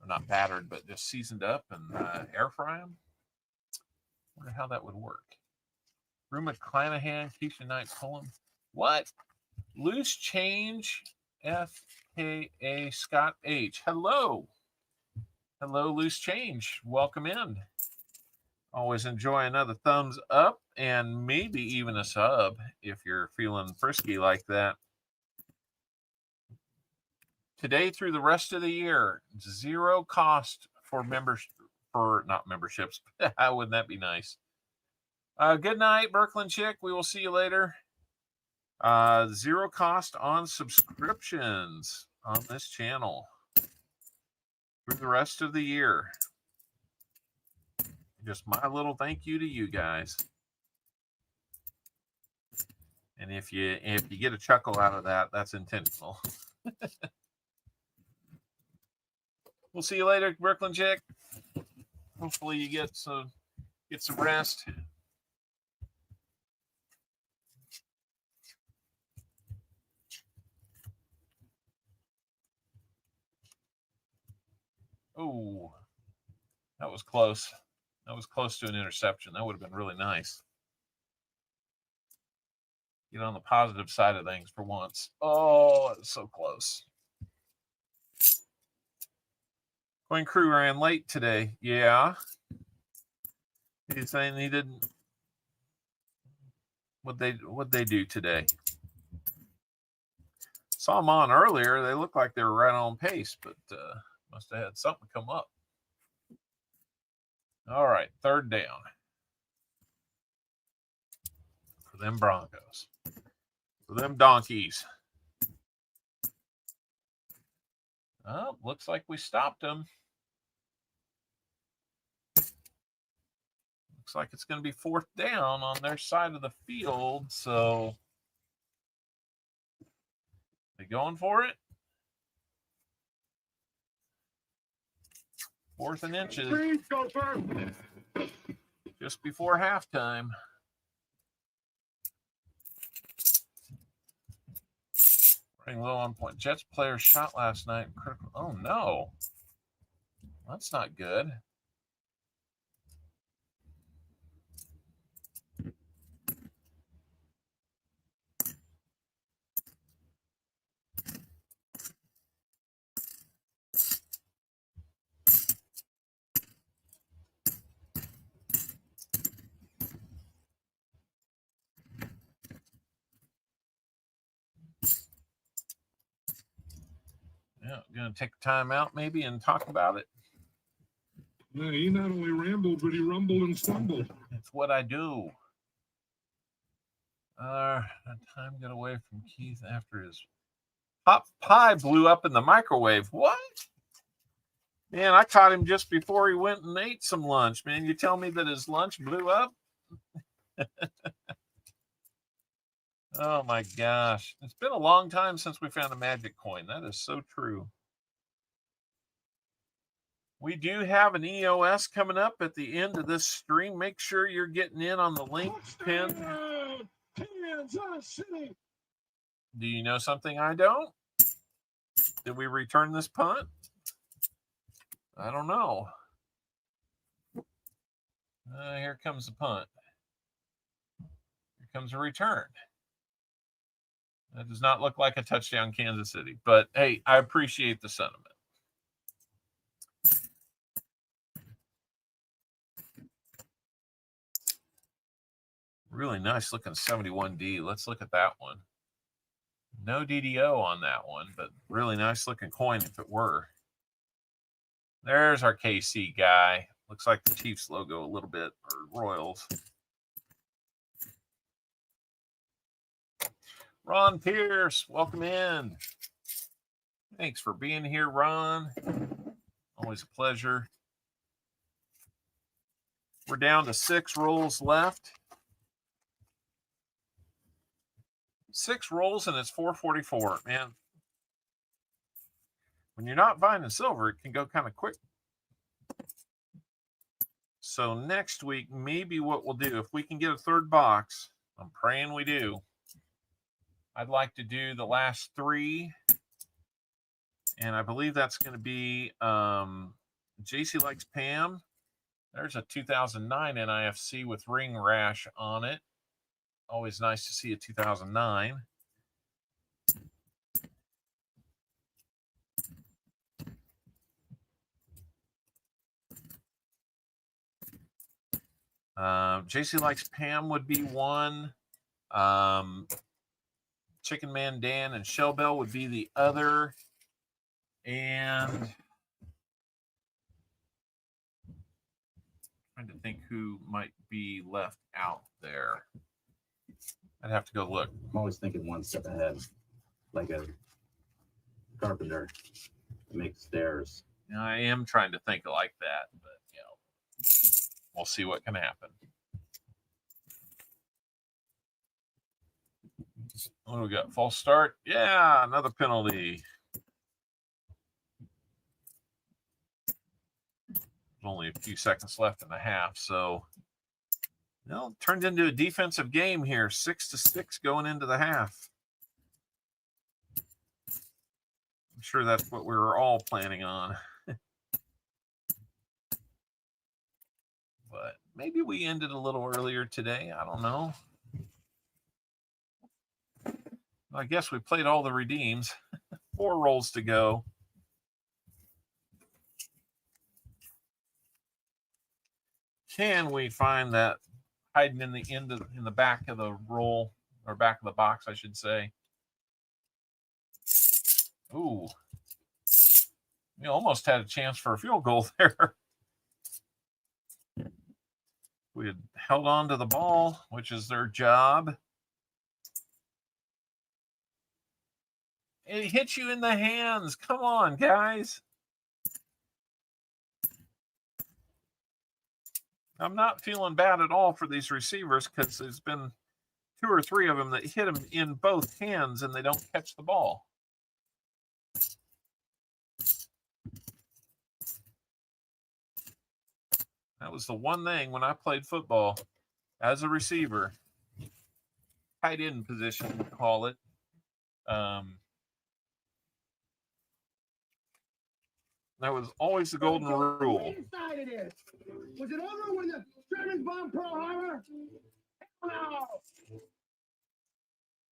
or not battered, but just seasoned up and air fry them. Wonder how that would work. Ruma Clanahan, Keisha Knight Pullum. What? Loose Change FKA Scott H. Hello. Hello, Loose Change. Welcome in. Always enjoy another thumbs up and maybe even a sub if you're feeling frisky like that. Today through the rest of the year, 0 cost for members, for not memberships. Wouldn't that be nice? Good night, Brooklyn Chick. We will see you later. 0 cost on subscriptions on this channel through the rest of the year. Just my little thank you to you guys. And if you get a chuckle out of that, that's intentional. We'll see you later, Brooklyn Chick. Hopefully you get some rest. Oh, that was close. That was close to an interception. That would have been really nice. Get on the positive side of things for once. Oh, it was so close. Coin Crew ran late today. Yeah. He's saying he didn't. What'd they do today? Saw them on earlier. They looked like they were right on pace, but must have had something come up. All right, 3rd down for them Broncos, for them donkeys. Oh, looks like we stopped them. Looks like it's going to be 4th down on their side of the field. So they going for it? 4th and inches. Just before halftime. Running low on point. Jets player shot last night. Oh no. That's not good. Yeah, gonna take a time out maybe and talk about it. Yeah, he not only rambled, but he rumbled and stumbled. It's what I do. Time got away from Keith after his hot pie blew up in the microwave. What? Man, I caught him just before he went and ate some lunch. Man, you tell me that his lunch blew up? Oh my gosh. It's been a long time since we found a magic coin. That is so true. We do have an EOS coming up at the end of this stream. Make sure you're getting in on the link pin. Do you know something I don't? Did we return this punt? I don't know. Here comes the punt. Here comes a return. That does not look like a touchdown, Kansas City. But, hey, I appreciate the sentiment. Really nice looking 71D. Let's look at that one. No DDO on that one, but really nice looking coin if it were. There's our KC guy. Looks like the Chiefs logo a little bit, or Royals. Ron Pierce, welcome in. Thanks for being here, Ron. Always a pleasure. We're down to 6 rolls left. 6 rolls and it's 444. Man, when you're not finding silver, it can go kind of quick. So next week, maybe what we'll do, if we can get a third box, I'm praying we do. I'd like to do the last 3. And I believe that's going to be JC Likes Pam. There's a 2009 NIFC with ring rash on it. Always nice to see a 2009. JC Likes Pam would be one. Chicken Man Dan and Shell Bell would be the other. And trying to think who might be left out there. I'd have to go look. I'm always thinking one step ahead, like a carpenter that makes stairs. I am trying to think like that, but you know, we'll see what can happen. What do we got? False start? Yeah, another penalty. Only a few seconds left in the half, so turned into a defensive game here. 6-6 going into the half. I'm sure that's what we were all planning on. But maybe we ended a little earlier today. I don't know. I guess we played all the redeems. 4 rolls to go. Can we find that hiding in the back of the roll, or back of the box, I should say? Ooh, we almost had a chance for a field goal there. We had held on to the ball, which is their job. It hits you in the hands. Come on, guys. I'm not feeling bad at all for these receivers because there's been 2 or 3 of them that hit them in both hands and they don't catch the ball. That was the one thing when I played football as a receiver, tight end position, we call it. That was always the golden rule. Was it over when the Germans bombed Pearl Harbor? No.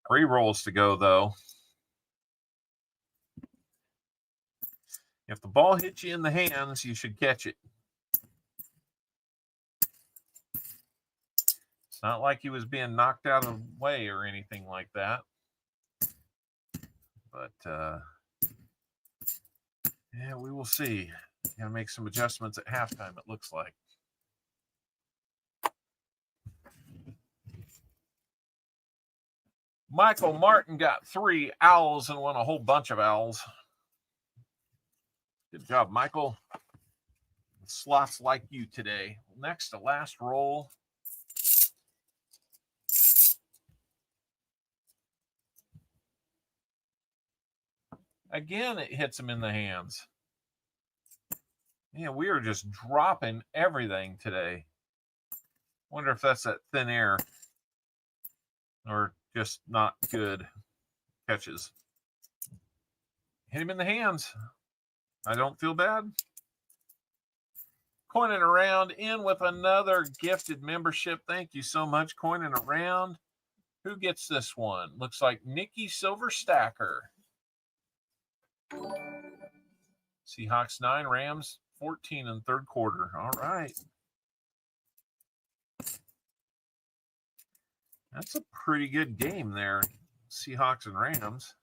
3 rolls to go, though. If the ball hits you in the hands, you should catch it. It's not like he was being knocked out of the way or anything like that. But, yeah, we will see. Got to make some adjustments at halftime, it looks like. Michael Martin got 3 owls and won a whole bunch of owls. Good job, Michael. Slots like you today. Next to last roll. Again, it hits him in the hands. Yeah, we are just dropping everything today. Wonder if that's that thin air or just not good catches. Hit him in the hands. I don't feel bad. Coining Around in with another gifted membership. Thank you so much, Coining Around. Who gets this one? Looks like Nikki Silver Stacker. Seahawks 9, Rams 14 in third quarter. All right. That's a pretty good game there, Seahawks and Rams.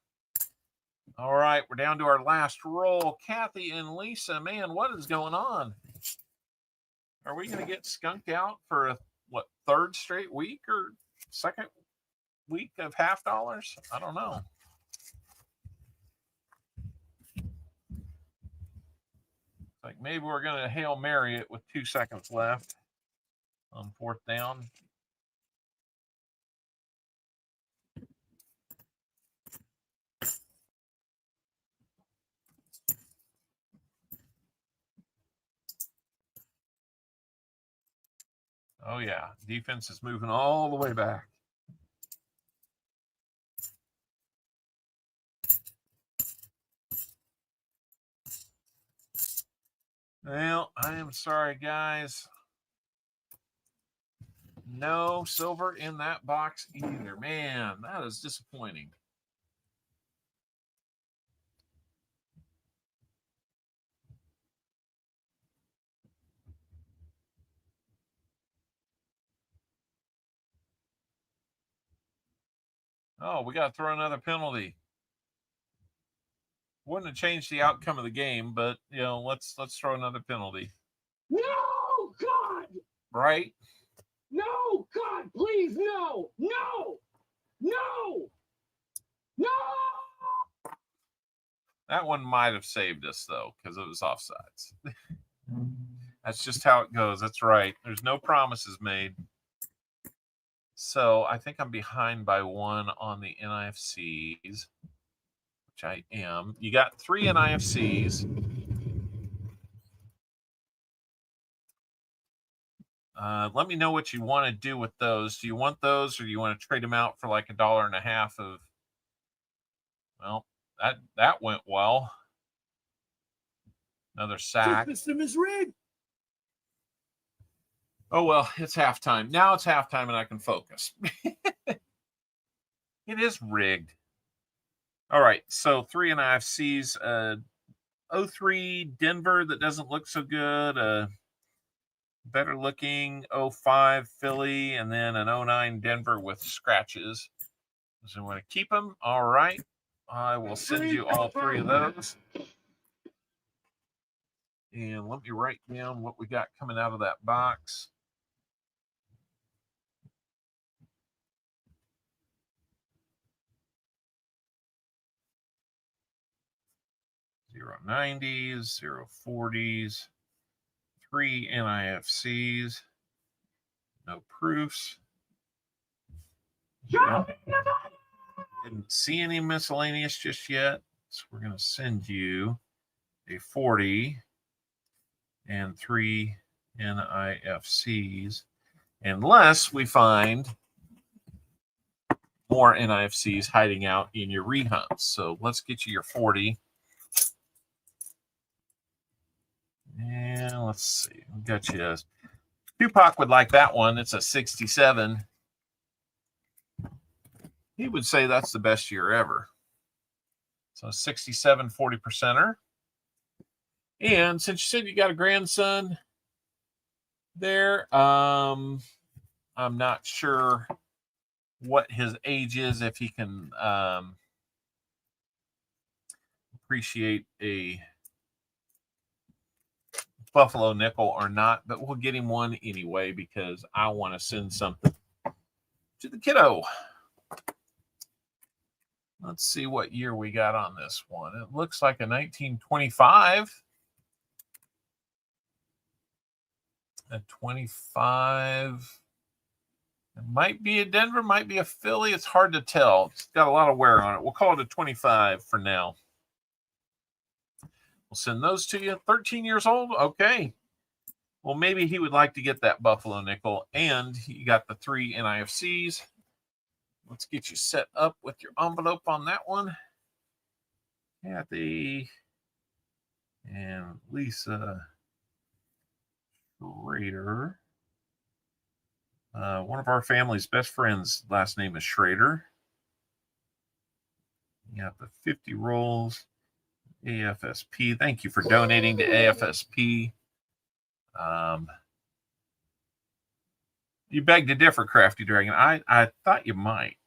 All right, we're down to our last roll. Kathy and Lisa, man, what is going on? Are we going to get skunked out for a, third straight week or second week of $50? I don't know. Like maybe we're going to Hail Mary it with 2 seconds left on 4th down. Oh, yeah. Defense is moving all the way back. Well, I am sorry, guys. No silver in that box either. Man, that is disappointing. Oh, we got to throw another penalty. Wouldn't have changed the outcome of the game, but you know, let's throw another penalty. No, God! Right? No, God, please, no! No! No! No! That one might have saved us though, because it was offsides. That's just how it goes. That's right. There's no promises made. So I think I'm behind by 1 on the NIFCs, which I am. You got 3 NIFCs. Let me know what you want to do with those. Do you want those, or do you want to trade them out for like $1.50 of? Well, that went well. Another sack. The system is rigged. Oh well, it's halftime. Now it's halftime, and I can focus. It is rigged. All right, so 3 NIFCs. 03 Denver that doesn't look so good. Better looking 05 Philly, and then an 09 Denver with scratches. So I want to keep them. All right. I will send you all 3 of those. And let me write down what we got coming out of that box. $0.90s, $0.40s, 3 NIFCs, no proofs. Didn't see any miscellaneous just yet, so we're going to send you a 40 and 3 NIFCs, unless we find more NIFCs hiding out in your rehunts. So let's get you your 40. And let's see, we got you a Tupac would like that one. It's a 67. He would say that's the best year ever. So 67 40%er. And since you said you got a grandson there, I'm not sure what his age is, if he can appreciate a Buffalo nickel or not, but we'll get him one anyway because I want to send something to the kiddo. Let's see what year we got on this one. It looks like a 1925. A 25. It might be a Denver, might be a Philly. It's hard to tell. It's got a lot of wear on it. We'll call it a 25 for now. We'll send those to you. 13 years old? Okay. Well, maybe he would like to get that Buffalo nickel, and you got the 3 NIFCs. Let's get you set up with your envelope on that one. Kathy and Lisa Schrader. One of our family's best friends' last name is Schrader. You got the 50 rolls. AFSP. Thank you for donating to AFSP. You beg to differ, Crafty Dragon. I thought you might.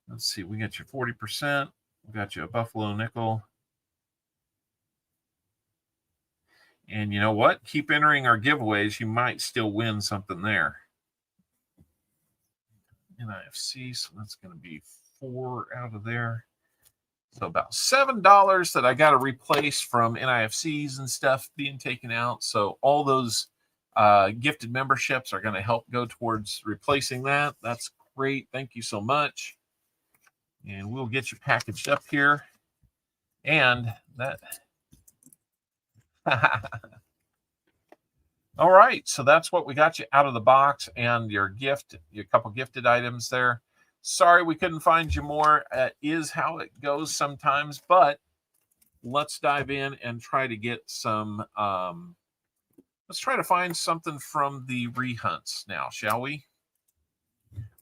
Let's see. We got you 40%. We got you a Buffalo nickel. And you know what? Keep entering our giveaways. You might still win something there. NIFC. So that's going to be 4 out of there. So about $7 that I got to replace from NIFCs and stuff being taken out. So all those gifted memberships are going to help go towards replacing that. That's great. Thank you so much. And we'll get you packaged up here. And that All right, so that's what we got you out of the box and your gift, your couple gifted items there. Sorry we couldn't find you more. Is how it goes sometimes, but let's dive in and try to get some. Let's try to find something from the rehunts now, shall we?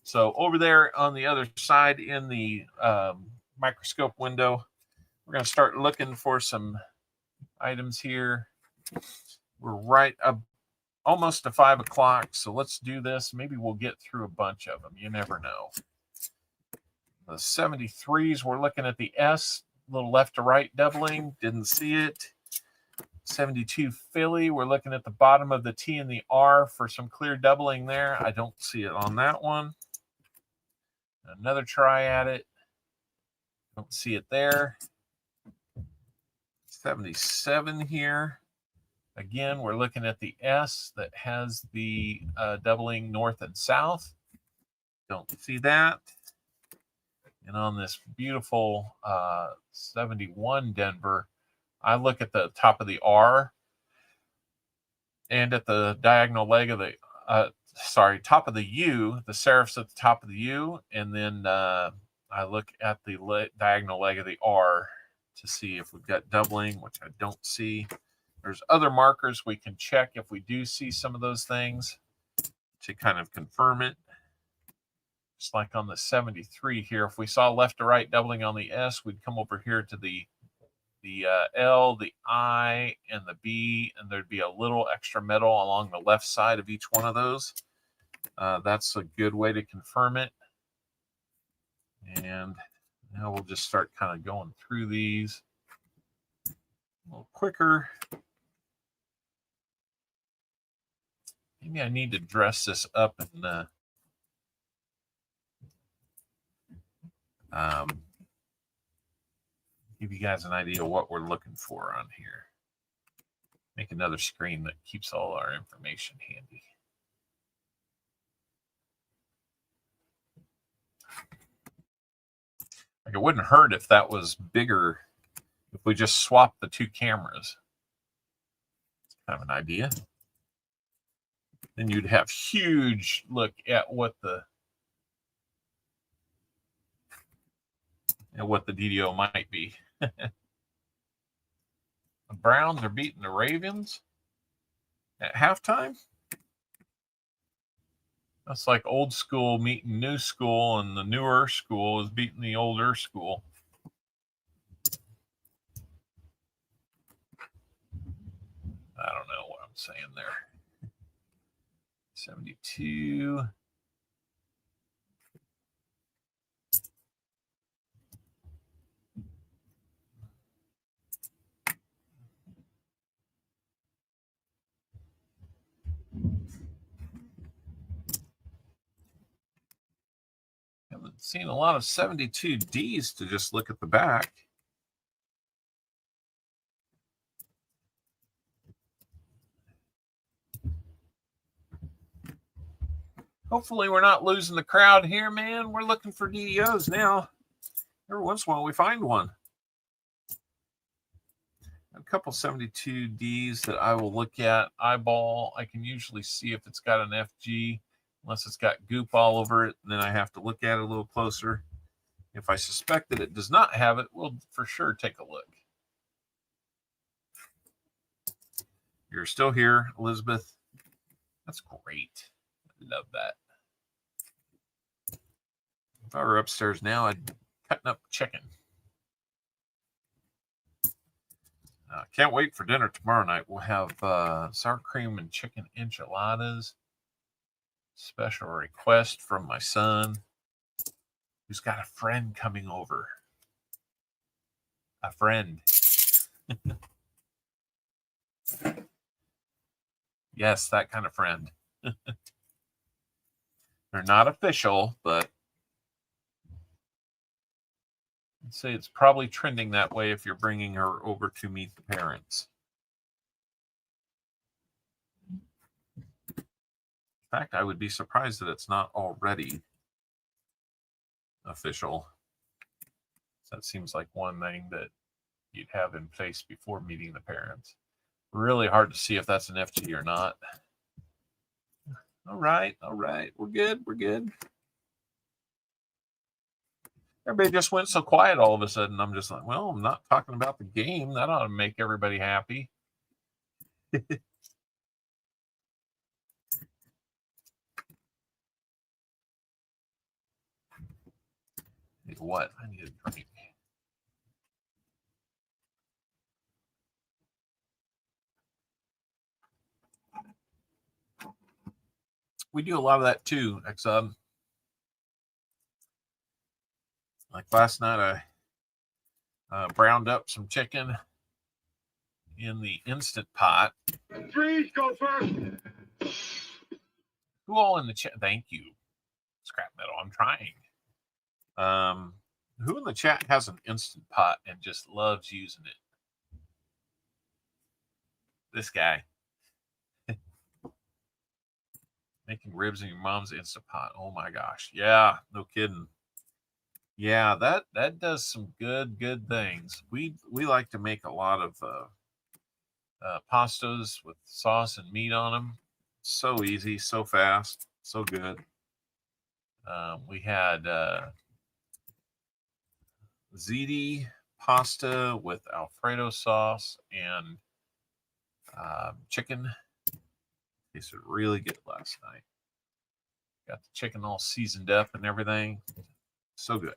So over there on the other side in the microscope window, we're going to start looking for some items here. We're right up almost to 5 o'clock, so let's do this. Maybe we'll get through a bunch of them. You never know. The 73s, we're looking at the S, little left to right doubling. Didn't see it. 72 Philly, we're looking at the bottom of the T and the R for some clear doubling there. I don't see it on that one. Another try at it. Don't see it there. 77 here. Again, we're looking at the S that has the doubling north and south. Don't see that. And on this beautiful 71 Denver, I look at the top of the R and at the diagonal leg of the, top of the U, the serifs at the top of the U, and then I look at the diagonal leg of the R to see if we've got doubling, which I don't see. There's other markers we can check if we do see some of those things to kind of confirm it. Just like on the 73 here, if we saw left to right doubling on the S, we'd come over here to the L, the I, and the B, and there'd be a little extra metal along the left side of each one of those. That's a good way to confirm it. And now we'll just start kind of going through these a little quicker. Maybe I need to dress this up and give you guys an idea of what we're looking for on here. Make another screen that keeps all our information handy. Like, it wouldn't hurt if that was bigger, if we just swapped the two cameras. It's kind of an idea. Then you'd have huge look at what the DDO might be. The Browns are beating the Ravens at halftime. That's like old school meeting new school, and the newer school is beating the older school. I don't know what I'm saying there. 72. Haven't seen a lot of 72Ds to just look at the back. Hopefully we're not losing the crowd here, man. We're looking for DDOs now. Every once in a while we find one. A couple 72Ds that I will look at, eyeball. I can usually see if it's got an FG, unless it's got goop all over it. And then I have to look at it a little closer. If I suspect that it does not have it, we'll for sure take a look. You're still here, Elizabeth. That's great. I love that. If I were upstairs now, I'd be cutting up chicken. Can't wait for dinner tomorrow night. We'll have sour cream and chicken enchiladas. Special request from my son, who's got a friend coming over. A friend. Yes, that kind of friend. They're not official, but I'd say it's probably trending that way if you're bringing her over to meet the parents. In fact, I would be surprised that it's not already official. That seems like one thing that you'd have in place before meeting the parents. Really hard to see if that's an FG or not. All right. We're good. Everybody just went so quiet all of a sudden. I'm just like, well, I'm not talking about the game. That ought to make everybody happy. What? I need a drink. We do a lot of that too, XUB. Like last night, I browned up some chicken in the Instant Pot. Freeze, go first. Who all in the chat? Thank you, Scrap Metal. I'm trying. Who in the chat has an Instant Pot and just loves using it? This guy. Making ribs in your mom's Instant Pot. Oh my gosh. Yeah, no kidding. Yeah, that does some good things. We like to make a lot of pastas with sauce and meat on them. So easy, so fast, so good. We had ziti pasta with Alfredo sauce and chicken. Tasted really good last night. Got the chicken all seasoned up and everything. So good.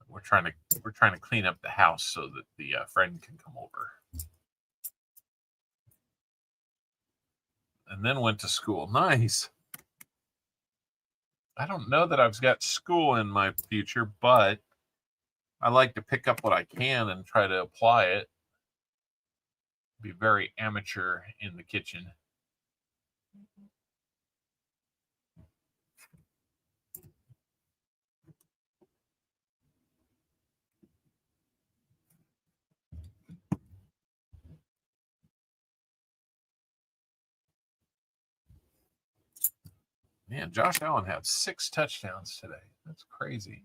We're trying to clean up the house so that the friend can come over. And then went to school. Nice. I don't know that I've got school in my future, but I like to pick up what I can and try to apply it. Be very amateur in the kitchen. Man, Josh Allen had 6 touchdowns today. That's crazy.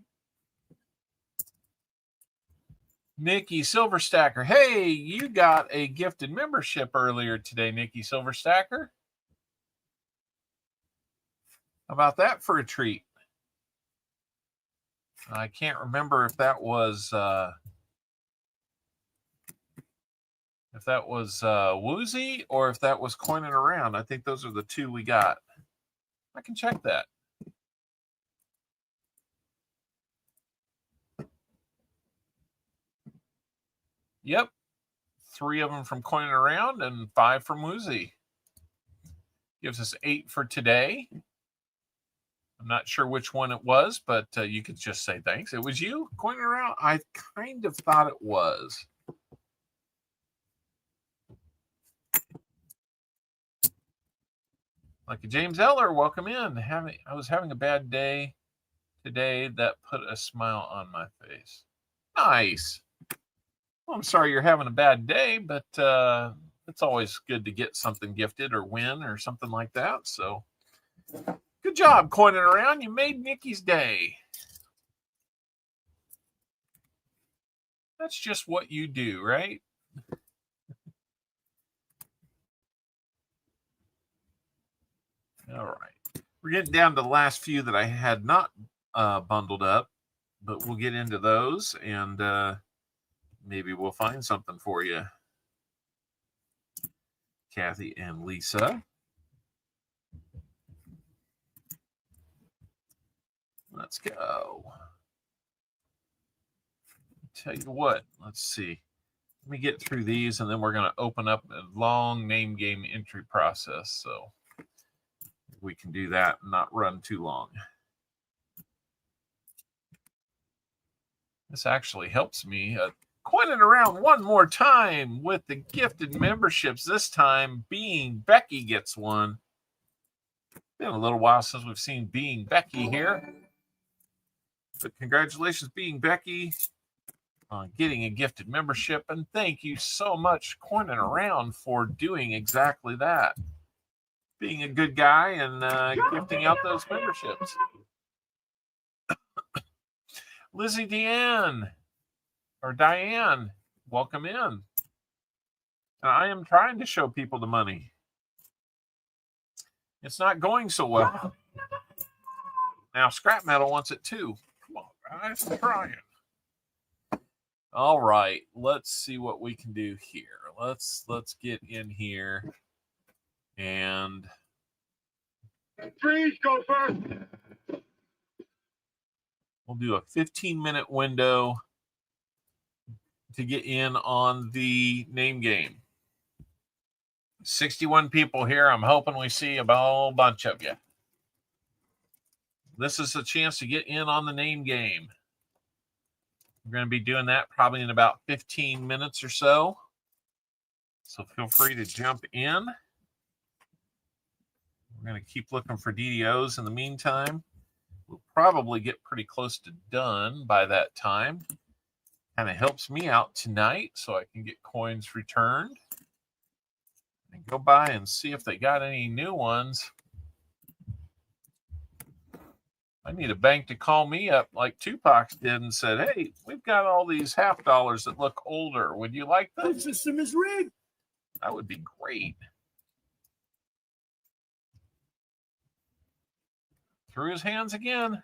Nikki Silverstacker. Hey, you got a gifted membership earlier today, Nikki Silverstacker. How about that for a treat? I can't remember if that was Woozy or if that was Coining Around. I think those are the 2 we got. I can check that. Yep. 3 of them from Coining Around and 5 from Woozy. Gives us 8 for today. I'm not sure which one it was, but you could just say thanks. It was you, Coining Around? I kind of thought it was. Like James Eller, welcome in. I was having a bad day today that put a smile on my face. Nice. Well, I'm sorry you're having a bad day, but it's always good to get something gifted or win or something like that. So good job, Coining Around. You made Nikki's day. That's just what you do, right? All right. We're getting down to the last few that I had not bundled up, but we'll get into those and maybe we'll find something for you. Kathy and Lisa. Let's go. Tell you what, let's see. Let me get through these and then we're going to open up a long name game entry process. So we can do that and not run too long. This actually helps me Coining Around one more time with the gifted memberships. This time, Being Becky gets one. Been a little while since we've seen Being Becky here. But congratulations, Being Becky, on getting a gifted membership. And thank you so much, Coining Around, for doing exactly that. Being a good guy and gifting out those memberships. Lizzie Diane, welcome in. And I am trying to show people the money. It's not going so well. Now Scrap Metal wants it too. Come on, guys, I'm trying. All right, let's see what we can do here. Let's get in here and Freeze, go first. we'll do a 15-minute window to get in on the name game. 61 people here. I'm hoping we see a whole bunch of you. This is a chance to get in on the name game. We're going to be doing that probably in about 15 minutes or so. So feel free to jump in. We're going to keep looking for DDOs in the meantime. We'll probably get pretty close to done by that time. Kind of helps me out tonight so I can get coins returned. And go by and see if they got any new ones. I need a bank to call me up like Tupac's did and said, hey, we've got all these $50 that look older. Would you like them? The system is rigged. That would be great. Through his hands again.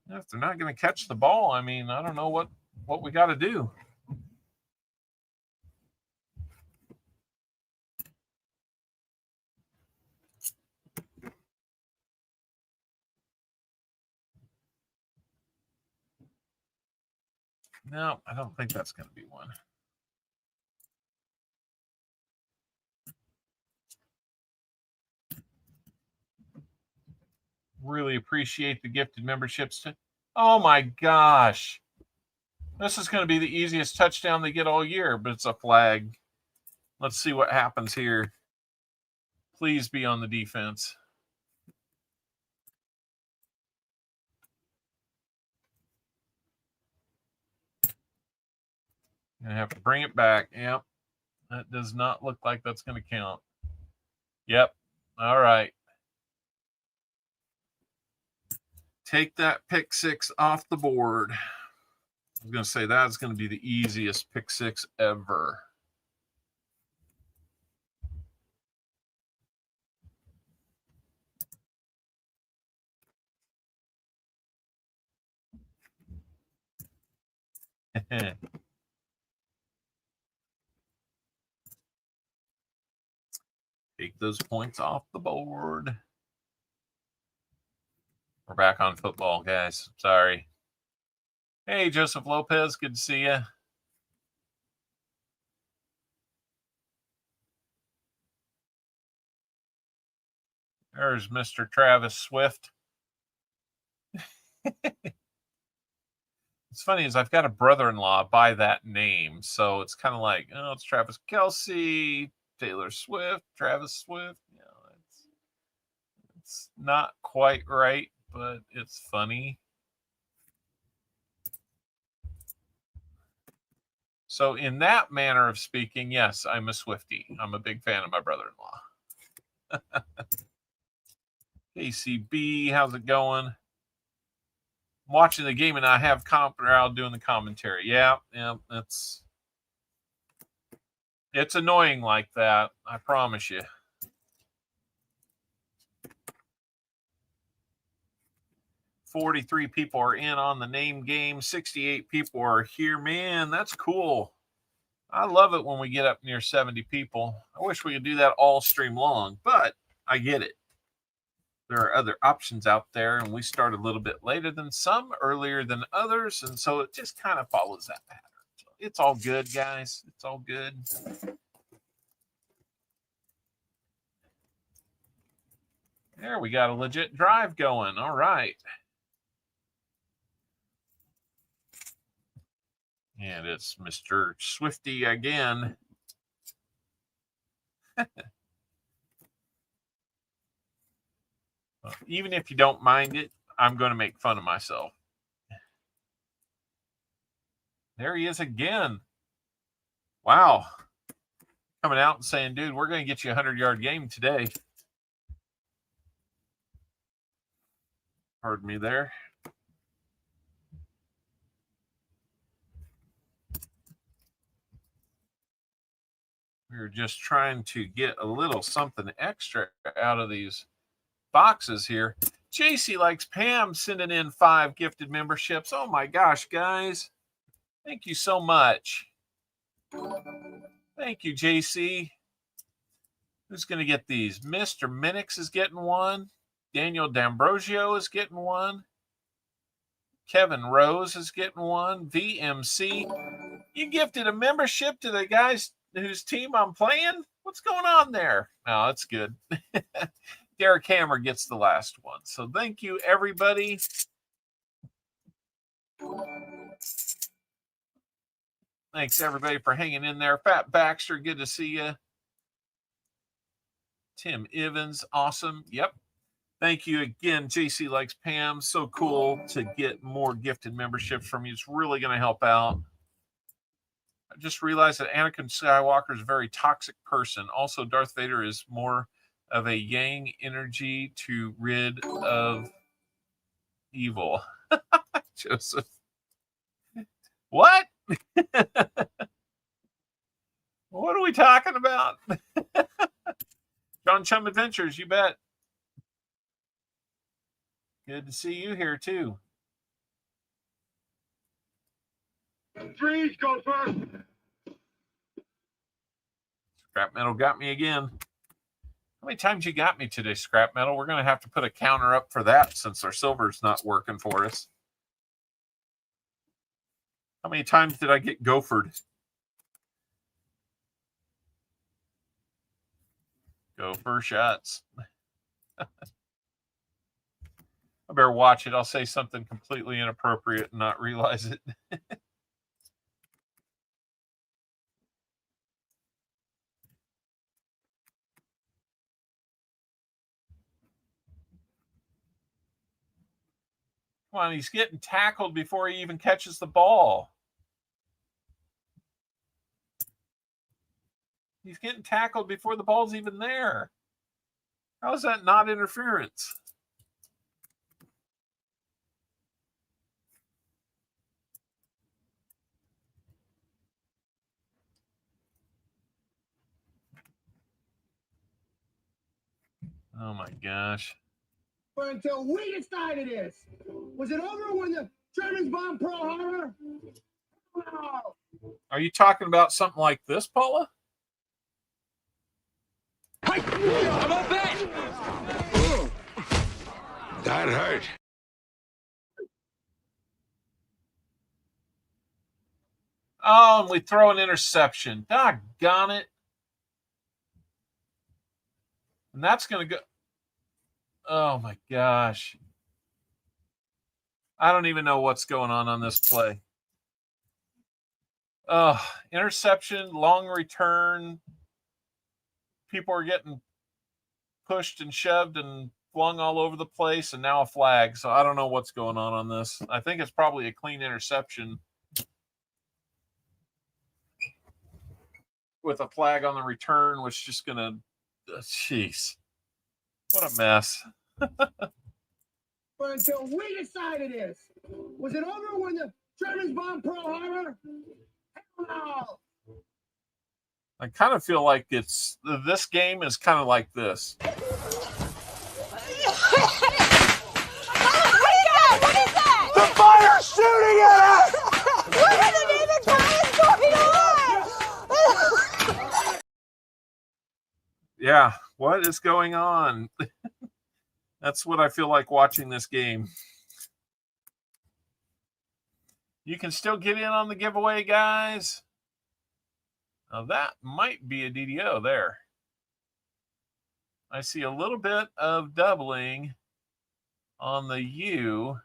If they're not going to catch the ball, I mean, I don't know what we got to do. No, I don't think that's going to be one. Really appreciate the gifted memberships. Oh my gosh. This is going to be the easiest touchdown they get all year, but it's a flag. Let's see what happens here. Please be on the defense. Gonna have to bring it back. Yep. That does not look like that's going to count. Yep. All right. Take that pick six off the board. I was going to say that's going to be the easiest pick six ever. Take those points off the board. We're back on football, guys. Sorry. Hey, Joseph Lopez. Good to see you. There's Mr. Travis Swift. It's funny is I've got a brother-in-law by that name. So it's kind of like, oh, it's Travis Kelce, Taylor Swift, Travis Swift. You know, it's not quite right, but it's funny. So in that manner of speaking, yes, I'm a Swiftie. I'm a big fan of my brother-in-law. KCB, how's it going? I'm watching the game and I have CopperOwl doing the commentary. Yeah, it's annoying like that. I promise you. $43 people are in on the name game. 68 people are here. Man, that's cool. I love it when we get up near 70 people. I wish we could do that all stream long, but I get it. There are other options out there, and we start a little bit later than some, earlier than others, and so it just kind of follows that pattern. So it's all good, guys. It's all good. There, we got a legit drive going. All right. And it's Mr. Swifty again. Even if you don't mind it, I'm going to make fun of myself. There he is again. Wow. coming out and saying, dude, we're going to get you a 100-yard game today. Pardon me there. We were just trying to get a little something extra out of these boxes here. JC Likes Pam sending in 5 gifted memberships. Oh my gosh, guys. Thank you so much. Thank you, JC. Who's going to get these? Mr. Minix is getting one. Daniel D'Ambrosio is getting one. Kevin Rose is getting one. VMC. You gifted a membership to the guys whose team I'm playing? What's going on there? No, that's good. Derek Hammer gets the last one. So thank you, everybody. Thanks, everybody, for hanging in there. Fat Baxter, good to see you. Tim Evans, awesome. Yep. Thank you again, JC Likes Pam. So cool to get more gifted memberships from you. It's really going to help out. I just realized that Anakin Skywalker is a very toxic person. Also, Darth Vader is more of a yang energy to rid of evil. Joseph. What? What are we talking about? John Chum Adventures, you bet. Good to see you here, too. Freeze, go first. Scrap Metal got me again. How many times you got me today, Scrap Metal? We're going to have to put a counter up for that since our silver's not working for us. How many times did I get gophered? Gopher shots. I better watch it. I'll say something completely inappropriate and not realize it. Come on, he's getting tackled before he even catches the ball. He's getting tackled before the ball's even there. How is that not interference? Oh my gosh. But until we decided this, was it over when the Germans bombed Pearl Harbor? No. Are you talking about something like this, Paula? That hurt. Oh, and we throw an interception. Doggone it. And that's going to go. Oh, my gosh. I don't even know what's going on this play. Interception, long return. People are getting pushed and shoved and flung all over the place, and now a flag. So I don't know what's going on this. I think it's probably a clean interception with a flag on the return, which is just going to, jeez, what a mess. But until we decided this, was it over when the Germans bombed Pearl Harbor? No. I kind of feel like this game is kind of like this. What is that? The fire's shooting at us! Look at the name of going on! Yeah, what is going on? That's what I feel like watching this game. You can still get in on the giveaway, guys. Now that might be a DDO there. I see a little bit of doubling on the U.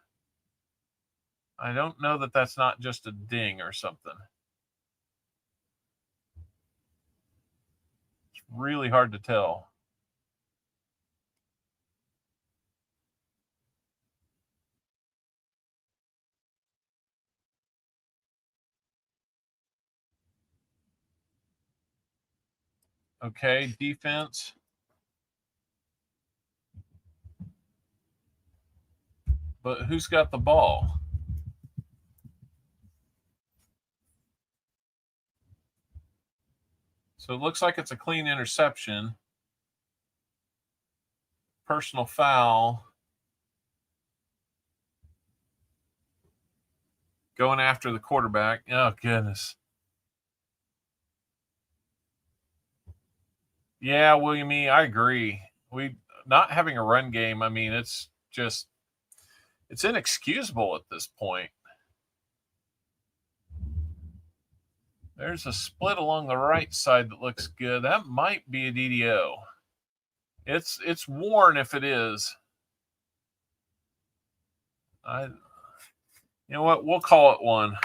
I don't know that that's not just a ding or something. It's really hard to tell. Okay, defense. But who's got the ball? So it looks like it's a clean interception. Personal foul. Going after the quarterback. Oh, goodness. Yeah, William E., I agree. We not having a run game, I mean, it's inexcusable at this point. There's a split along the right side that looks good. That might be a DDO. It's worn if it is. You know what? We'll call it one.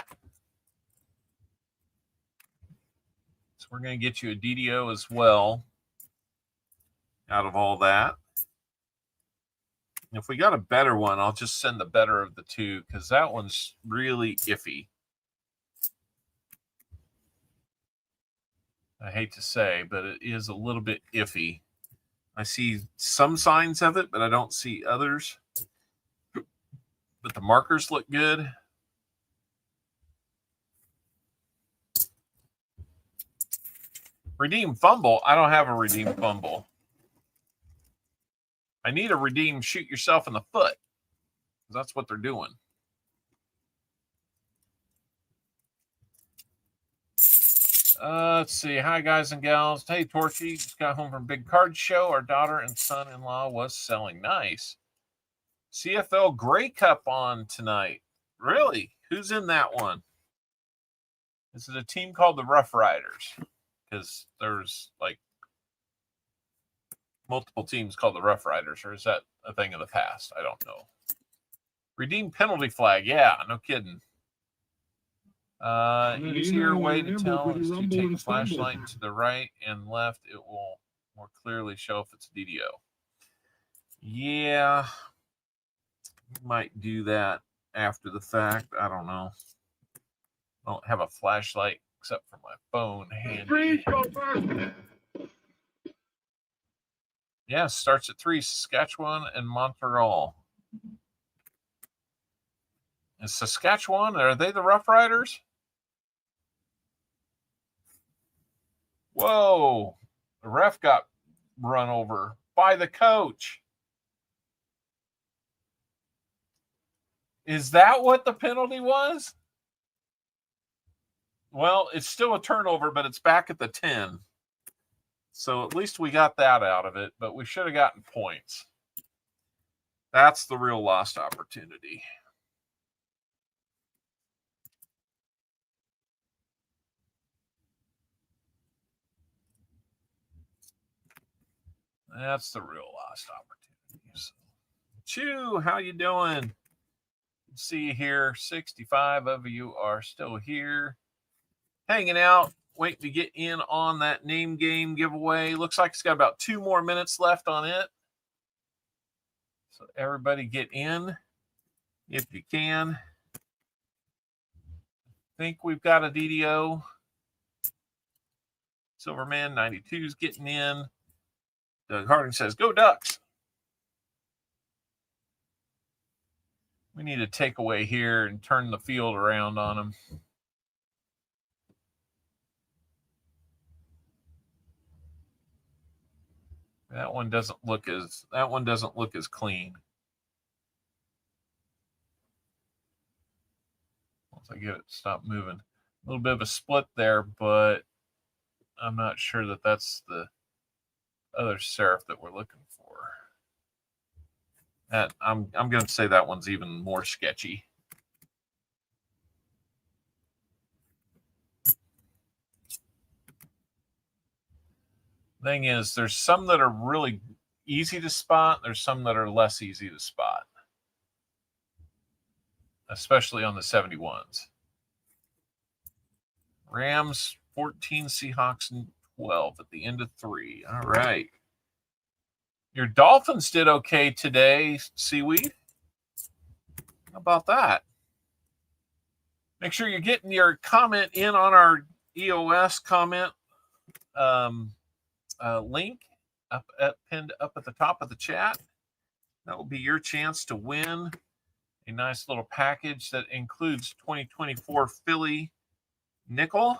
So we're going to get you a DDO as well out of all that. If we got a better one, I'll just send the better of the two because that one's really iffy. I hate to say, but it is a little bit iffy. I see some signs of it, but I don't see others. But the markers look good. Redeem fumble. I don't have a redeem fumble. I need a redeem shoot yourself in the foot. That's what they're doing. Let's see. Hi, guys and gals. Hey, Torchy. Just got home from big card show. Our daughter and son-in-law was selling. Nice. CFL Grey Cup on tonight. Really? Who's in that one? Is it a team called the Rough Riders? Because there's like multiple teams called the Rough Riders, or is that a thing of the past? I don't know. Redeem penalty flag. Yeah, no kidding. Easier way to tell is to take a flashlight to the right and left. It will more clearly show if it's a DDO. Yeah, might do that after the fact. I don't know. I don't have a flashlight except for my phone handy. Yeah, starts at 3. Saskatchewan and Montreal. Is Saskatchewan, are they the Rough Riders? Whoa. The ref got run over by the coach. Is that what the penalty was? Well, it's still a turnover, but it's back at the 10. So at least we got that out of it, but we should have gotten points. That's the real lost opportunity. That's the real lost opportunity. So, Chew, how you doing? See you here. 65 of you are still here. Hanging out, waiting to get in on that name game giveaway. Looks like it's got about 2 more minutes left on it. So everybody get in if you can. I think we've got a DDO. Silverman 92 is getting in. Doug Harding says, go Ducks. We need a takeaway here and turn the field around on them. That one doesn't look as clean. Once I get it, stop moving. A little bit of a split there, but I'm not sure that that's the other serif that we're looking for. That I'm going to say that one's even more sketchy. Thing is, there's some that are really easy to spot. There's some that are less easy to spot, especially on the 71s. Rams 14, Seahawks 12 at the end of 3. All right. Your Dolphins did okay today, Seaweed. How about that? Make sure you're getting your comment in on our EOS comment link pinned up at the top of the chat. That will be your chance to win a nice little package that includes 2024 Philly nickel,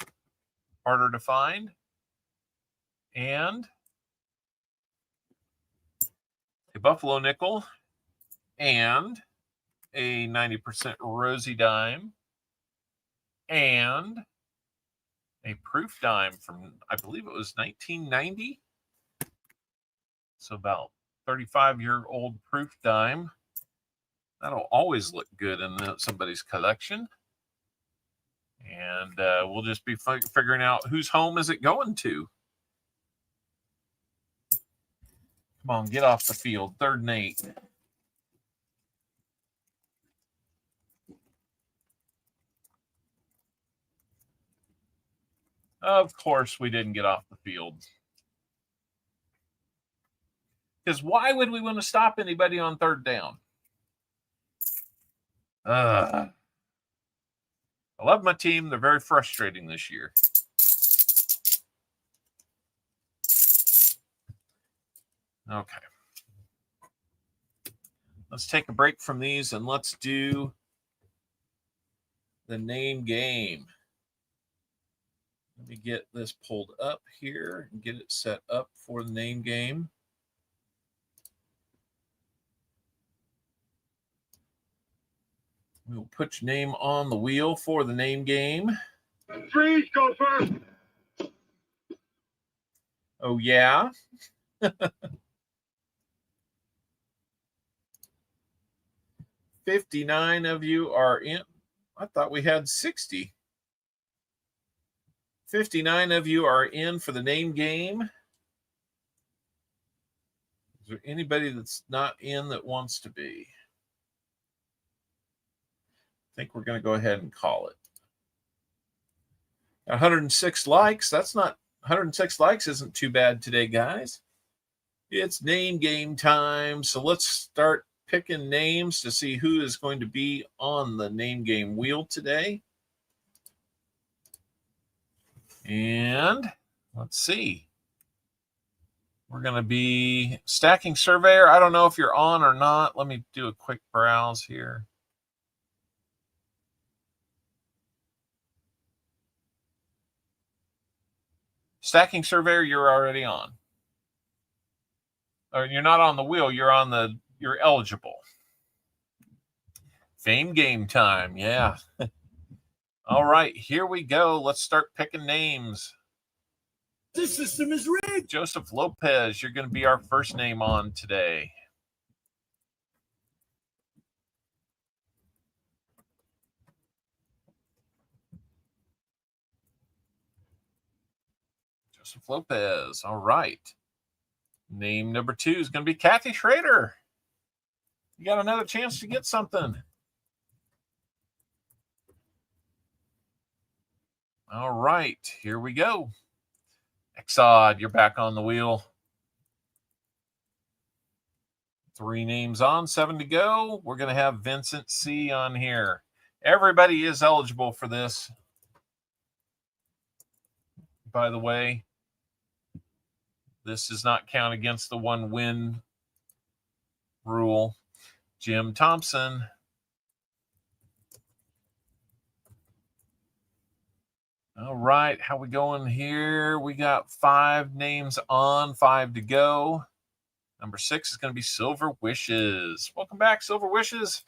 harder to find, and a Buffalo nickel, and a 90% rosy dime, and a proof dime from, I believe it was 1990. So about 35-year-old proof dime. That'll always look good in somebody's collection. And we'll just be figuring out whose home is it going to. Come on, get off the field. 3rd and 8. Of course, we didn't get off the field. Because why would we want to stop anybody on 3rd down? I love my team. They're very frustrating this year. Okay. Let's take a break from these and let's do the name game. Let me get this pulled up here and get it set up for the name game. We'll put your name on the wheel for the name game. Freeze, go first. Oh, yeah? 59 of you are in. I thought we had 60. 59 of you are in for the name game. Is there anybody that's not in that wants to be? I think we're going to go ahead and call it. 106 likes. That's not 106 likes isn't too bad today, guys. It's name game time. So let's start picking names to see who is going to be on the name game wheel today. And let's see. We're going to be stacking surveyor. I don't know if you're on or not. Let me do a quick browse here. Stacking surveyor, you're already on. Or you're not on the wheel, you're eligible. Fame game time, yeah. All right, here we go. Let's start picking names. This system is rigged. Joseph Lopez, you're going to be our first name on today. Joseph Lopez, all right. Name number 2 is going to be Kathy Schrader. You got another chance to get something. All right, here we go. Exod, you're back on the wheel. 3 names on, 7 to go. We're going to have Vincent C. on here. Everybody is eligible for this. By the way, this does not count against the 1 win rule. Jim Thompson. All right, how we going here? We got 5 names on, 5 to go. Number 6 is going to be Silver Wishes. Welcome back, Silver Wishes.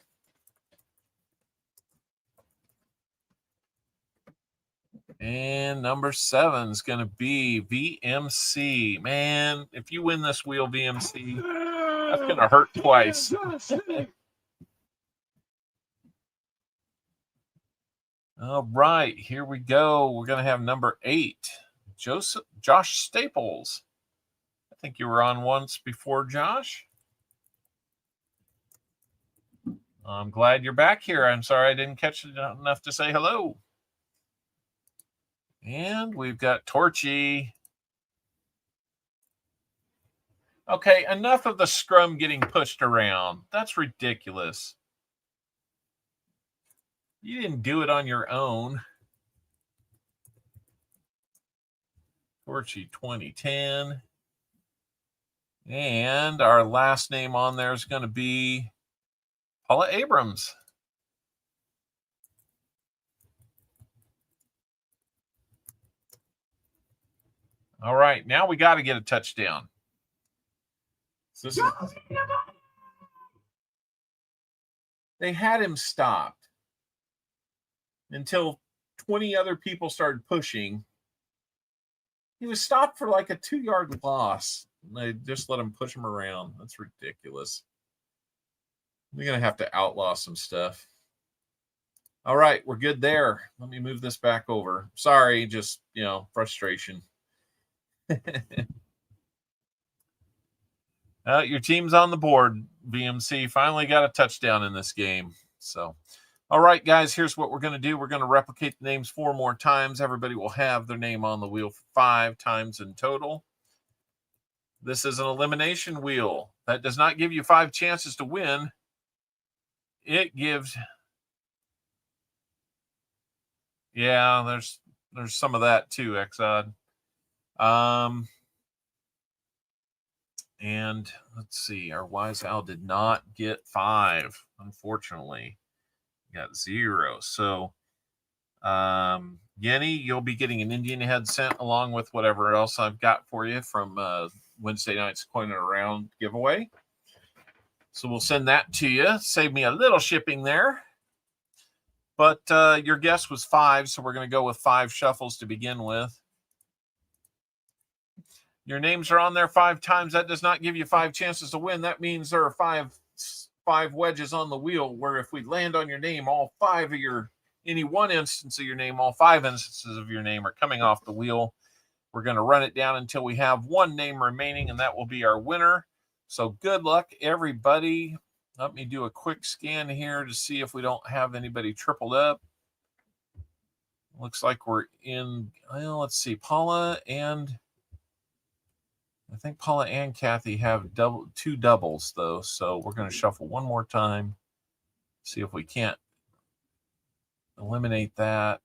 And number 7 is going to be VMC. Man, if you win this wheel, VMC, that's going to hurt twice. All right, here we go. We're going to have number 8, Josh Staples. I think you were on once before, Josh. I'm glad you're back here. I'm sorry I didn't catch it enough to say hello. And we've got Torchy. Okay, enough of the scrum getting pushed around. That's ridiculous. You didn't do it on your own. Torchy 2010. And our last name on there is going to be Paula Abrams. All right, now we got to get a touchdown. So they had him stopped until 20 other people started pushing. He was stopped for like a 2-yard loss. They just let him push him around. That's ridiculous. We're going to have to outlaw some stuff. All right, we're good there. Let me move this back over. Sorry, just, frustration. Your team's on the board. VMC finally got a touchdown in this game. So, all right, guys, here's what we're going to do. We're going to replicate the names 4 more times. Everybody will have their name on the wheel 5 times in total. This is an elimination wheel. That does not give you 5 chances to win. It gives... Yeah, there's some of that too, Exod. And let's see, our Wise Owl did not get 5, unfortunately. Got 0. So, Yenny, you'll be getting an Indian head sent along with whatever else I've got for you from Wednesday night's Coin It Around giveaway. So we'll send that to you. Save me a little shipping there. But your guess was 5, so we're going to go with 5 shuffles to begin with. Your names are on there 5 times. That does not give you 5 chances to win. That means there are five wedges on the wheel where if we land on your name, all 5 of any one instance of your name, all 5 instances of your name are coming off the wheel. We're going to run it down until we have 1 name remaining, and that will be our winner. So good luck, everybody. Let me do a quick scan here to see if we don't have anybody tripled up. Looks like we're in, let's see, Paula and Kathy have 2 doubles, though. So we're going to shuffle 1 more time, see if we can't eliminate that.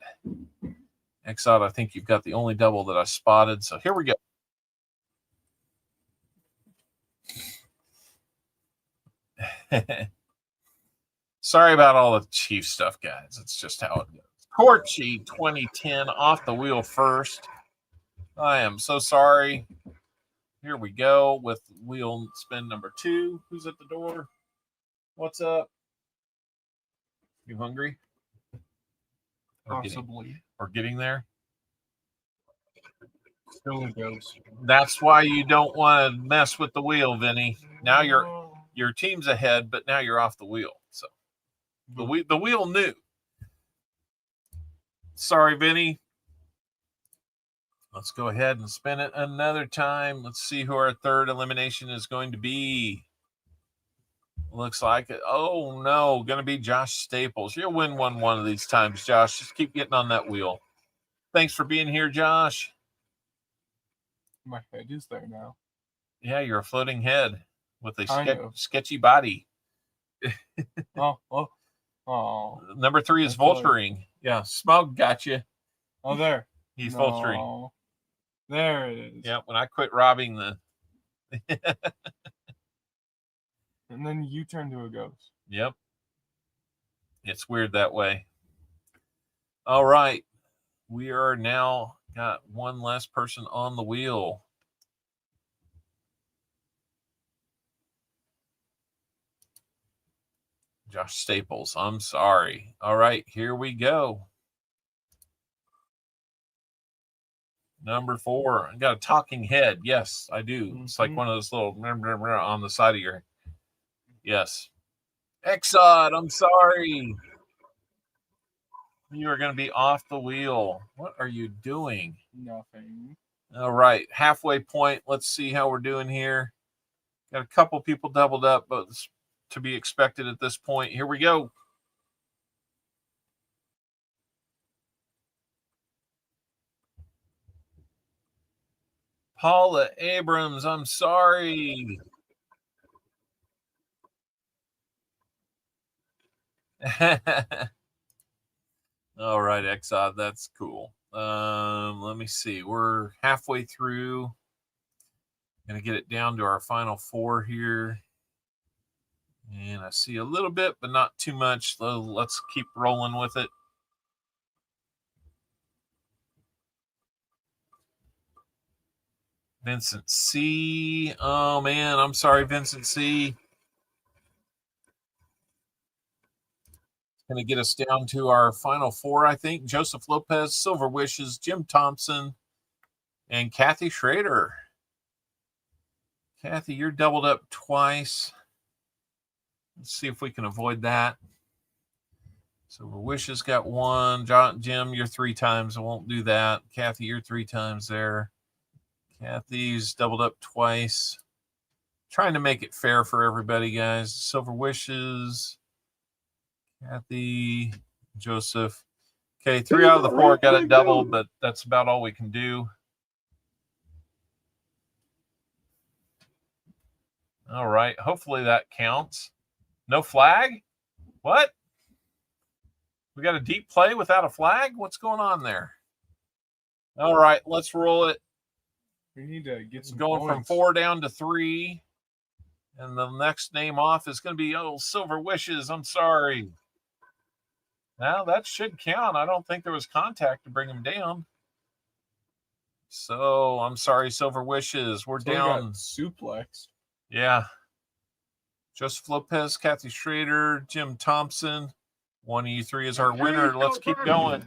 Exod, I think you've got the only double that I spotted. So here we go. Sorry about all the Chief stuff, guys. It's just how it goes. Corchi 2010 off the wheel first. I am so sorry. Here we go with wheel spin number 2. Who's at the door? What's up? You hungry? Possibly. Getting there? Still a ghost. That's why you don't want to mess with the wheel, Vinny. Now your team's ahead, but now you're off the wheel. So the wheel knew. Sorry, Vinny. Let's go ahead and spin it another time. Let's see who our 3rd elimination is going to be. Looks like it. Oh, no. Going to be Josh Staples. You'll win one of these times, Josh. Just keep getting on that wheel. Thanks for being here, Josh. My head is there now. Yeah, you're a floating head with a sketchy body. Oh. Number 3 is vulturing. Yeah, Smug got you. Oh, there. He's vulturing. There it is. Yeah, when I quit robbing the... And then you turn to a ghost. Yep. It's weird that way. All right. We are now got 1 less person on the wheel. Josh Staples. I'm sorry. All right, here we go. Number 4. I got a talking head. Yes, I do. It's like one of those little on the side of your... Yes. Exod, I'm sorry. You are going to be off the wheel. What are you doing? Nothing. All right. Halfway point. Let's see how we're doing here. Got a couple people doubled up, but it's to be expected at this point. Here we go. Paula Abrams, I'm sorry. All right, Exod, that's cool. Let me see. We're halfway through. Going to get it down to our final 4 here. And I see a little bit, but not too much. So let's keep rolling with it. Vincent C. Oh, man. I'm sorry, Vincent C. Going to get us down to our final 4, I think. Joseph Lopez, Silver Wishes, Jim Thompson, and Kathy Schrader. Kathy, you're doubled up twice. Let's see if we can avoid that. Silver Wishes got 1. Jim, you're 3 times. I won't do that. Kathy, you're 3 times there. Kathy's doubled up twice. Trying to make it fair for everybody, guys. Silver Wishes, Kathy, Joseph. Okay, 3 out of the 4 got it doubled, but that's about all we can do. All right, hopefully that counts. No flag? What? We got a deep play without a flag? What's going on there? All right, let's roll it. We need to get some going from points. 4 down to 3. And the next name off is going to be, Silver Wishes. I'm sorry. Now, that should count. I don't think there was contact to bring him down. So, I'm sorry, Silver Wishes. We're down. Suplex. Yeah. Joseph Lopez, Kathy Schrader, Jim Thompson. One of you 3 is our winner. Let's keep going.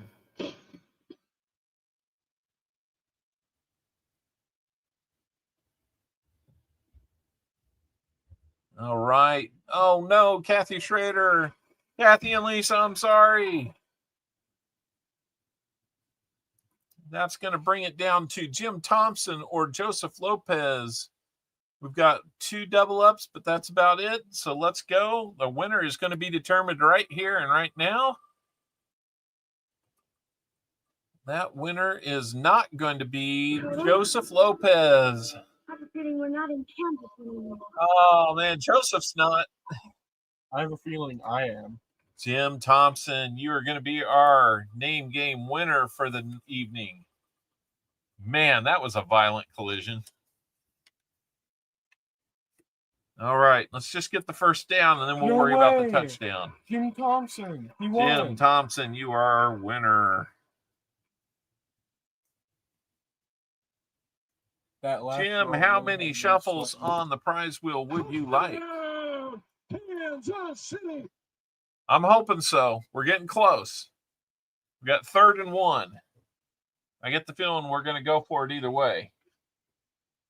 All right. Oh, no, Kathy Schrader. Kathy and Lisa, I'm sorry. That's going to bring it down to Jim Thompson or Joseph Lopez. We've got 2 double ups, but that's about it. So let's go. The winner is going to be determined right here and right now. That winner is not going to be Joseph Lopez. I have a feeling we're not in Kansas anymore. Oh, man, Joseph's not. I have a feeling I am. Jim Thompson, you are going to be our name game winner for the evening. Man, that was a violent collision. All right, let's just get the first down, and then we'll worry about the touchdown. Jim Thompson, he won. Jim Thompson, you are our winner. That last Jim, roll how really many had me shuffles sweating. on the prize wheel would you like? Kansas City. I'm hoping so. We're getting close. We got 3rd and 1. I get the feeling we're going to go for it either way.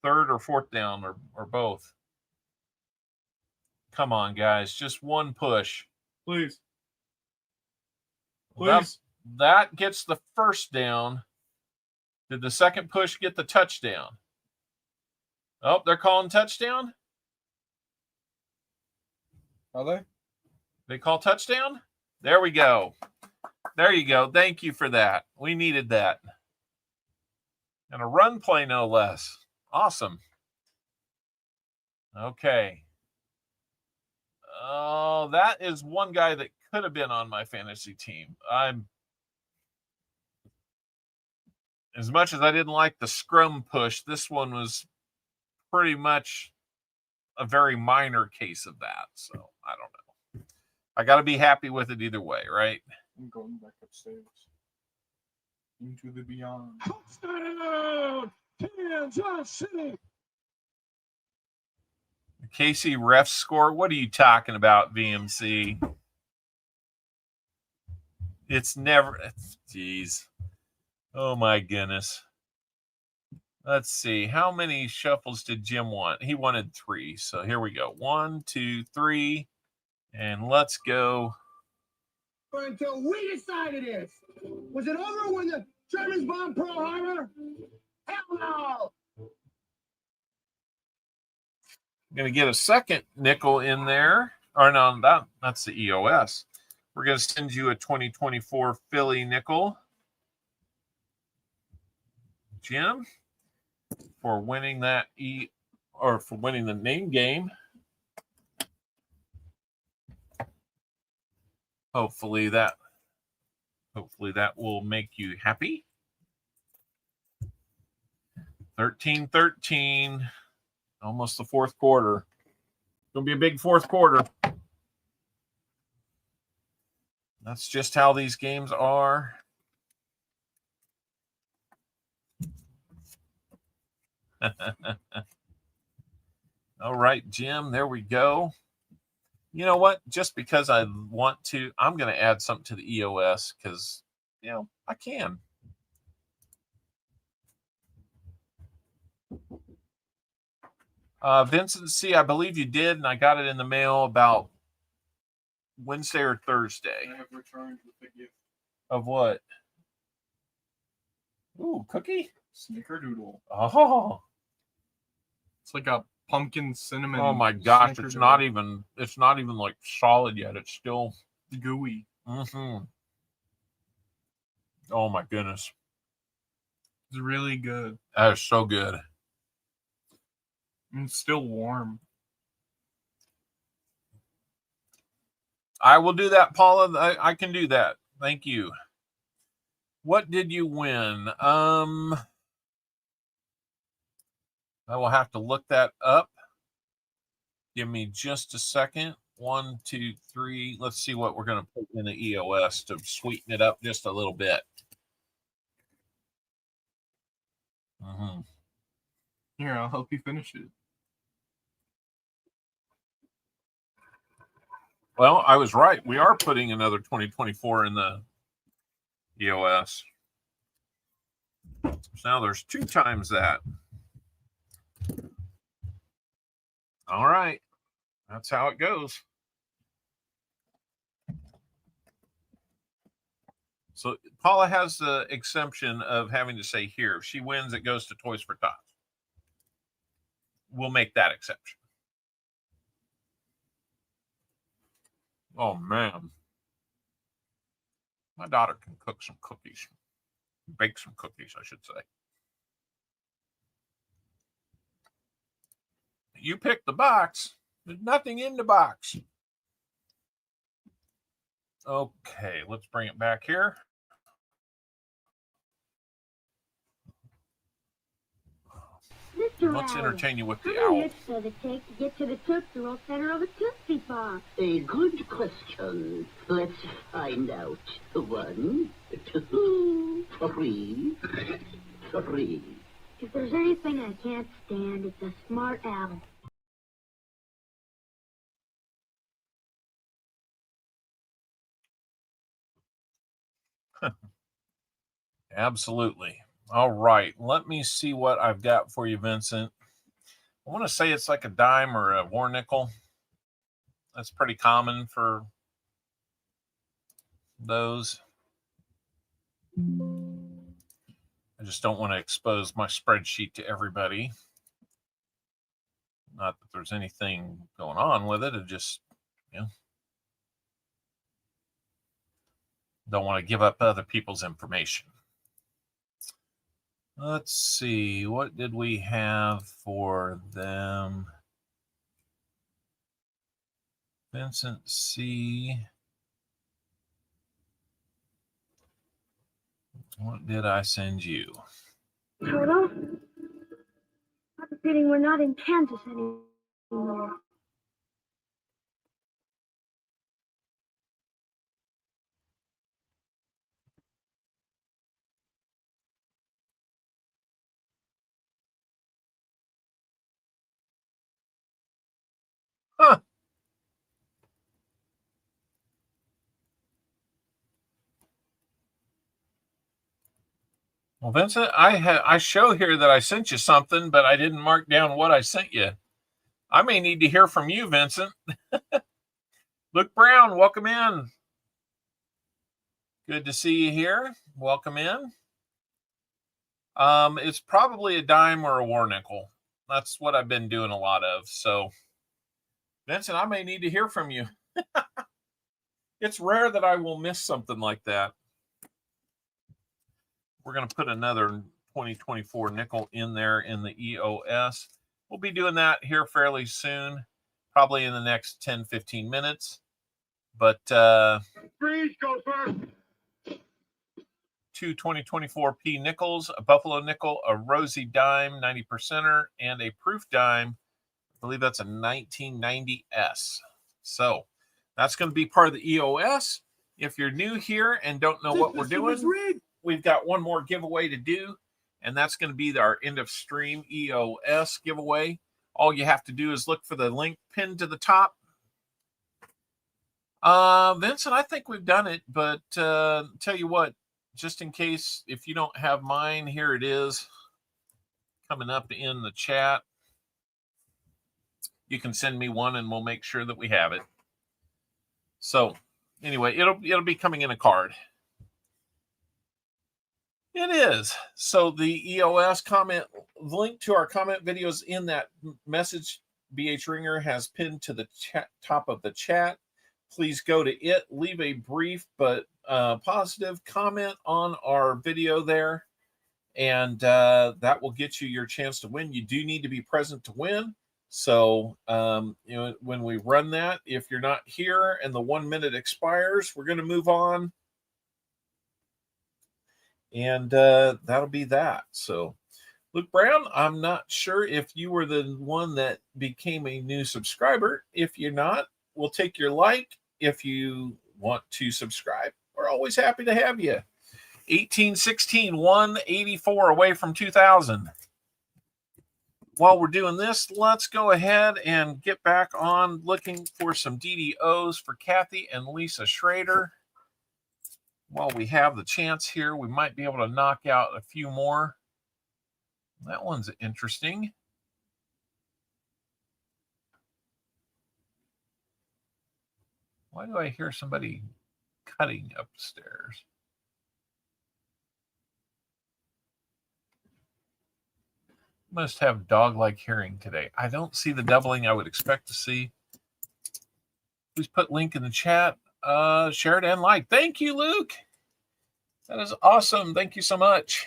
3rd or 4th down or both. Come on, guys. Just one push. Please. Well, Please. that gets the first down. Did the second push get the touchdown? Oh, they're calling touchdown? Are they? They call touchdown? There we go. There you go. Thank you for that. We needed that. And a run play, no less. Awesome. Okay. Oh, that is one guy that could have been on my fantasy team. As much as I didn't like the scrum push, this one was pretty much a very minor case of that. So, I don't know. I got to be happy with it either way, right? I'm going back upstairs. Into the beyond. Touchdown, Kansas City. The KC ref score. What are you talking about, VMC? It's never. Jeez. Oh, my goodness. Let's see. How many shuffles did Jim want? He wanted 3. So here we go. 1, 2, 3. And let's go. Until we decided this. Was it over when the Germans bombed Pearl Harbor? Hell no! I'm going to get a second nickel in there. Or no, that's the EOS. We're going to send you a 2024 Philly nickel. Jim, for winning that for winning the name game. Hopefully that will make you happy. 13-13. Almost the fourth quarter. Gonna be a big fourth quarter. That's just how these games are. All right, Jim, there we go. You know what? Just because I want to, I'm going to add something to the EOS because, you know, I can. Vincent C., I believe you did, and I got it in the mail about Wednesday or Thursday. I have returned with a gift. Of what? Ooh, cookie? Snickerdoodle. Oh. It's like a pumpkin cinnamon. Oh my gosh, it's not even like solid yet. It's still gooey. Mm-hmm. Oh my goodness. It's really good. That is so good. And it's still warm. I will do that, Paula. I can do that. Thank you. What did you win? I will have to look that up. Give me just a second. 1, 2, 3. Let's see what we're going to put in the EOS to sweeten it up just a little bit. Mm-hmm. Here, I'll help you finish it. Well, I was right. We are putting another 2024 in the EOS. So now there's 2 times that. All right. That's how it goes. So Paula has the exemption of having to say here. If she wins, it goes to Toys for Tots. We'll make that exception. Oh, man. My daughter can cook some cookies. Bake some cookies, I should say. You picked the box. There's nothing in the box. Okay, let's bring it back here. Mr. Let's Owl, entertain you with the how many owl. hits does it take to get to the Tootsie Roll center of a Tootsie Pop? A good question. Let's find out. 1, 2, 3, 3. If there's anything I can't stand, it's a smart owl. Absolutely. All right. Let me see what I've got for you, Vincent. I want to say it's like a dime or a war nickel. That's pretty common for those. I just don't want to expose my spreadsheet to everybody. Not that there's anything going on with it. I just, you know, don't want to give up other people's information. Let's see. What did we have for them? Vincent C. What did I send you? Turtle? I have a feeling we're not in Kansas anymore. Huh. Well, Vincent, I show here that I sent you something, but I didn't mark down what I sent you. I may need to hear from you, Vincent. Luke Brown, welcome in. Good to see you here. Welcome in. It's probably a dime or a war nickel. That's what I've been doing a lot of. So, Vincent, I may need to hear from you. It's rare that I will miss something like that. We're going to put another 2024 nickel in there in the EOS. We'll be doing that here fairly soon, probably in the next 10, 15 minutes. But Freeze, go first. 2 2024 P nickels, a buffalo nickel, a rosy dime, 90%er, and a proof dime believe that's a 1990S. So that's going to be part of the EOS. If you're new here and don't know what we're doing, we've got one more giveaway to do, and that's going to be our end of stream EOS giveaway. All you have to do is look for the link pinned to the top. Vincent, I think we've done it, but tell you what, just in case if you don't have mine, here it is coming up in the chat. You can send me one and we'll make sure that we have it. So anyway, it'll be coming in a card. It is. So the EOS comment link to our comment videos in that message BH Ringer has pinned to the top of the chat. Please go to it, leave a brief but positive comment on our video there, and that will get you your chance to win. You do need to be present to win. So, when we run that, if you're not here and the 1 minute expires, we're going to move on. And that'll be that. So, Luke Brown, I'm not sure if you were the one that became a new subscriber. If you're not, we'll take your like. If you want to subscribe, we're always happy to have you. 1816, 184 away from 2000. While we're doing this, let's go ahead and get back on looking for some DDOs for Kathy and Lisa Schrader. While we have the chance here, we might be able to knock out a few more. That one's interesting. Why do I hear somebody cutting upstairs? Must have dog-like hearing today. I don't see the doubling I would expect to see. Please put link in the chat. Share it and like. Thank you, Luke. That is awesome. Thank you so much.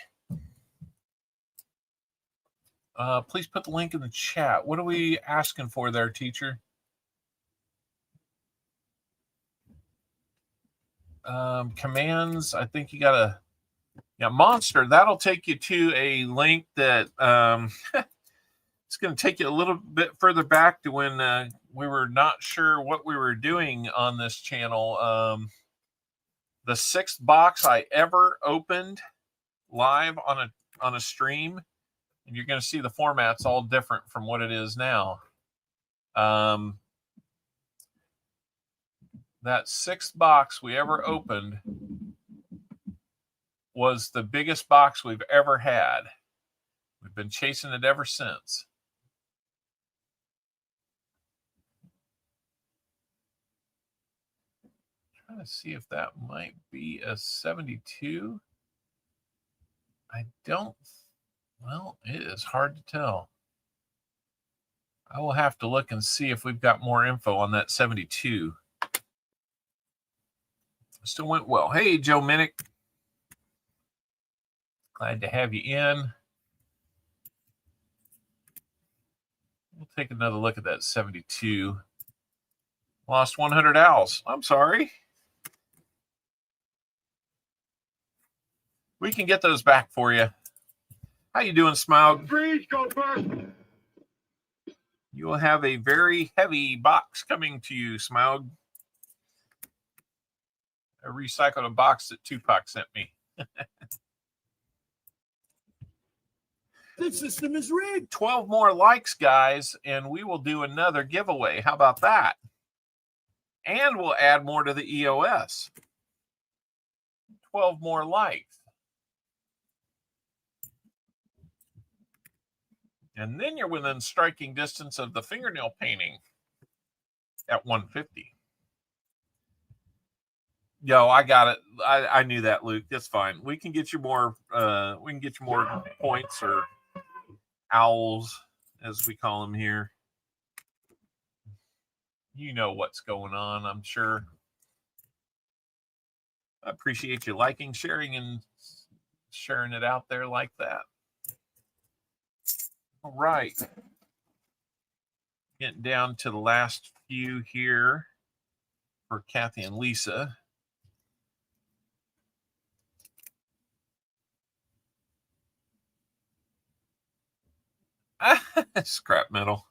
Please put the link in the chat. What are we asking for there, teacher? Commands. I think you got to... Yeah, Monster, that'll take you to a link that it's going to take you a little bit further back to when we were not sure what we were doing on this channel. The 6th box I ever opened live on a stream, and you're going to see the format's all different from what it is now. That 6th box we ever opened was the biggest box we've ever had. We've been chasing it ever since. Trying to see if that might be a 72. I don't, well, it is hard to tell. I will have to look and see if we've got more info on that 72. Still went well. Hey, Joe Minnick. Glad to have you in. We'll take another look at that 72. Lost 100 owls. I'm sorry. We can get those back for you. How you doing, Smaug? Freeze, go first. You will have a very heavy box coming to you, Smaug. I recycled a box that Tupac sent me. This system is rigged. 12 more likes, guys, and we will do another giveaway. How about that? And we'll add more to the EOS. 12 more likes. And then you're within striking distance of the fingernail painting at 150. Yo, I got it. I knew that, Luke. That's fine. We can get you more points or owls, as we call them here. You know what's going on, I'm sure. I appreciate you liking, sharing, and sharing it out there like that. All right. Getting down to the last few here for Kathy and Lisa. Scrap metal.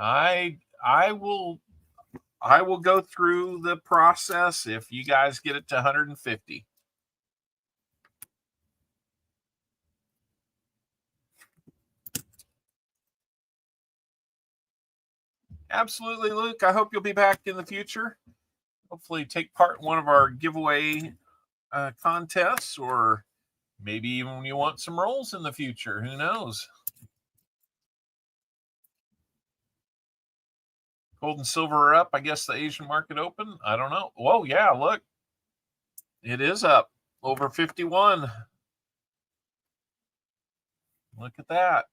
I will go through the process if you guys get it to 150. Absolutely, Luke. I hope you'll be back in the future. Hopefully take part in one of our giveaway contests, or maybe even you want some rolls in the future. Who knows? Gold and silver are up. I guess the Asian market open. I don't know. Whoa, yeah, look. It is up over 51. Look at that.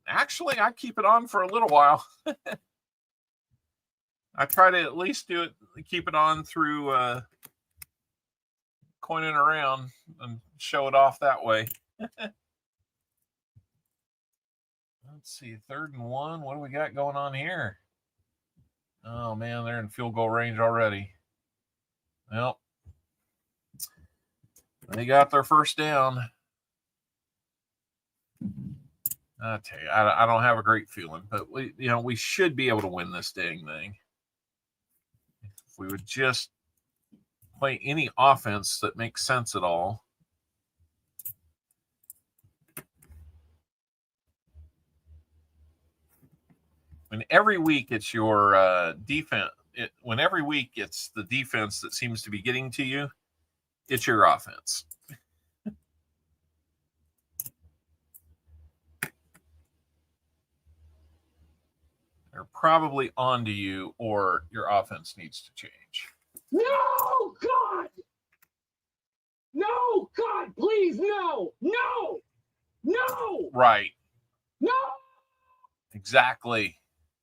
Actually, I keep it on for a little while. I try to at least keep it on through coining around and show it off that way. Let's see, 3rd and 1. What do we got going on here? Oh, man, they're in field goal range already. Well, they got their first down. I tell you, I don't have a great feeling, but we should be able to win this dang thing. If we would just play any offense that makes sense at all. When every week it's your defense, when every week it's the defense that seems to be getting to you, it's your offense. They're probably onto you, or your offense needs to change. No, God! No, God, please, no! No! No! Right. No! Exactly.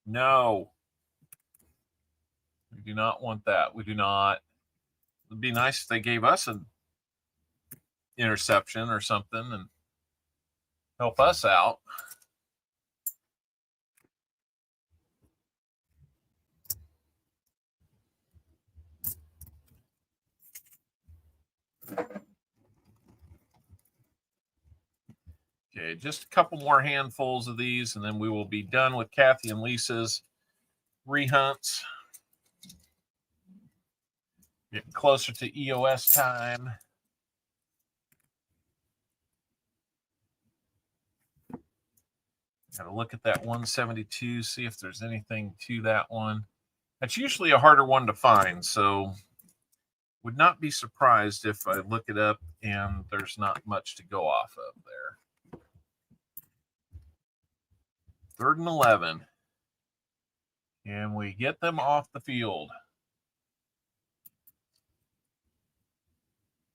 No. We do not want that. We do not. It'd be nice if they gave us an interception or something and help us out. Okay, just a couple more handfuls of these, and then we will be done with Kathy and Lisa's rehunts. Getting closer to EOS time. Got to look at that 172, see if there's anything to that one. That's usually a harder one to find, so would not be surprised if I look it up and there's not much to go off of there. 3rd and 11. Can we get them off the field?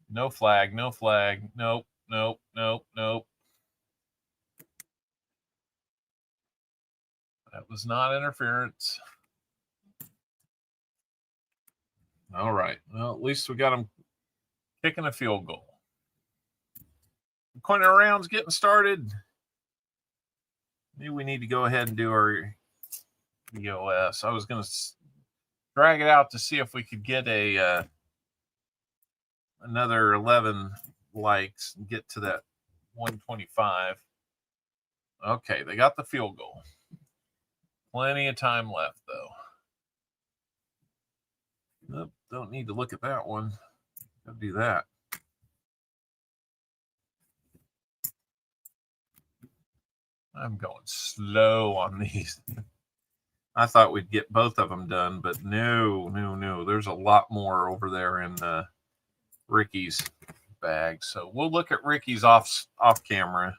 No flag, no flag. Nope, nope, nope, nope. That was not interference. All right. Well, at least we got them kicking a field goal. Coining around's getting started. Maybe we need to go ahead and do our EOS. I was going to drag it out to see if we could get another 11 likes and get to that 125. Okay, they got the field goal. Plenty of time left, though. Nope, don't need to look at that one. Gotta do that. I'm going slow on these. I thought we'd get both of them done, but no. There's a lot more over there in Ricky's bag. So we'll look at Ricky's off camera.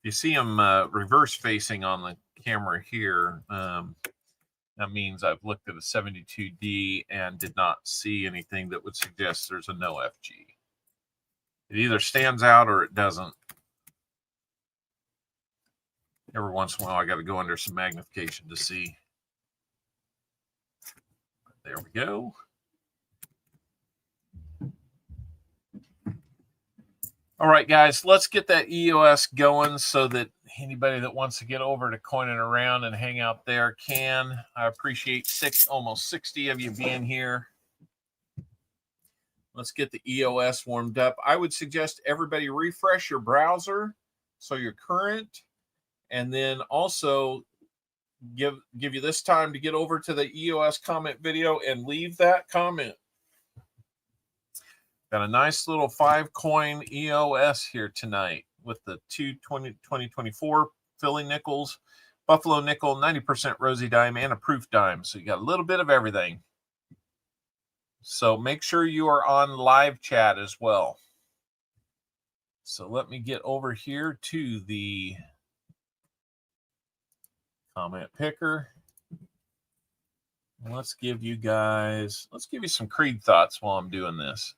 You see him reverse facing on the camera here. That means I've looked at a 72D and did not see anything that would suggest there's a no FG. It either stands out or it doesn't. Every once in a while, I got to go under some magnification to see. There we go. All right, guys, let's get that EOS going so that Anybody that wants to get over to Coining Around and hang out there can. I appreciate almost 60 of you being here. Let's get the EOS warmed up. I would suggest everybody refresh your browser so you're current, and then also give you this time to get over to the EOS comment video and leave that comment. Got a nice little 5-coin EOS here tonight with the 2024 Philly nickels, Buffalo nickel, 90% rosy dime, and a proof dime. So you got a little bit of everything. So make sure you are on live chat as well. So let me get over here to the comment picker. Let's give you some Creed thoughts while I'm doing this.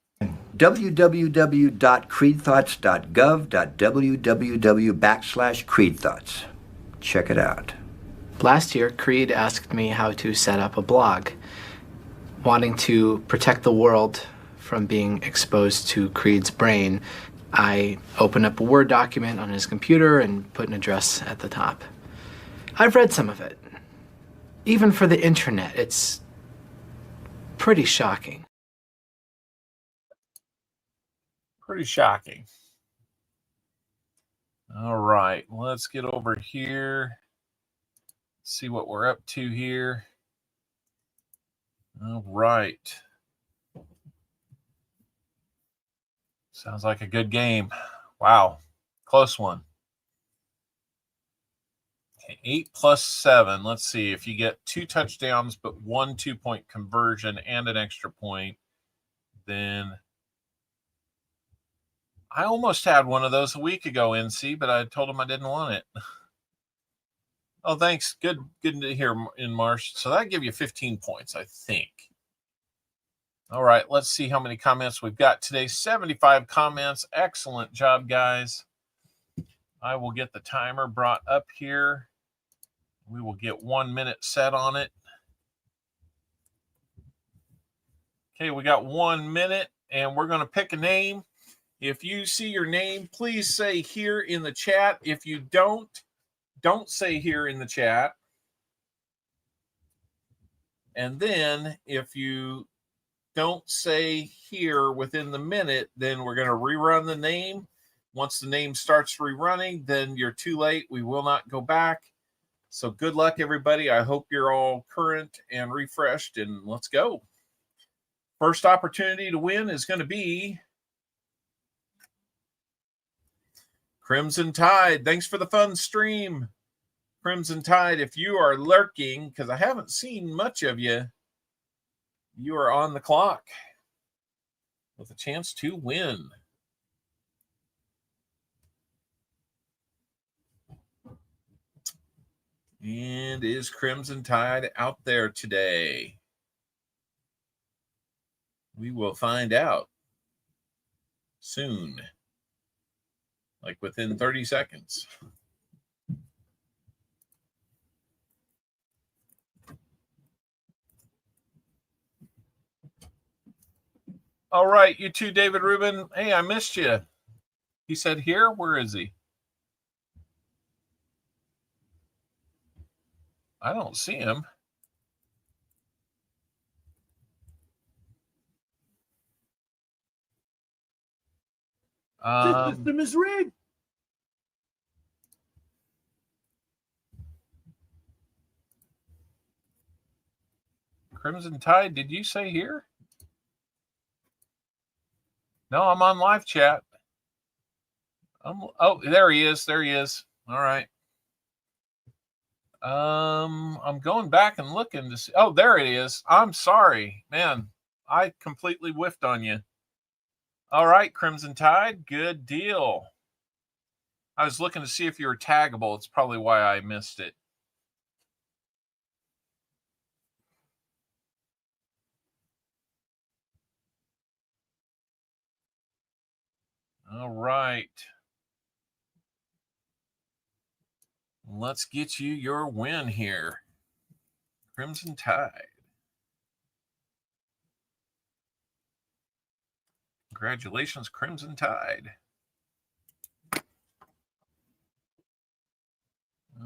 www.creedthoughts.gov.www/creedthoughts. Check it out. Last year, Creed asked me how to set up a blog. Wanting to protect the world from being exposed to Creed's brain, I opened up a Word document on his computer and put an address at the top. I've read some of it. Even for the internet, it's pretty shocking. Pretty shocking. All right, let's get over here. See what we're up to here. All right. Sounds like a good game. Wow, close one. Okay, 8 plus 7. Let's see if you get 2 touchdowns, but 1 2-point conversion and an extra point, then I almost had one of those a week ago, NC, but I told him I didn't want it. Oh, thanks. Good to hear in Marsh. So that give you 15 points, I think. All right, let's see how many comments we've got today. 75 comments. Excellent job, guys. I will get the timer brought up here. We will get 1 minute set on it. Okay, we got 1 minute, and we're going to pick a name. If you see your name, please say here in the chat. If you don't say here in the chat. And then if you don't say here within the minute, then we're going to rerun the name. Once the name starts rerunning, then you're too late. We will not go back. So good luck, everybody. I hope you're all current and refreshed, and let's go. First opportunity to win is going to be Crimson Tide. Thanks for the fun stream. Crimson Tide, if you are lurking, because I haven't seen much of you, you are on the clock with a chance to win. And is Crimson Tide out there today? We will find out soon, like within 30 seconds. All right, you too, David Rubin. Hey, I missed you. He said here. Where is he? I don't see him. This system is rigged. Crimson Tide, did you say here? No, I'm on live chat. Oh, there he is. There he is. All right. I'm going back and looking to see. Oh, there it is. I'm sorry, man. I completely whiffed on you. All right, Crimson Tide, good deal. I was looking to see if you were taggable. It's probably why I missed it. All right. Let's get you your win here. Crimson Tide. Congratulations, Crimson Tide.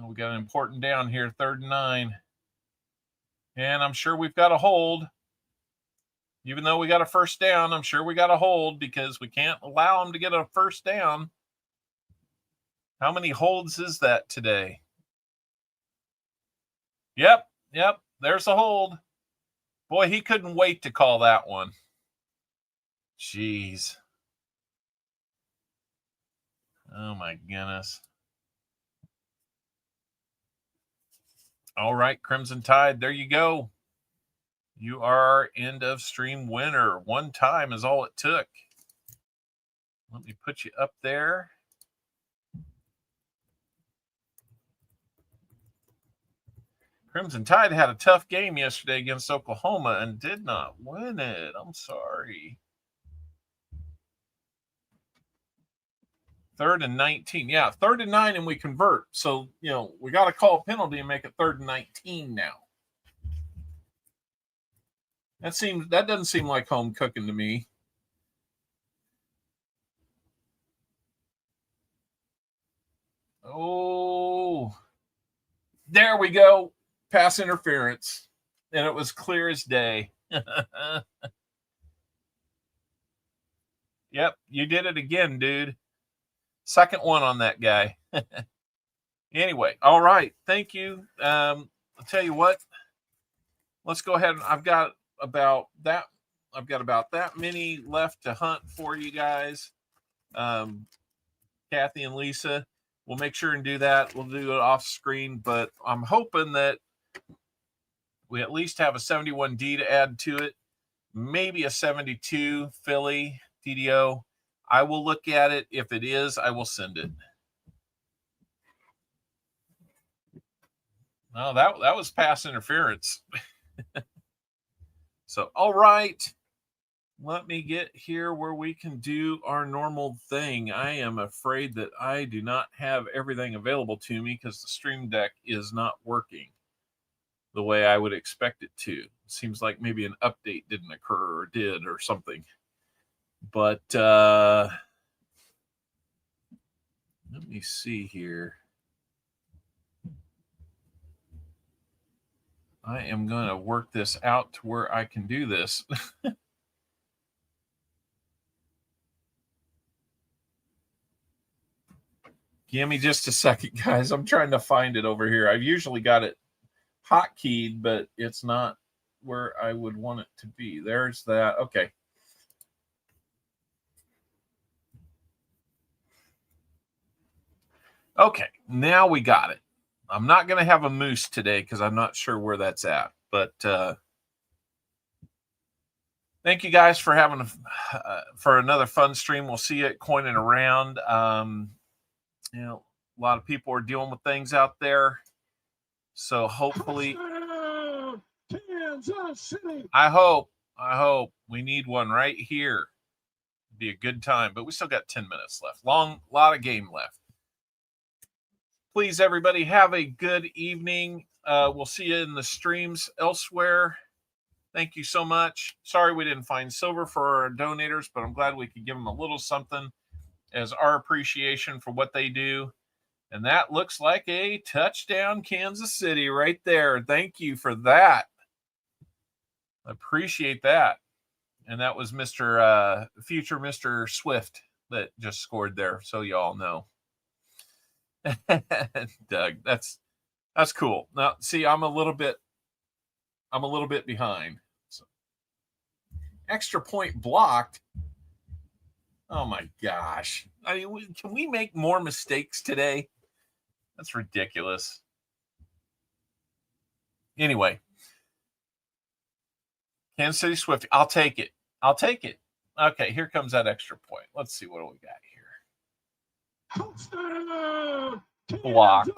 We got an important down here, 3rd and 9. And I'm sure we've got a hold. Even though we got a first down, I'm sure we got a hold because we can't allow them to get a first down. How many holds is that today? Yep. There's a hold. Boy, he couldn't wait to call that one. Jeez. Oh, my goodness. All right, Crimson Tide, there you go. You are our end of stream winner. 1 time is all it took. Let me put you up there. Crimson Tide had a tough game yesterday against Oklahoma and did not win it. I'm sorry. 3rd and 19. Yeah, 3rd and 9 and we convert. So, we got to call a penalty and make it 3rd and 19 now. That doesn't seem like home cooking to me. Oh, there we go. Pass interference. And it was clear as day. Yep, you did it again, dude. 2nd one on that guy. Anyway, all right. Thank you. I'll tell you what. Let's go ahead. I've got about that many left to hunt for you guys. Kathy and Lisa, we'll make sure and do that. We'll do it off screen, but I'm hoping that we at least have a 71D to add to it. Maybe a 72 Philly DDO. I will look at it. If it is, I will send it. No, that was pass interference. So, all right. Let me get here where we can do our normal thing. I am afraid that I do not have everything available to me because the Stream Deck is not working the way I would expect it to. It seems like maybe an update didn't occur or did or something. But let me see here. I am going to work this out to where I can do this. Give me just a second, guys. I'm trying to find it over here. I've usually got it hotkeyed, but it's not where I would want it to be. There's that. Okay. Okay, now we got it. I'm not going to have a moose today because I'm not sure where that's at. But thank you guys for having for another fun stream. We'll see you at Coining Around. A lot of people are dealing with things out there. So hopefully, I hope we need one right here. It'd be a good time, but we still got 10 minutes left. Lot of game left. Please, everybody, have a good evening. We'll see you in the streams elsewhere. Thank you so much. Sorry we didn't find silver for our donators, but I'm glad we could give them a little something as our appreciation for what they do. And that looks like a touchdown, Kansas City, right there. Thank you for that. I appreciate that. And that was future Mr. Swift that just scored there, so you all know. Doug, that's cool. Now, see, I'm a little bit behind. So, extra point blocked. Oh my gosh! I mean, can we make more mistakes today? That's ridiculous. Anyway, Kansas City Swift. I'll take it. Okay, here comes that extra point. Let's see what do we got here. Blocked.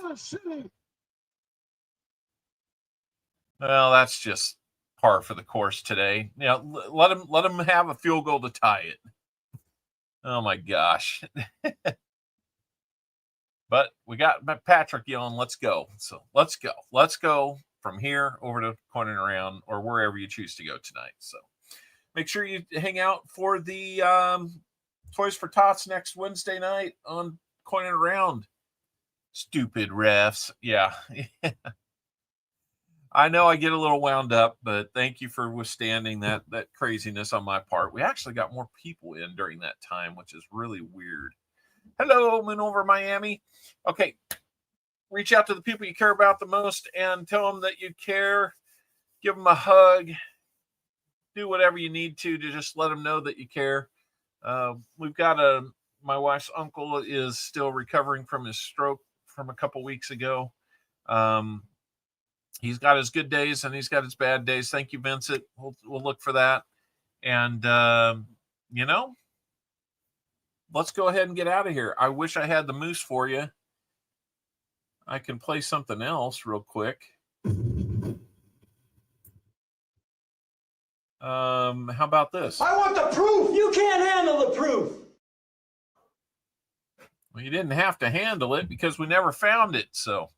Well, that's just par for the course today. Let them have a field goal to tie it. Oh my gosh. But we got Patrick yelling, let's go. So let's go from here over to Coining Around or wherever you choose to go tonight. So make sure you hang out for the Toys for Tots next Wednesday night on Coining Around. Stupid refs. Yeah. I know I get a little wound up, but thank you for withstanding that craziness on my part. We actually got more people in during that time, which is really weird. Hello, Moon over Miami. Okay. Reach out to the people you care about the most and tell them that you care. Give them a hug. Do whatever you need to just let them know that you care. We've got my wife's uncle is still recovering from his stroke from a couple weeks ago. He's got his good days and he's got his bad days. Thank you, Vincent. We'll look for that. And, let's go ahead and get out of here. I wish I had the moose for you. I can play something else real quick. How about this? I want the proof. You can't handle the proof. Well, you didn't have to handle it because we never found it. So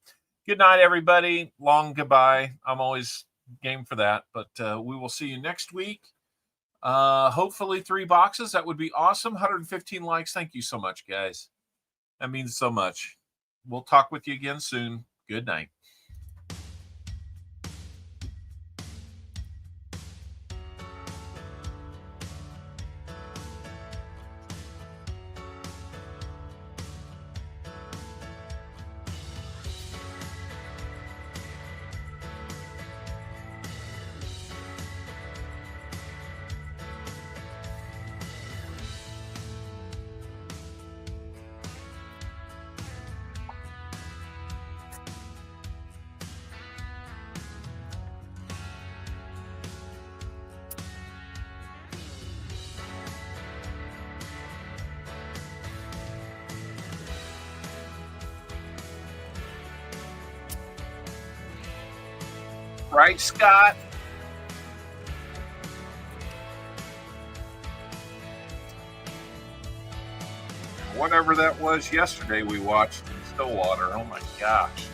good night, everybody. Long goodbye. I'm always game for that. But we will see you next week. Hopefully 3 boxes. That would be awesome. 115 likes. Thank you so much, guys. That means so much. We'll talk with you again soon. Good night. Right, Scott? Whatever that was yesterday we watched in Stillwater. Oh my gosh.